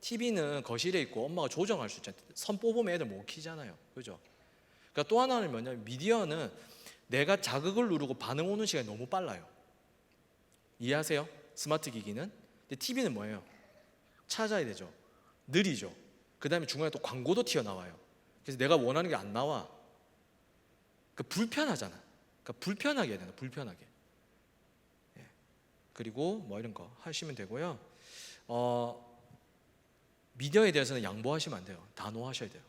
TV는 거실에 있고 엄마가 조정할 수 있잖아요. 선 뽑으면 애들 못 키잖아요. 그죠? 그러니까 또 하나는 뭐냐면 미디어는 내가 자극을 누르고 반응 오는 시간이 너무 빨라요. 이해하세요? 스마트 기기는. 근데 TV는 뭐예요? 찾아야 되죠. 느리죠. 그 다음에 중간에 또 광고도 튀어나와요. 그래서 내가 원하는 게 안 나와. 불편하잖아. 그러니까 불편하게 해야 된다. 불편하게. 예. 그리고 뭐 이런 거 하시면 되고요. 미디어에 대해서는 양보하시면 안 돼요. 단호하셔야 돼요.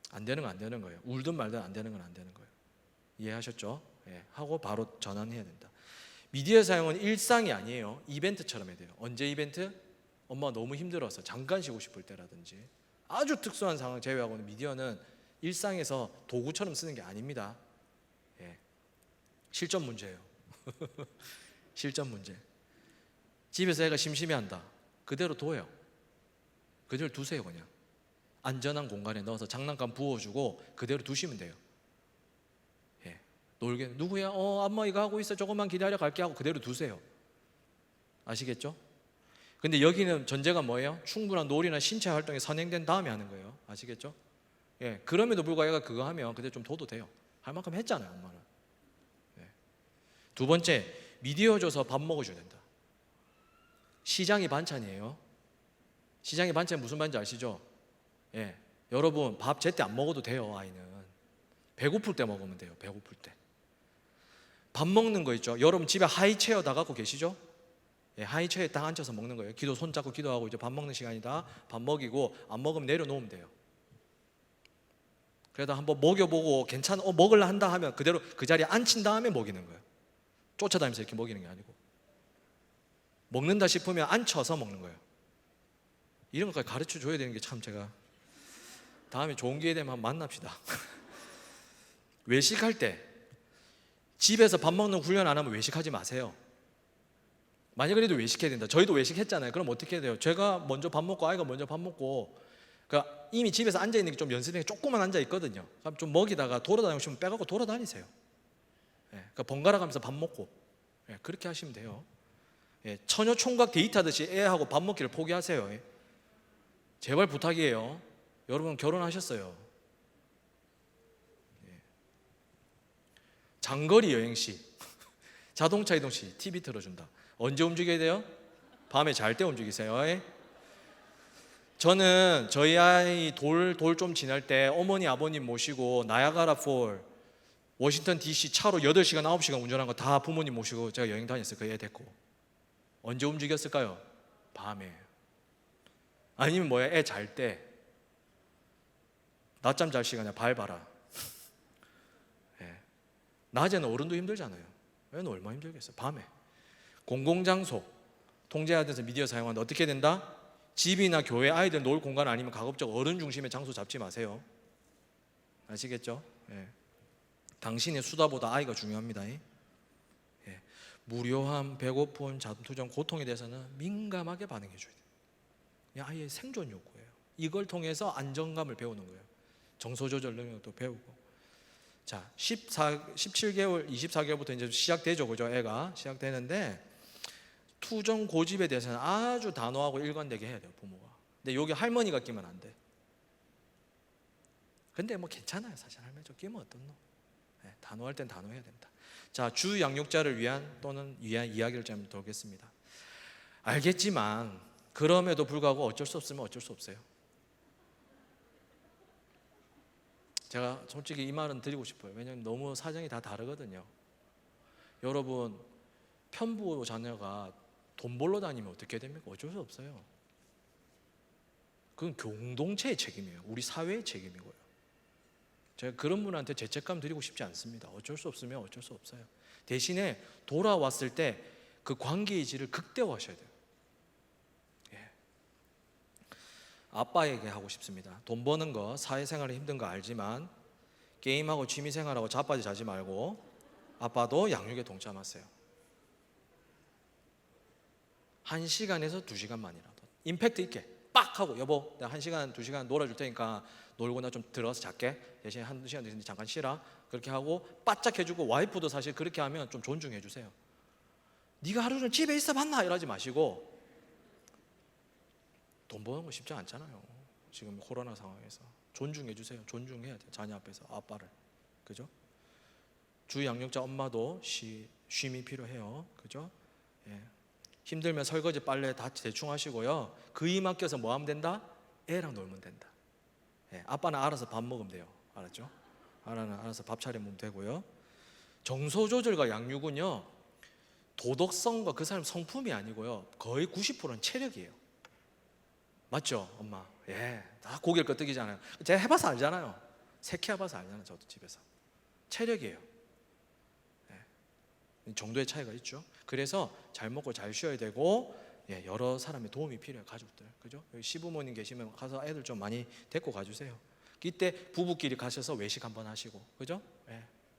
안 되는 건 안 되는 거예요. 울든 말든 안 되는 건 안 되는 거예요. 이해하셨죠? 예. 하고 바로 전환해야 된다. 미디어 사용은 일상이 아니에요. 이벤트처럼 해야 돼요. 언제 이벤트? 엄마가 너무 힘들어서 잠깐 쉬고 싶을 때라든지 아주 특수한 상황 제외하고는 미디어는 일상에서 도구처럼 쓰는 게 아닙니다. 예. 실전 문제예요. 실전 문제. 집에서 애가 심심해한다. 그대로 둬요. 그대로 두세요. 그냥 안전한 공간에 넣어서 장난감 부어주고 그대로 두시면 돼요. 예. 놀게 누구야? 엄마 이거 하고 있어. 조금만 기다려 갈게 하고 그대로 두세요. 아시겠죠? 근데 여기는 전제가 뭐예요? 충분한 놀이나 신체 활동이 선행된 다음에 하는 거예요. 아시겠죠? 예. 그럼에도 불구하고 애가 그거 하면 그때 좀 둬도 돼요. 할 만큼 했잖아요, 엄마는. 예. 두 번째, 미디어 줘서 밥 먹어줘야 된다. 시장이 반찬이에요. 시장의 반찬이 무슨 반찬인지 아시죠? 예. 여러분 밥 제때 안 먹어도 돼요. 아이는 배고플 때 먹으면 돼요. 배고플 때. 밥 먹는 거 있죠. 여러분 집에 하이체어 다 갖고 계시죠? 예, 하이체어에 딱 앉아서 먹는 거예요. 기도 손 잡고 기도하고 이제 밥 먹는 시간이다. 밥 먹이고 안 먹으면 내려놓으면 돼요. 그러다 한번 먹여보고 괜찮아 먹을라 한다 하면 그대로 그 자리에 앉힌 다음에 먹이는 거예요. 쫓아다니면서 이렇게 먹이는 게 아니고 먹는다 싶으면 앉혀서 먹는 거예요. 이런 것까지 가르쳐 줘야 되는 게 참 제가 다음에 좋은 기회 되면 한번 만납시다. 외식할 때 집에서 밥 먹는 훈련 안 하면 외식하지 마세요. 만약에라도 외식해야 된다. 저희도 외식했잖아요. 그럼 어떻게 해야 돼요? 제가 먼저 밥 먹고 아이가 먼저 밥 먹고 그러니까 이미 집에서 앉아 있는 게 좀 연습이 조금만 앉아 있거든요. 그럼 좀 먹이다가 돌아다니고 싶으면 빼갖고 돌아다니세요. 예, 그러니까 번갈아 가면서 밥 먹고 예, 그렇게 하시면 돼요. 예, 처녀 총각 데이트하듯이 애하고 밥 먹기를 포기하세요. 예. 제발 부탁이에요. 여러분 결혼하셨어요. 예. 장거리 여행 시 자동차 이동 시 TV 틀어준다. 언제 움직여야 돼요? 밤에 잘 때 움직이세요. 예. 저는 저희 아이 돌 좀 지날 때 어머니 아버님 모시고 나야가라 폴 워싱턴 DC 차로 8시간 9시간 운전한 거 다 부모님 모시고 제가 여행 다녔어요. 그 애 데리고. 언제 움직였을까요? 밤에. 아니면 뭐야? 애 잘 때. 낮잠 잘 시간에 밟아라. 예. 낮에는 어른도 힘들잖아요. 애는 얼마나 힘들겠어요. 밤에. 공공장소 통제하면서 미디어 사용하는데 어떻게 된다? 집이나 교회 아이들 놀 공간 아니면 가급적 어른 중심의 장소 잡지 마세요. 아시겠죠? 예. 당신의 수다보다 아이가 중요합니다. 예. 무료함, 배고픔, 잠투정, 고통에 대해서는 민감하게 반응해 줘야 돼요. 아이의 생존 욕구예요. 이걸 통해서 안정감을 배우는 거예요. 정서 조절 능력도 배우고. 자, 17개월, 24개월부터 이제 시작되죠, 그죠? 애가 시작되는데 투정 고집에 대해서는 아주 단호하고 일관되게 해야 돼요, 부모가. 근데 여기 할머니가 끼면 안 돼. 근데 뭐 괜찮아요, 사실 할머니 좀 끼면 어떻노? 네, 단호할 땐 단호해야 된다. 자, 주 양육자를 위한 또는 위한 이야기를 좀 돌겠습니다. 알겠지만 그럼에도 불구하고 어쩔 수 없으면 어쩔 수 없어요. 제가 솔직히 이 말은 드리고 싶어요. 왜냐하면 너무 사정이 다 다르거든요. 여러분 편부 자녀가 돈 벌러 다니면 어떻게 됩니까? 어쩔 수 없어요. 그건 공동체의 책임이에요. 우리 사회의 책임이고요. 제가 그런 분한테 죄책감 드리고 싶지 않습니다. 어쩔 수 없으면 어쩔 수 없어요. 대신에 돌아왔을 때 그 관계의 질을 극대화하셔야 돼요. 예. 아빠에게 하고 싶습니다. 돈 버는 거, 사회생활이 힘든 거 알지만 게임하고 취미생활하고 자빠져 자지 말고 아빠도 양육에 동참하세요. 1시간에서 2시간만이라도 임팩트 있게 빡 하고 여보 내가 1시간 2시간 놀아줄 테니까 놀고 나 좀 들어가서 잘게 대신에 1-2시간 됐는데 잠깐 쉬라 그렇게 하고 바짝 해주고 와이프도 사실 그렇게 하면 좀 존중해 주세요. 네가 하루 종일 집에 있어 봤나 이러지 마시고 돈 버는 거 쉽지 않잖아요. 지금 코로나 상황에서 존중해 주세요. 존중해야 돼요. 자녀 앞에서 아빠를 그죠? 주 양육자 엄마도 쉼이 필요해요. 그죠? 예. 힘들면 설거지 빨래 다 대충 하시고요. 그 일 맡겨서 뭐 하면 된다? 애랑 놀면 된다. 예. 아빠는 알아서 밥 먹으면 돼요. 알았죠? 알아서 밥 차리면 되고요. 정서 조절과 양육은요. 도덕성과 그 사람 성품이 아니고요. 거의 90%는 체력이에요. 맞죠? 엄마. 예. 다 고개를 끄덕이잖아요. 제가 해봐서 알잖아요. 새끼 해봐서 알잖아요. 저도 집에서. 체력이에요. 정도의 차이가 있죠. 그래서 잘 먹고 잘 쉬어야 되고 여러 사람의 도움이 필요해요. 가족들 그죠? 여기 시부모님 계시면 가서 애들 좀 많이 데리고 가주세요. 이때 부부끼리 가셔서 외식 한번 하시고 그죠?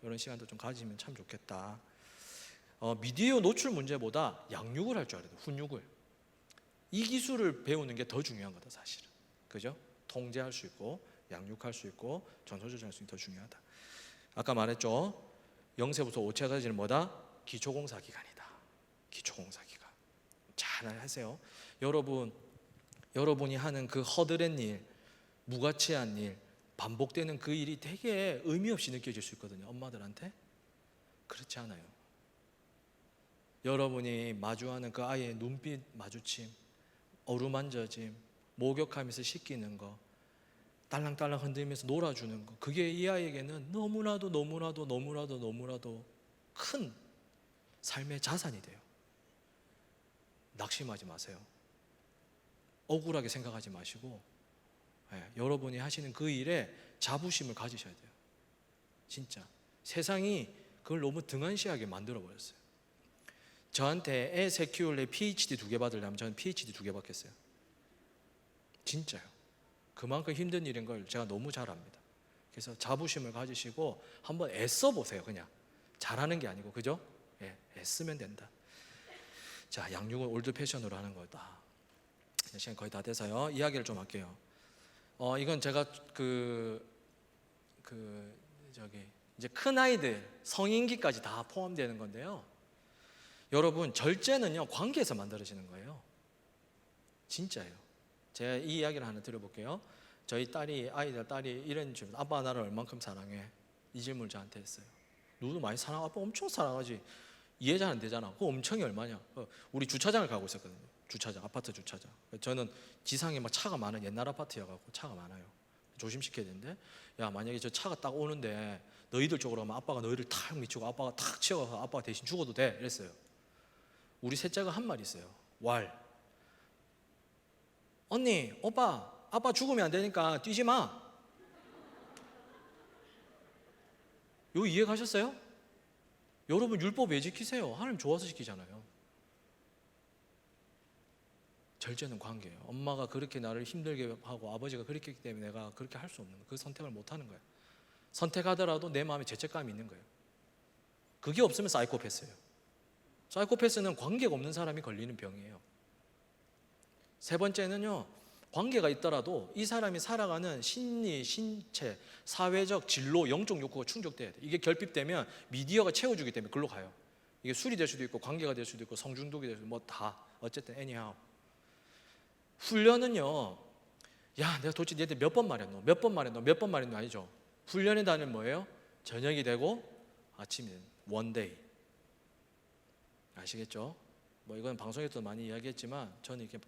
이런 시간도 좀 가지면 참 좋겠다. 미디어 노출 문제보다 양육을 할 줄 알아야 돼요. 훈육을. 이 기술을 배우는 게 더 중요한 거다 사실은. 그죠? 통제할 수 있고 양육할 수 있고 정서 조절할 수 있는 게 더 중요하다. 아까 말했죠. 0세부터 5세까지는 뭐다? 기초공사 기간이다. 기초공사 기간. 잘 하세요. 여러분이 하는 그 허드렛 일, 무가치한 일, 반복되는 그 일이 되게 의미 없이 느껴질 수 있거든요. 엄마들한테. 그렇지 않아요. 여러분이 마주하는 그 아이의 눈빛 마주침, 어루만져짐, 목욕하면서 씻기는 거, 딸랑딸랑 흔들면서 놀아주는 거, 그게 이 아이에게는 너무나도 큰 삶의 자산이 돼요. 낙심하지 마세요. 억울하게 생각하지 마시고 여러분이 하시는 그 일에 자부심을 가지셔야 돼요. 진짜 세상이 그걸 너무 등한시하게 만들어버렸어요. 저한테 애 새 키울래 PhD 2개 받으려면 저는 PhD 2개 받겠어요. 진짜요. 그만큼 힘든 일인 걸 제가 너무 잘 압니다. 그래서 자부심을 가지시고 한번 애써 보세요. 그냥 잘하는 게 아니고 그죠? 애쓰면 된다. 자, 양육은 올드 패션으로 하는 거다. 시간 거의 다 돼서요. 이야기를 좀 할게요. 이건 제가 이제 큰 아이들 성인기까지 다 포함되는 건데요. 여러분 절제는요 관계에서 만들어지는 거예요. 진짜예요. 제가 이 이야기를 하나 드려볼게요. 저희 딸이 이런 질문. 아빠 나를 얼만큼 사랑해? 이 질문을 저한테 했어요. 누구도 많이 사랑하고 아빠 엄청 사랑하지. 이해 잘 안 되잖아. 그거 엄청이 얼마냐? 우리 주차장을 가고 있었거든요. 주차장, 아파트 주차장. 저는 지상에 막 차가 많은 옛날 아파트여갖고 차가 많아요. 조심시켜야 되는데, 야 만약에 저 차가 딱 오는데 너희들 쪽으로 가면 아빠가 너희를 탁 미치고 아빠가 탁 치어가서 아빠가 대신 죽어도 돼. 이랬어요. 우리 셋째가 한 말 있어요. 왈. 언니, 오빠, 아빠 죽으면 안 되니까 뛰지 마. 요 이해 가셨어요? 여러분 율법 왜 지키세요? 하나님 좋아서 지키잖아요. 절제는 관계예요. 엄마가 그렇게 나를 힘들게 하고 아버지가 그렇게 했기 때문에 내가 그렇게 할 수 없는 거예요. 그 선택을 못 하는 거예요. 선택하더라도 내 마음에 죄책감이 있는 거예요. 그게 없으면 사이코패스예요. 사이코패스는 관계가 없는 사람이 걸리는 병이에요. 세 번째는요, 관계가 있더라도 이 사람이 살아가는 심리, 신체, 사회적 진로, 영적 욕구가 충족돼야 돼. 이게 결핍되면 미디어가 채워주기 때문에 글로 가요. 이게 술이 될 수도 있고 관계가 될 수도 있고 성중독이 될 수도 있고 뭐 다 어쨌든 anyhow. 훈련은요, 야 내가 도대체 얘한테 몇 번 말했노 아니죠. 훈련의 단어는 뭐예요? 저녁이 되고 아침이 되는 one day. 아시겠죠? 뭐 이건 방송에서도 많이 이야기했지만 저는 이게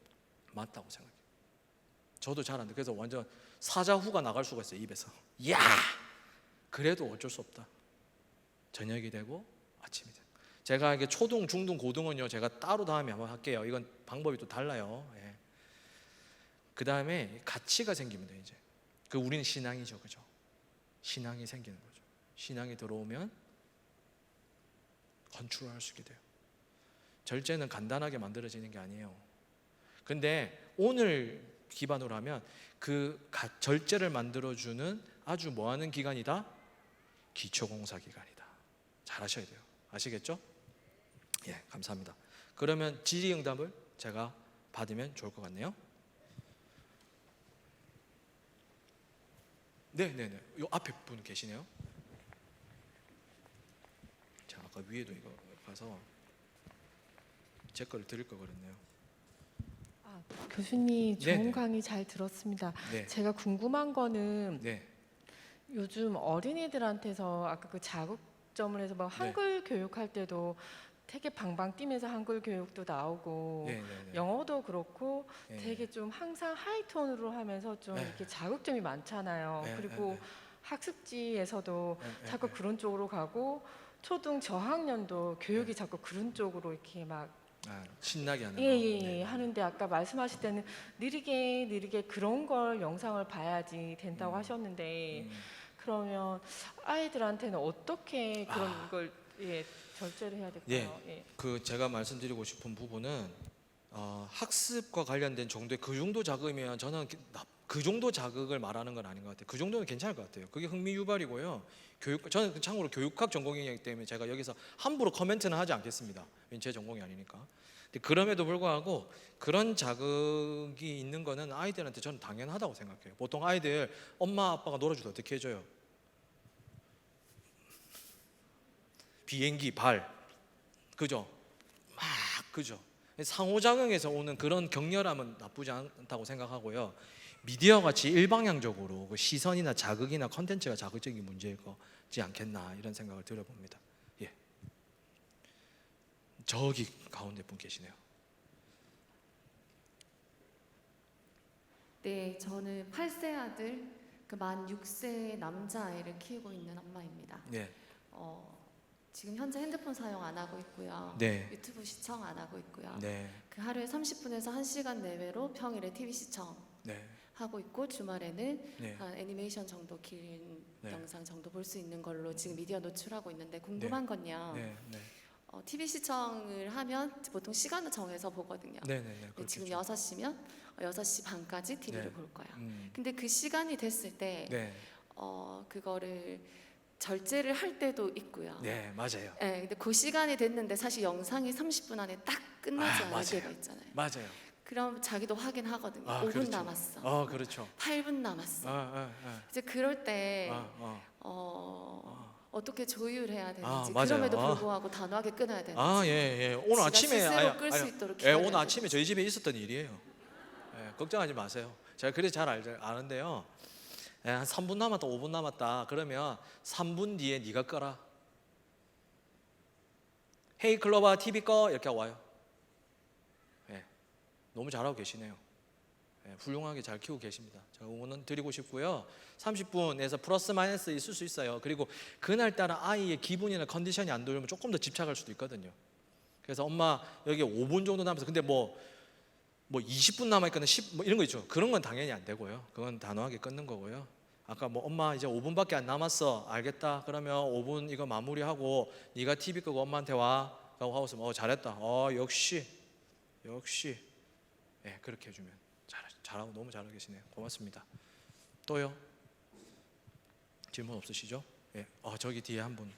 맞다고 생각해요. 저도 잘 안 돼. 그래서 완전 사자후가 나갈 수가 있어요. 입에서. 야! 그래도 어쩔 수 없다. 저녁이 되고 아침이 되고. 제가 이게 초등, 중등, 고등은요 제가 따로 다음에 한번 할게요. 이건 방법이 또 달라요. 예. 그 다음에 가치가 생기면 돼요. 이제 우리는 신앙이죠, 그죠? 신앙이 생기는 거죠. 신앙이 들어오면 컨트롤할 수 있게 돼요. 절제는 간단하게 만들어지는 게 아니에요. 근데 오늘 기반으로 하면 그 절제를 만들어주는 아주 뭐하는 기간이다? 기초공사 기간이다. 잘 하셔야 돼요. 아시겠죠? 예, 감사합니다. 그러면 질의응답을 제가 받으면 좋을 것 같네요. 네네네. 요 앞에 분 계시네요. 자, 아까 위에도 이거 가서 제 거를 드릴 걸 그랬네요. 교수님 좋은 네네. 강의 잘 들었습니다. 네. 제가 궁금한 거는 네. 요즘 어린이들한테서 아까 그 자극점을 해서 막 한글 교육할 때도 되게 방방 뛰면서 한글 교육도 나오고 네네네. 영어도 그렇고 네. 되게 좀 항상 하이톤으로 하면서 좀 네. 이렇게 자극점이 많잖아요. 네, 그리고 네, 학습지에서도 네, 네, 자꾸 네. 그런 쪽으로 가고 초등 저학년도 교육이 자꾸 그런 쪽으로 이렇게 막 신나게 하는 거. 예예예 네. 하는데 아까 말씀하실 때는 느리게 그런 걸 영상을 봐야지 된다고 하셨는데 그러면 아이들한테는 어떻게 그런 걸 절제를 해야 될까요? 예. 그 제가 말씀드리고 싶은 부분은 학습과 관련된 정도의 그 정도 자극이면 저는 그 정도 자극을 말하는 건 아닌 것 같아요. 그 정도는 괜찮을 것 같아요. 그게 흥미 유발이고요. 저는 참고로 교육학 전공이기 때문에 제가 여기서 함부로 코멘트는 하지 않겠습니다. 왜냐면 제 전공이 아니니까. 근데 그럼에도 불구하고 그런 자극이 있는 거는 아이들한테 저는 당연하다고 생각해요. 보통 아이들 엄마 아빠가 놀아줄 때 어떻게 해줘요? 비행기 발 그죠? 막 그죠? 상호작용에서 오는 그런 격렬함은 나쁘지 않다고 생각하고요. 미디어 같이 일방향적으로 그 시선이나 자극이나 컨텐츠가 자극적인 문제일 거지 않겠나 이런 생각을 들어봅니다. 예. 저기 가운데 분 계시네요. 네, 저는 8세 아들, 만 6세 남자아이를 키우고 있는 엄마입니다. 네. 지금 현재 핸드폰 사용 안 하고 있고요. 네. 유튜브 시청 안 하고 있고요. 네. 그 하루에 30분에서 1시간 내외로 평일에 TV 시청 네. 하고 있고 주말에는 네. 한 애니메이션 정도 긴 네. 영상 정도 볼 수 있는 걸로 지금 미디어 노출하고 있는데 궁금한 건요. 네. 네. TV 시청을 하면 보통 시간을 정해서 보거든요. 네. 네. 근데 지금 6시면 6시 반까지 TV를 네. 볼 거예요. 근데 그 시간이 됐을 때 네. 그거를 절제를 할 때도 있고요. 네. 맞아요. 네, 근데 그 시간이 됐는데 사실 영상이 30분 안에 딱 끝나지 않을 맞아요. 때가 있잖아요. 맞아요. 그럼 자기도 확인하거든요. 5분 그렇죠. 남았어. 그렇죠. 8분 남았어. 이제 그럴 때 어떻게 조율해야 되는지 맞아요. 그럼에도 불구하고 단호하게 끊어야 되는지 예. 오늘 지가 아침에 스스로 끌 수 있도록 오늘 기다려야 아침에 저희 집에 있었던 일이에요. 걱정하지 마세요. 제가 그래서 잘 아는데요. 한 3분 남았다, 5분 남았다. 그러면 3분 뒤에 네가 꺼라. 헤이 클로바 TV 꺼 이렇게 와요. 너무 잘하고 계시네요. 훌륭하게 잘 키우고 계십니다. 제가 응원은 드리고 싶고요. 30분에서 플러스 마이너스 있을 수 있어요. 그리고 그날따라 아이의 기분이나 컨디션이 안 좋으면 조금 더 집착할 수도 있거든요. 그래서 엄마 여기 5분 정도 남았어. 근데 뭐 20분 남았거나 10 이런 거 있죠. 그런 건 당연히 안 되고요. 그건 단호하게 끊는 거고요. 아까 엄마 이제 5분밖에 안 남았어. 알겠다. 그러면 5분 이거 마무리하고 네가 TV 끄고 엄마한테 와. 라고 하고 있으면 잘했다. 역시 그렇게 해주면 잘하고 너무 잘하고 계시네요. 고맙습니다. 또요? 질문 없으시죠? 저기 뒤에 한 분.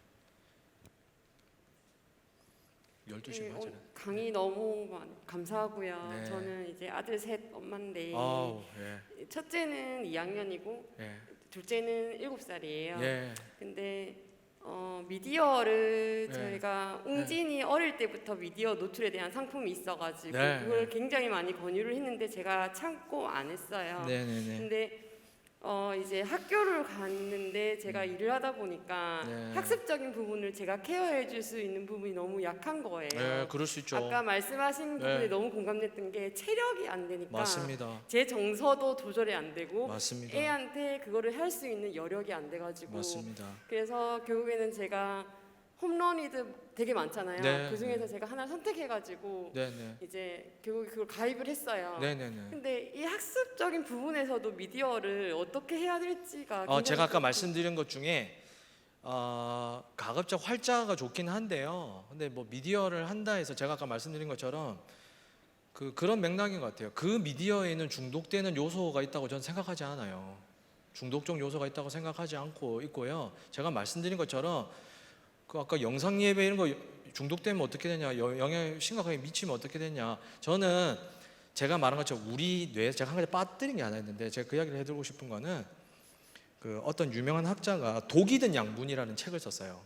12시 맞아요. 강의 너무 감사하고요. 네. 저는 이제 아들 셋 엄마인데 첫째는 2학년이고 둘째는 7살이에요. 근데 미디어를 저희가 웅진이 어릴 때부터 미디어 노출에 대한 상품이 있어가지고 그걸 굉장히 많이 권유를 했는데 제가 참고 안 했어요. 근데 이제 학교를 갔는데 제가 일을 하다 보니까 학습적인 부분을 제가 케어해 줄 수 있는 부분이 너무 약한 거예요. 그럴 수 있죠. 아까 말씀하신 부분에 너무 공감됐던 게 체력이 안 되니까 맞습니다. 제 정서도 조절이 안 되고 맞습니다. 애한테 그거를 할 수 있는 여력이 안 돼가지고 맞습니다. 그래서 결국에는 제가 홈런이드 되게 많잖아요. 그 중에서 제가 하나 선택해가지고 이제 결국 그걸 가입을 했어요. 근데 이 학습적인 부분에서도 미디어를 어떻게 해야 될지가 제가 아까 말씀드린 것 중에 가급적 활자가 좋긴 한데요. 근데 미디어를 한다 해서 제가 아까 말씀드린 것처럼 그런 맥락인 것 같아요. 그 미디어에는 중독되는 요소가 있다고 저는 생각하지 않아요. 중독적 요소가 있다고 생각하지 않고 있고요. 제가 말씀드린 것처럼 아까 영상 예배 이런 거 중독되면 어떻게 되냐, 영향이 심각하게 미치면 어떻게 되냐. 저는 제가 말한 것처럼 우리 뇌에 제가 한 가지 빠뜨린 게 하나 있는데, 제가 그 이야기를 해드리고 싶은 거는 그 어떤 유명한 학자가 독이 든 양분이라는 책을 썼어요.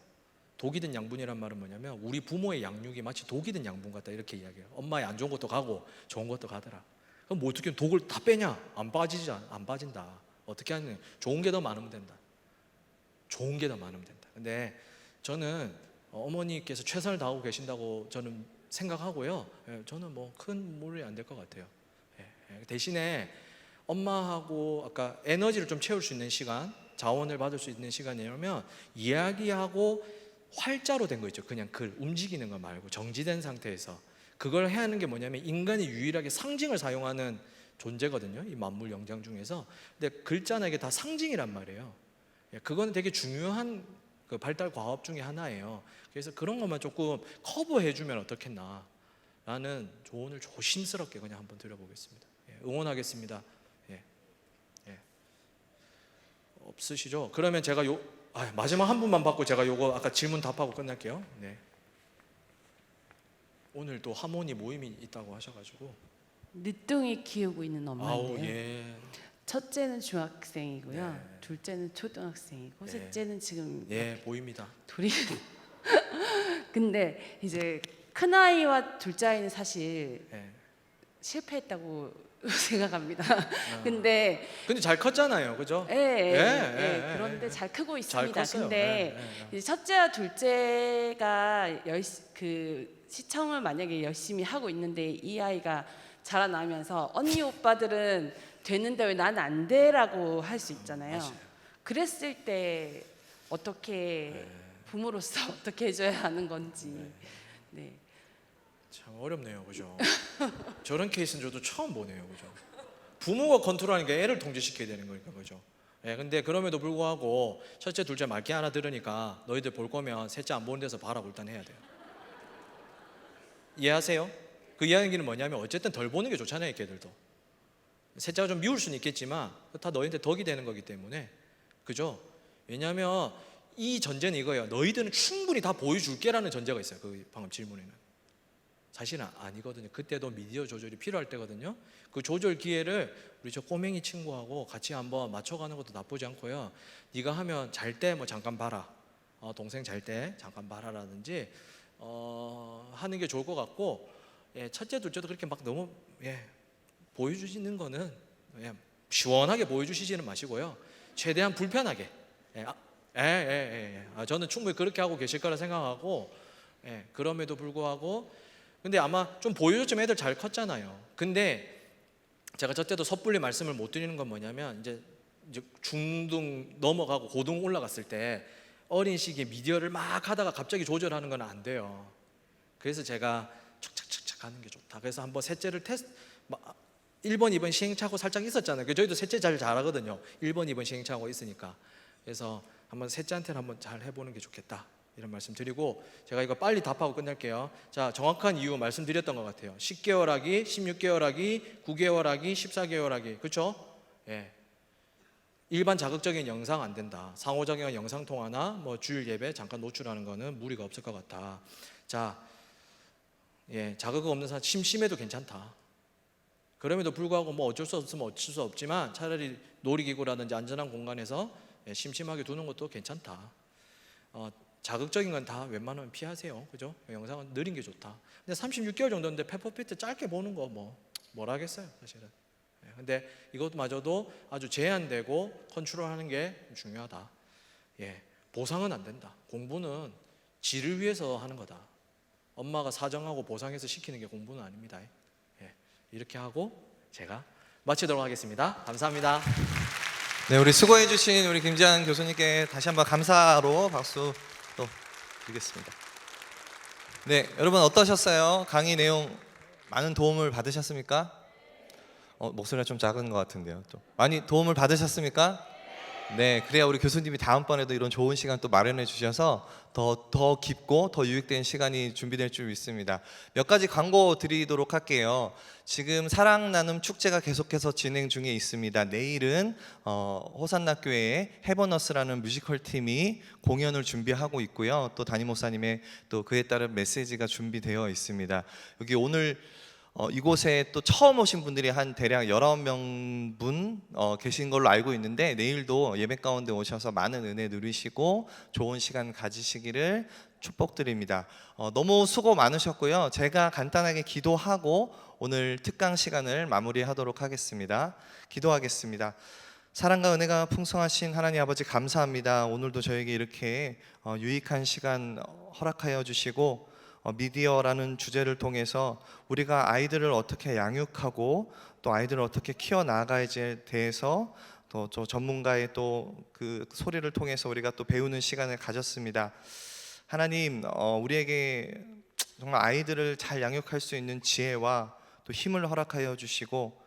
독이 든 양분이란 말은 뭐냐면 우리 부모의 양육이 마치 독이 든 양분 같다 이렇게 이야기해요. 엄마의 안 좋은 것도 가고 좋은 것도 가더라. 그럼 뭐 어떻게 독을 다 빼냐? 안 빠진다. 어떻게 하냐? 좋은 게 더 많으면 된다. 좋은 게 더 많으면 된다. 근데 저는 어머니께서 최선을 다하고 계신다고 저는 생각하고요. 저는 뭐 큰 무리 안 될 것 같아요. 대신에 엄마하고 아까 에너지를 좀 채울 수 있는 시간, 자원을 받을 수 있는 시간이라면 이야기하고 활자로 된 거 있죠. 그냥 움직이는 거 말고 정지된 상태에서 그걸 해야 하는 게 뭐냐면 인간이 유일하게 상징을 사용하는 존재거든요. 이 만물 영장 중에서. 근데 글자나 이게 다 상징이란 말이에요. 그거는 되게 중요한 그 발달 과업 중에 하나예요. 그래서 그런 것만 조금 커버해주면 어떻겠나 라는 조언을 조심스럽게 그냥 한번 드려보겠습니다. 응원하겠습니다. 없으시죠? 그러면 제가 마지막 한 분만 받고 제가 요거 아까 질문 답하고 끝낼게요. 네. 오늘 또 하모니 모임이 있다고 하셔가지고. 늦둥이 키우고 있는 엄마인데요. 예. 첫째는 중학생이고요. 네. 둘째는 초등학생이고 네. 셋째는 지금 예, 보입니다. 둘이. 근데 이제 큰 아이와 둘째 아이는 사실 예. 실패했다고 생각합니다. 근데 잘 컸잖아요, 그죠? 그런데 잘 크고 잘 있습니다. 컸어요. 근데 이제 첫째와 둘째가 그 시청을 만약에 열심히 하고 있는데 이 아이가 자라나면서 언니 오빠들은 되는데 왜 난 안 돼라고 할 수 있잖아요. 맞아요. 그랬을 때 어떻게 부모로서 어떻게 해줘야 하는 건지. 네. 참 어렵네요, 그죠? 저런 케이스는 저도 처음 보네요, 그죠? 부모가 컨트롤하니까 애를 통제시켜야 되는 거니까, 그죠? 근데 그럼에도 불구하고 첫째, 둘째 말게 하나 들으니까 너희들 볼 거면 셋째 안 보는 데서 봐라고 일단 해야 돼요. 이해하세요? 그 이야기는 뭐냐면 어쨌든 덜 보는 게 좋잖아요, 걔들도. 셋째가 좀 미울 수는 있겠지만 다 너희한테 덕이 되는 거기 때문에, 그죠? 왜냐하면 이 전제는 이거예요. 너희들은 충분히 다 보여줄게라는 전제가 있어요. 그 방금 질문에는. 사실은 아니거든요. 그때도 미디어 조절이 필요할 때거든요. 그 조절 기회를 우리 저 꼬맹이 친구하고 같이 한번 맞춰가는 것도 나쁘지 않고요. 네가 하면 잘 때 뭐 잠깐 봐라. 동생 잘 때 잠깐 봐라라든지 하는 게 좋을 것 같고, 첫째, 둘째도 그렇게 막 너무 보여주시는 거는 시원하게 보여주시지는 마시고요. 최대한 불편하게. 저는 충분히 그렇게 하고 계실 거라 생각하고, 그럼에도 불구하고 근데 아마 좀 보여줬지만 애들 잘 컸잖아요. 근데 제가 저 때도 섣불리 말씀을 못 드리는 건 뭐냐면 이제 중등 넘어가고 고등 올라갔을 때 어린 시기에 미디어를 막 하다가 갑자기 조절하는 건 안 돼요. 그래서 제가 착착착착 하는 게 좋다. 그래서 한번 셋째를 1번, 2번 시행착오 살짝 있었잖아요. 저희도 셋째 잘 잘하거든요. 1번, 2번 시행착오가 있으니까. 그래서 한번 셋째한테는 한번 잘 해보는 게 좋겠다. 이런 말씀 드리고, 제가 이거 빨리 답하고 끝낼게요. 자, 정확한 이유 말씀드렸던 것 같아요. 10개월 하기, 16개월 하기, 9개월 하기, 14개월 하기. 그렇죠? 일반 자극적인 영상 안 된다. 상호작용한 영상 통화나 뭐 주일 예배 잠깐 노출하는 거는 무리가 없을 것 같다. 자, 자극이 없는 사람 심심해도 괜찮다. 그럼에도 불구하고 뭐 어쩔 수 없으면 어쩔 수 없지만 차라리 놀이기구라든지 안전한 공간에서 심심하게 두는 것도 괜찮다. 자극적인 건 다 웬만하면 피하세요. 그죠? 영상은 느린 게 좋다. 근데 36개월 정도인데 페퍼피트 짧게 보는 거 뭐라 하겠어요, 사실은. 근데 이것마저도 아주 제한되고 컨트롤하는 게 중요하다. 보상은 안 된다. 공부는 질을 위해서 하는 거다. 엄마가 사정하고 보상해서 시키는 게 공부는 아닙니다. 이렇게 하고 제가 마치도록 하겠습니다. 감사합니다. 네, 우리 수고해주신 우리 김재한 교수님께 다시 한번 감사로 박수 또 드리겠습니다. 네, 여러분 어떠셨어요? 강의 내용 많은 도움을 받으셨습니까? 목소리가 좀 작은 것 같은데요. 좀 많이 도움을 받으셨습니까? 네, 그래야 우리 교수님이 다음번에도 이런 좋은 시간 또 마련해 주셔서 더 깊고 더 유익된 시간이 준비될 줄 믿습니다. 몇 가지 광고 드리도록 할게요. 지금 사랑 나눔 축제가 계속해서 진행 중에 있습니다. 내일은 호산나교회의 헤버너스라는 뮤지컬 팀이 공연을 준비하고 있고요. 또 담임 목사님의 또 그에 따른 메시지가 준비되어 있습니다. 여기 오늘 이곳에 또 처음 오신 분들이 한 대략 19분 계신 걸로 알고 있는데, 내일도 예배 가운데 오셔서 많은 은혜 누리시고 좋은 시간 가지시기를 축복드립니다. 너무 수고 많으셨고요. 제가 간단하게 기도하고 오늘 특강 시간을 마무리하도록 하겠습니다. 기도하겠습니다. 사랑과 은혜가 풍성하신 하나님 아버지, 감사합니다. 오늘도 저에게 이렇게 유익한 시간 허락하여 주시고, 미디어라는 주제를 통해서 우리가 아이들을 어떻게 양육하고 또 아이들을 어떻게 키워나가야지에 대해서 또 전문가의 또 그 소리를 통해서 우리가 또 배우는 시간을 가졌습니다. 하나님, 우리에게 정말 아이들을 잘 양육할 수 있는 지혜와 또 힘을 허락하여 주시고,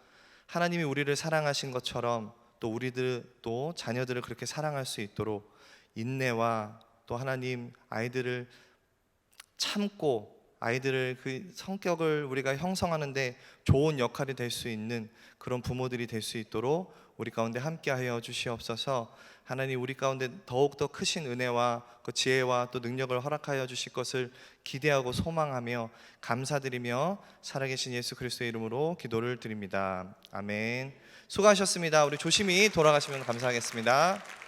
하나님이 우리를 사랑하신 것처럼 또 우리들도 자녀들을 그렇게 사랑할 수 있도록 인내와 또 하나님 아이들을 참고 아이들을 그 성격을 우리가 형성하는데 좋은 역할이 될 수 있는 그런 부모들이 될 수 있도록 우리 가운데 함께하여 주시옵소서. 하나님, 우리 가운데 더욱더 크신 은혜와 그 지혜와 또 능력을 허락하여 주실 것을 기대하고 소망하며 감사드리며 살아계신 예수 그리스도의 이름으로 기도를 드립니다. 아멘. 수고하셨습니다. 우리 조심히 돌아가시면 감사하겠습니다.